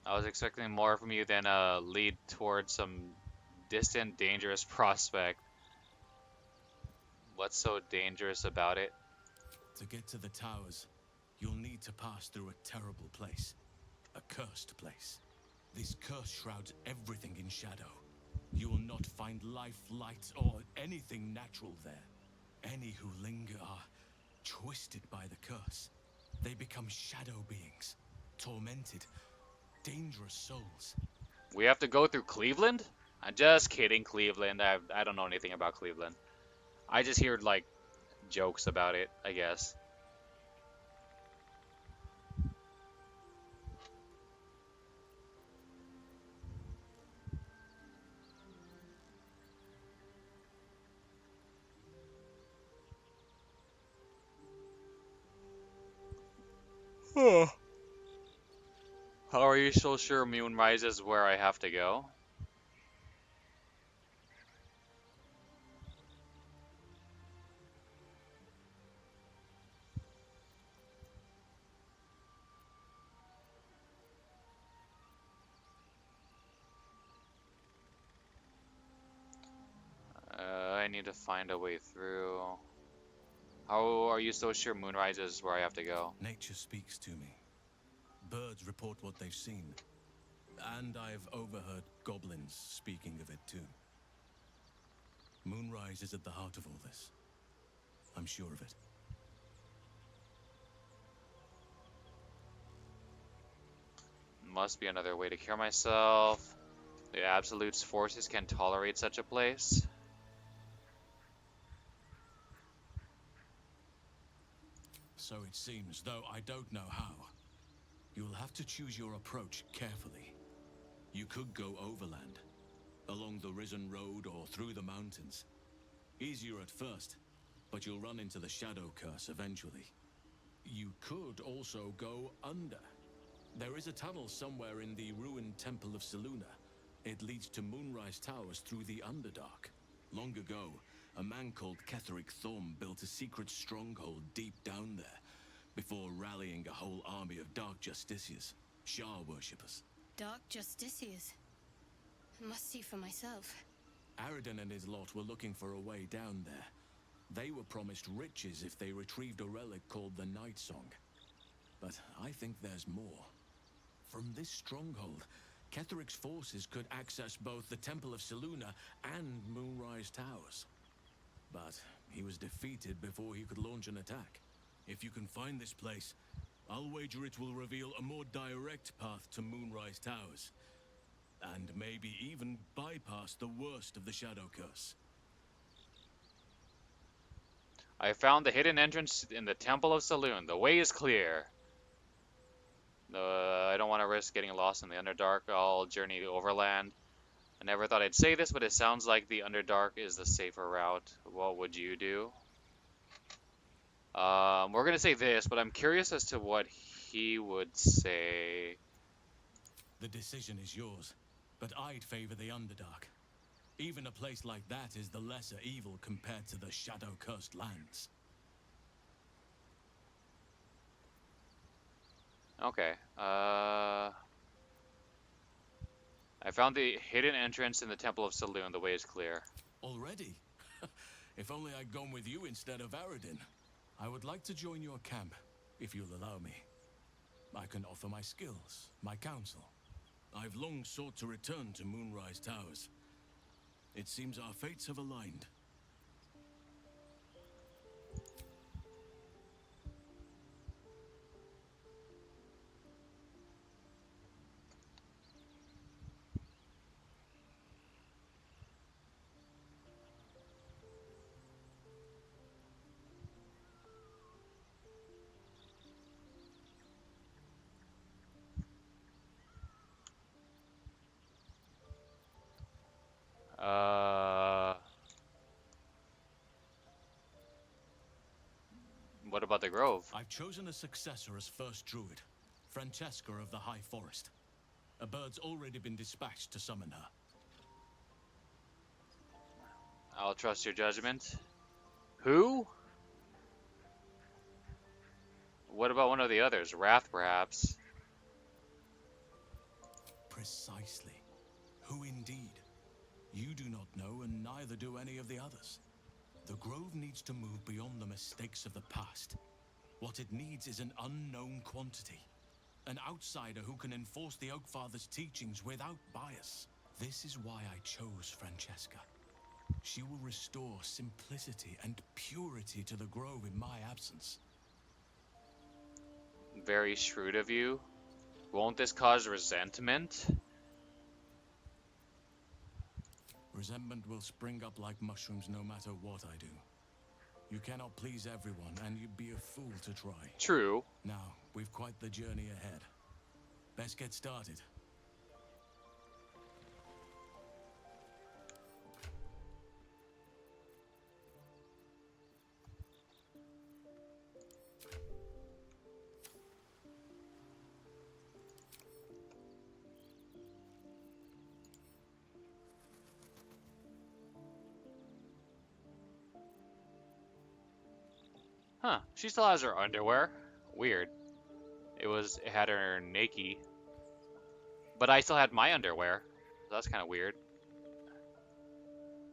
I was expecting more from you than a lead towards some distant, dangerous prospect. What's so dangerous about it? To get to the towers, you'll need to pass through a terrible place. A cursed place. This curse shrouds everything in shadow. You will not find life, light, or anything natural there. Any who linger are twisted by the curse. They become shadow beings, tormented, dangerous souls. We have to go through Cleveland? I'm just kidding, Cleveland. I don't know anything about Cleveland. I just hear, like, jokes about it, I guess. How are you so sure Moonrise is where I have to go? I need to find a way through. How are you so sure Moonrise is where I have to go? Nature speaks to me. Birds report what they've seen. And I've overheard goblins speaking of it too. Moonrise is at the heart of all this. I'm sure of it. Must be another way to cure myself. The Absolute's forces can tolerate such a place. So it seems, though I don't know how. You'll have to choose your approach carefully. You could go overland, along the Risen Road or through the mountains. Easier at first, but you'll run into the Shadow Curse eventually. You could also go under. There is a tunnel somewhere in the ruined Temple of Selûne. It leads to Moonrise Towers through the Underdark. Long ago, a man called Ketheric Thorm built a secret stronghold deep down there, before rallying a whole army of Dark Justiciars, Shah worshippers. Dark Justiciars. I must see for myself. Aridin and his lot were looking for a way down there. They were promised riches if they retrieved a relic called the Night Song. But I think there's more. From this stronghold, Ketheric's forces could access both the Temple of Selûne and Moonrise Towers. But he was defeated before he could launch an attack. If you can find this place, I'll wager it will reveal a more direct path to Moonrise Towers. And maybe even bypass the worst of the Shadow Curse. I found the hidden entrance in the Temple of Selûne. The way is clear. I don't want to risk getting lost in the Underdark. I'll journey overland. I never thought I'd say this, but it sounds like the Underdark is the safer route. What would you do? We're gonna say this, but I'm curious as to what he would say. The decision is yours, but I'd favor the Underdark. Even a place like that is the lesser evil compared to the shadow-cursed lands. Okay. I found the hidden entrance in the Temple of Selûne. The way is clear. Already? If only I'd gone with you instead of Aridin. I would like to join your camp, if you'll allow me. I can offer my skills, my counsel. I've long sought to return to Moonrise Towers. It seems our fates have aligned. What about the Grove? I've chosen a successor as first druid, Francesca of the High Forest. A bird's already been dispatched to summon her. I'll trust your judgment. Who? What about one of the others? Wrath, perhaps? Precisely. Who indeed? You do not know, and neither do any of the others. The Grove needs to move beyond the mistakes of the past. What it needs is an unknown quantity. An outsider who can enforce the Oakfather's teachings without bias. This is why I chose Francesca. She will restore simplicity and purity to the Grove in my absence. Very shrewd of you. Won't this cause resentment? Resentment will spring up like mushrooms no matter what I do. You cannot please everyone, and you'd be a fool to try. True. Now, we've quite the journey ahead. Best get started. Huh, she still has her underwear. Weird. It had her naked, but I still had my underwear. So that's kind of weird.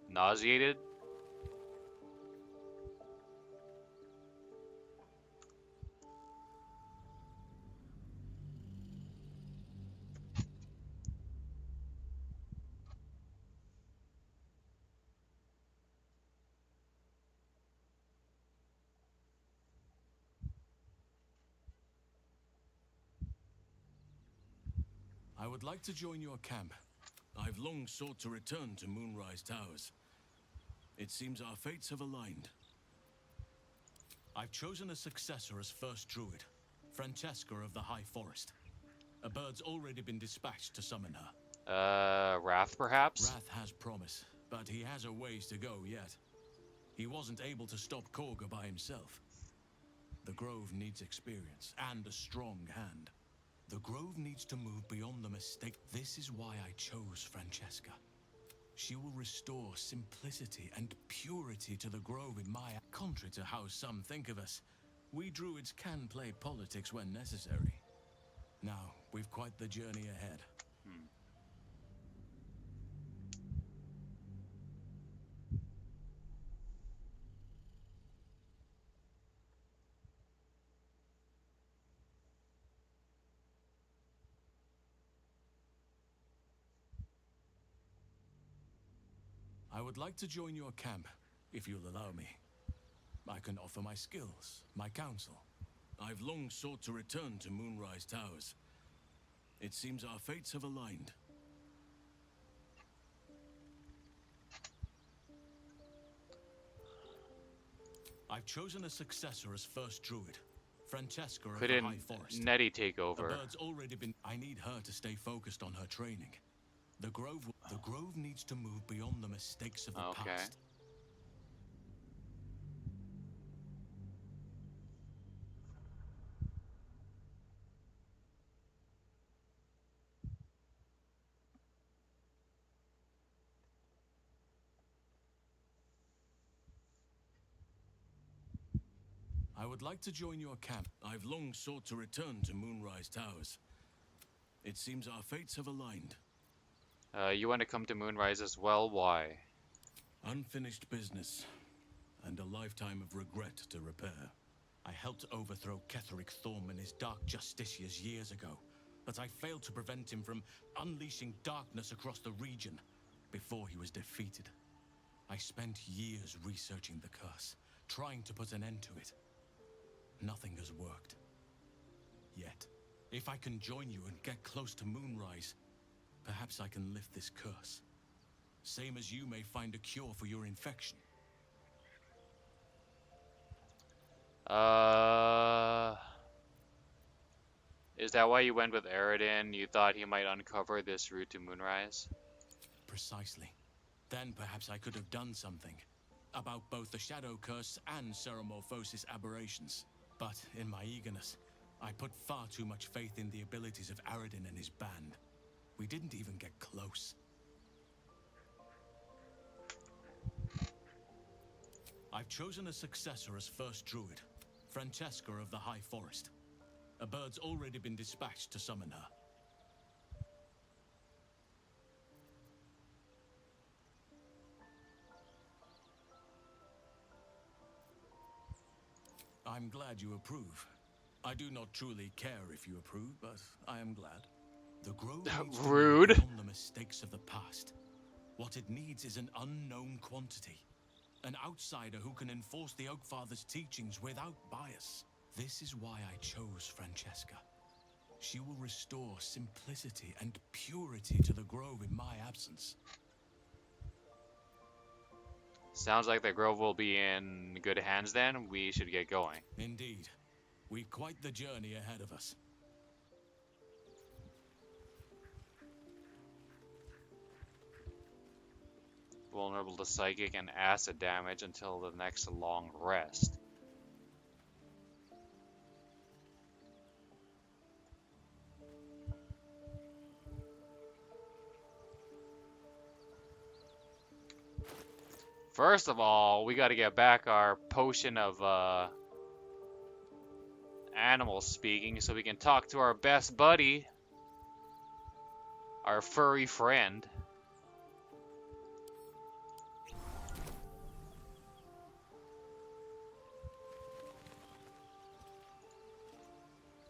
Nauseated? I would like to join your camp. I've long sought to return to Moonrise Towers. It seems our fates have aligned. I've chosen a successor as first druid, Francesca of the High Forest. A bird's already been dispatched to summon her. Wrath perhaps? Wrath has promise, but he has a ways to go yet. He wasn't able to stop Korga by himself. The Grove needs experience and a strong hand. The Grove needs to move beyond the mistake. This is why I chose Francesca. She will restore simplicity and purity to the Grove in my... Contrary to how some think of us, we druids can play politics when necessary. Now, we've quite the journey ahead. I would like to join your camp, if you'll allow me. I can offer my skills, my counsel. I've long sought to return to Moonrise Towers. It seems our fates have aligned. I've chosen a successor as first druid, Francesca of the High Forest. Nettie take over? The bird's already been... I need her to stay focused on her training. The Grove needs to move beyond the mistakes of the past. I would like to join your camp. I've long sought to return to Moonrise Towers. It seems our fates have aligned. You want to come to Moonrise as well? Why? Unfinished business, and a lifetime of regret to repair. I helped overthrow Ketheric Thorm and his Dark Justiciars years ago, but I failed to prevent him from unleashing darkness across the region before he was defeated. I spent years researching the curse, trying to put an end to it. Nothing has worked. Yet, if I can join you and get close to Moonrise, perhaps I can lift this curse. Same as you may find a cure for your infection. Is that why you went with Aridin? You thought he might uncover this route to Moonrise? Precisely. Then perhaps I could have done something about both the Shadow Curse and Ceramorphosis aberrations. But in my eagerness, I put far too much faith in the abilities of Aridin and his band. We didn't even get close. I've chosen a successor as first druid, Francesca of the High Forest. A bird's already been dispatched to summon her. I'm glad you approve. I do not truly care if you approve, but I am glad. The Grove needs to Rude. learn from the mistakes of the past. What it needs is an unknown quantity. An outsider who can enforce the Oakfather's teachings without bias. This is why I chose Francesca. She will restore simplicity and purity to the Grove in my absence. Sounds like the Grove will be in good hands then. We should get going. Indeed. We've quite the journey ahead of us. Vulnerable to psychic and acid damage until the next long rest. First of all, we got to get back our potion of animals speaking so we can talk to our best buddy, our furry friend.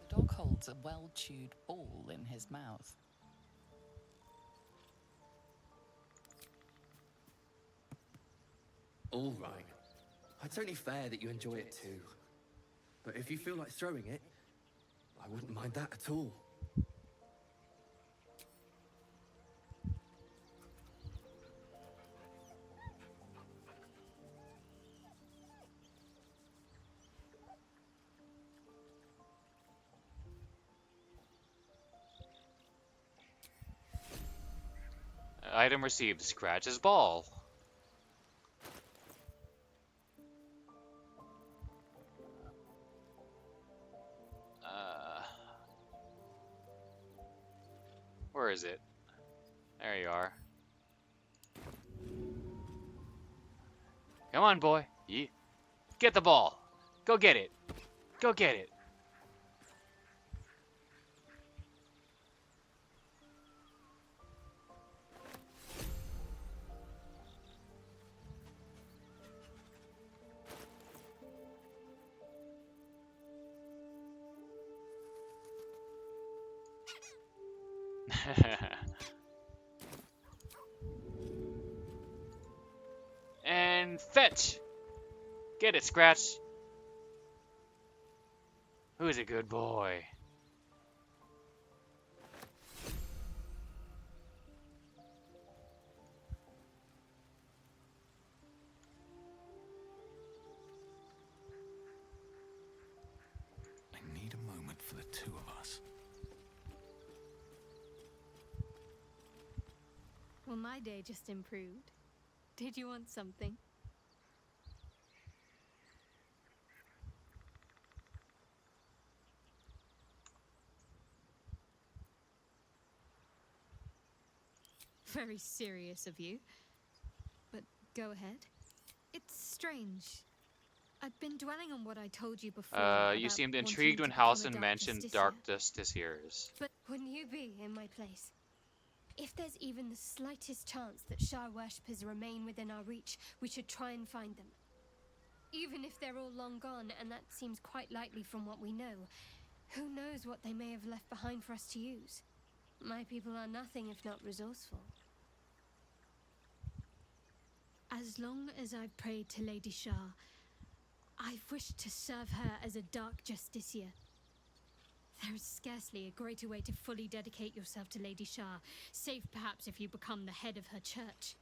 The dog holds a well-chewed ball in his mouth. All right. It's only fair that you enjoy it too. But if you feel like throwing it, I wouldn't mind that at all. Item received, scratch his ball. Where is it? There you are. Come on, boy. Get the ball. Go get it. Go get it. And fetch! Get it, Scratch! Who's a good boy? I need a moment for the two of us. Well, my day just improved. Did you want something? Very serious of you. But go ahead. It's strange. I've been dwelling on what I told you before. You seemed wanting intrigued to when become a Halsin dark mentioned justiciar. Dark Justiciars. But wouldn't you be in my place? If there's even the slightest chance that Shah worshippers remain within our reach, we should try and find them. Even if they're all long gone, and that seems quite likely from what we know, who knows what they may have left behind for us to use? My people are nothing if not resourceful. As long as I've prayed to Lady Shah, I've wished to serve her as a dark justiciar. There is scarcely a greater way to fully dedicate yourself to Lady Shah, save perhaps if you become the head of her church.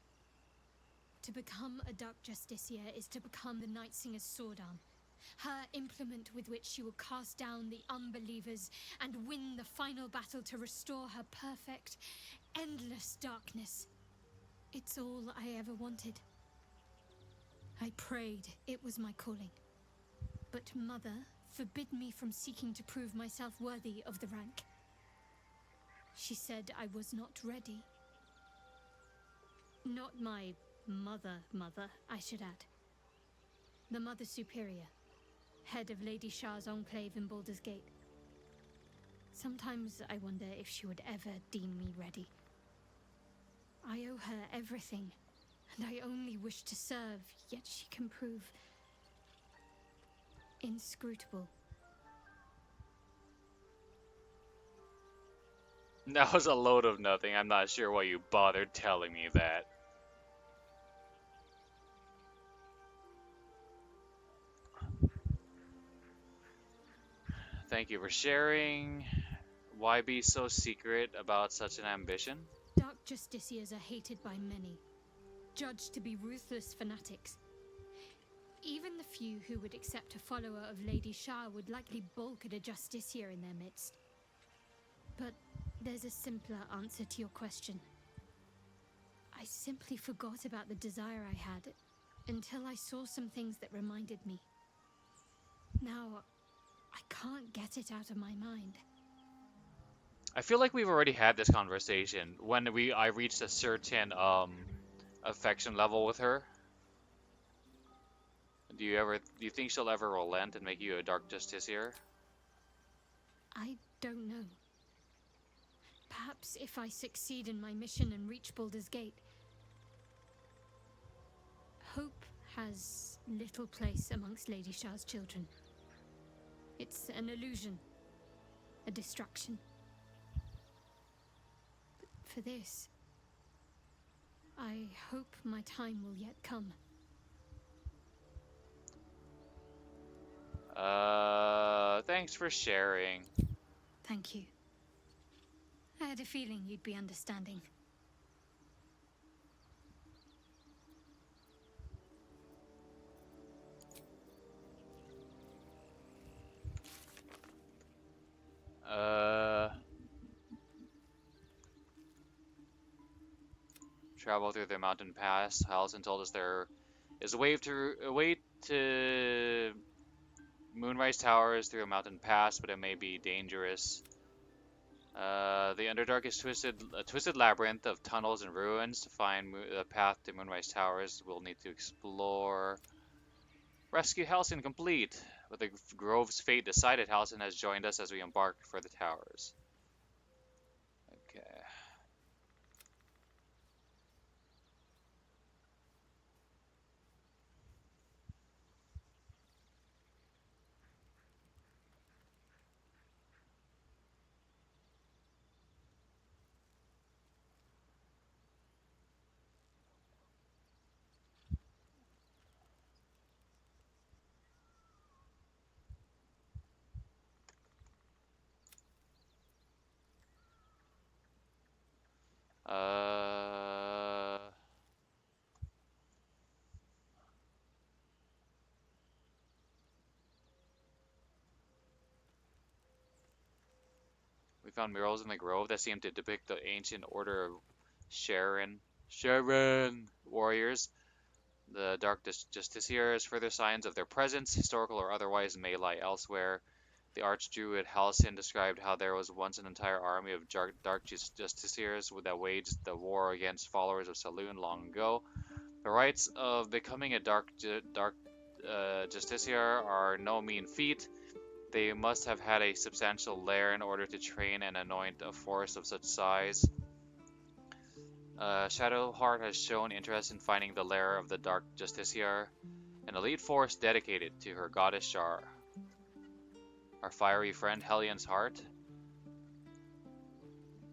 To become a dark justiciar is to become the Night Singer's sword arm, her implement with which she will cast down the unbelievers and win the final battle to restore her perfect, endless darkness. It's all I ever wanted. I prayed it was my calling. But Mother forbid me from seeking to prove myself worthy of the rank. She said I was not ready. Not my mother, I should add. The Mother Superior, head of Lady Shah's enclave in Baldur's Gate. Sometimes I wonder if she would ever deem me ready. I owe her everything, and I only wish to serve, yet she can prove inscrutable. That was a load of nothing. I'm not sure why you bothered telling me that. Thank you for sharing. Why be so secret about such an ambition? Dark justiciars are hated by many, judged to be ruthless fanatics. Even the few who would accept a follower of Lady Shah would likely balk at a justiciar in their midst. But there's a simpler answer to your question. I simply forgot about the desire I had until I saw some things that reminded me. Now, I can't get it out of my mind. I feel like we've already had this conversation when I reached a certain affection level with her. Do you think she'll ever relent and make you a dark justiciar? I don't know. Perhaps if I succeed in my mission and reach Baldur's Gate, hope has little place amongst Lady Shah's children. It's an illusion, a distraction. But for this, I hope my time will yet come. Thanks for sharing. Thank you. I had a feeling you'd be understanding. Travel through the mountain pass. Halson told us there is a way to Moonrise Towers through a mountain pass, but it may be dangerous. The Underdark is a twisted labyrinth of tunnels and ruins. To find the path to Moonrise Towers, we'll need to explore. Rescue Halcyon complete. With the Grove's fate decided, Halcyon has joined us as we embark for the towers. Okay. We found murals in the grove that seem to depict the ancient order of Sharon warriors. The Dark Justiciars, further signs of their presence, historical or otherwise, may lie elsewhere. The Archdruid Halcyon described how there was once an entire army of Dark Justiciars that waged the war against followers of Saloon long ago. The rites of becoming a Dark Justiciar are no mean feat. They must have had a substantial lair in order to train and anoint a force of such size. Shadowheart has shown interest in finding the lair of the Dark Justiciar, an elite force dedicated to her goddess Shar. Our fiery friend Hellion's Heart.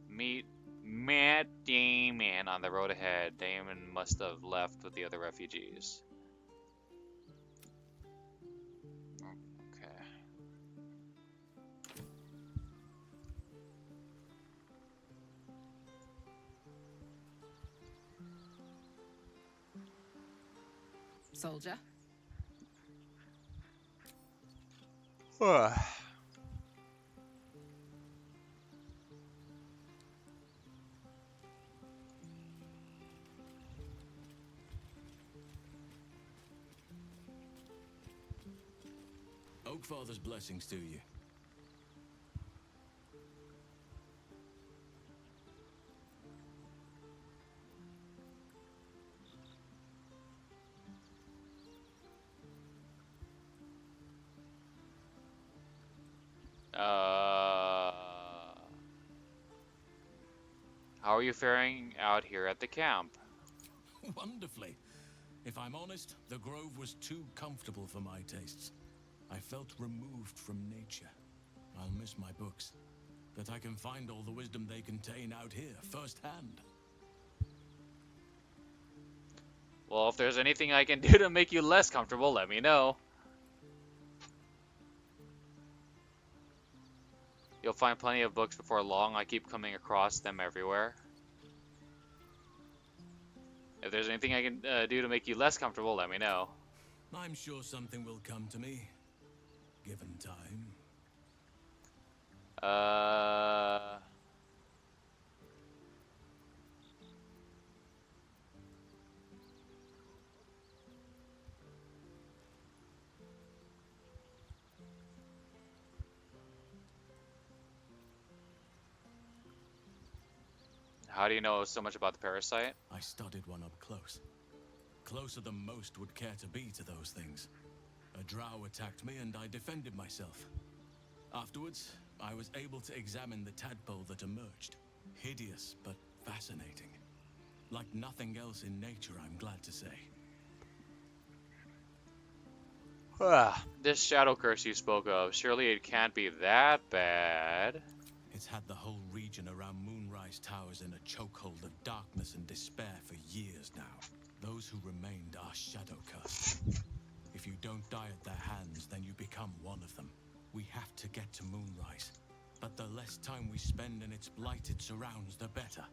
Meet Matt Damon on the road ahead. Damon must have left with the other refugees. Soldier? Oakfather's blessings to you. How are you faring out here at the camp? Wonderfully. If I'm honest, the grove was too comfortable for my tastes. I felt removed from nature. I'll miss my books. That I can find all the wisdom they contain out here, firsthand. Well, if there's anything I can do to make you less comfortable, let me know. You'll find plenty of books before long. I keep coming across them everywhere. If there's anything I can do to make you less comfortable, let me know. I'm sure something will come to me, given time. How do you know so much about the parasite? I studied one up close. Closer than most would care to be to those things. A drow attacked me and I defended myself. Afterwards, I was able to examine the tadpole that emerged. Hideous, but fascinating. Like nothing else in nature, I'm glad to say. This shadow curse you spoke of, surely it can't be that bad. It's had the whole region around Moonrise Towers in a chokehold of darkness and despair for years now. Those who remained are shadow cursed. If you don't die at their hands, then you become one of them. We have to get to Moonrise, but the less time we spend in its blighted surrounds, the better.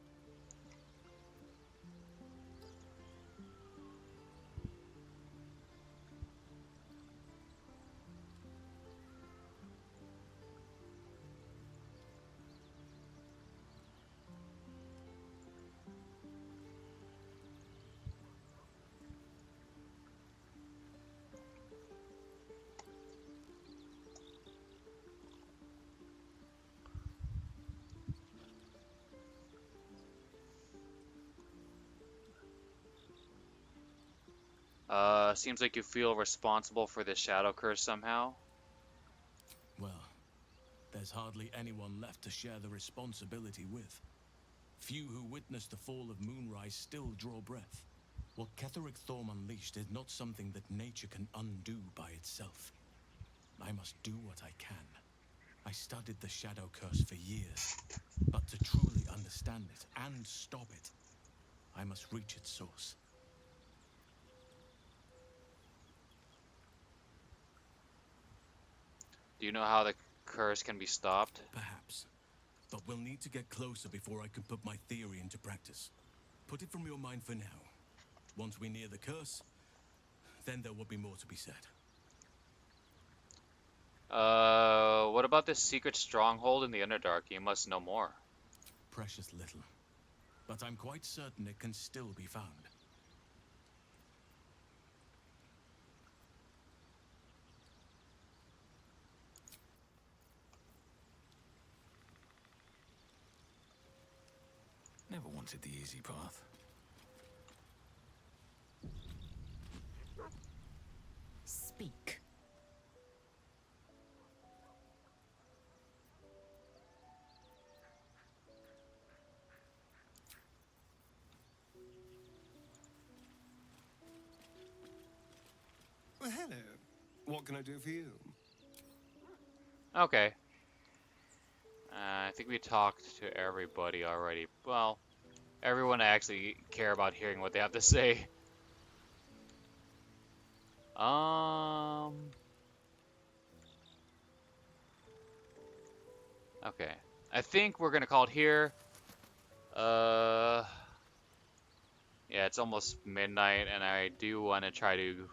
Seems like you feel responsible for this shadow curse somehow. Well, there's hardly anyone left to share the responsibility with. Few who witnessed the fall of Moonrise still draw breath. What Ketheric Thorm unleashed is not something that nature can undo by itself. I must do what I can. I studied the shadow curse for years, but to truly understand it and stop it, I must reach its source. Do you know how the curse can be stopped? Perhaps. But we'll need to get closer before I can put my theory into practice. Put it from your mind for now. Once we near the curse, then there will be more to be said. What about this secret stronghold in the Underdark? You must know more. Precious little. But I'm quite certain it can still be found. Never wanted the easy path. Speak. Well, hello. What can I do for you? Okay. I think we talked to everybody already. Well, everyone I actually care about hearing what they have to say. Okay. I think we're gonna call it here. Yeah, it's almost midnight, and I do want to try to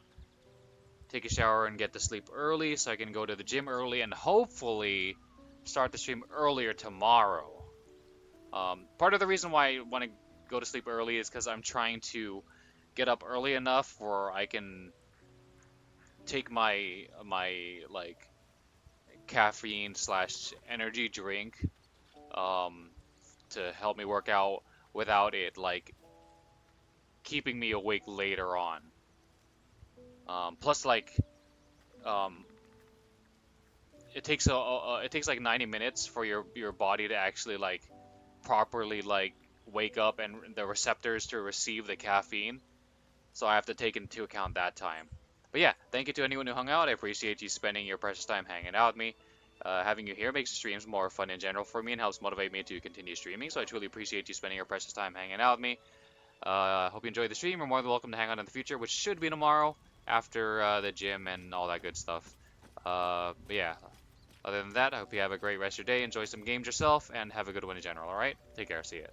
take a shower and get to sleep early so I can go to the gym early and hopefully start the stream earlier tomorrow. Part of the reason why I want to go to sleep early is because I'm trying to get up early enough where I can take my like caffeine slash energy drink to help me work out without it like keeping me awake later on. Plus, like, it takes it takes like 90 minutes for your body to actually like properly like wake up and the receptors to receive the caffeine. So I have to take into account that time. But yeah, thank you to anyone who hung out. I appreciate you spending your precious time hanging out with me. Having you here makes the streams more fun in general for me and helps motivate me to continue streaming. So I truly appreciate you spending your precious time hanging out with me. Hope you enjoyed the stream. You're more than welcome to hang out in the future, which should be tomorrow after the gym and all that good stuff. But yeah, other than that, I hope you have a great rest of your day. Enjoy some games yourself and have a good one in general. All right, take care. See ya.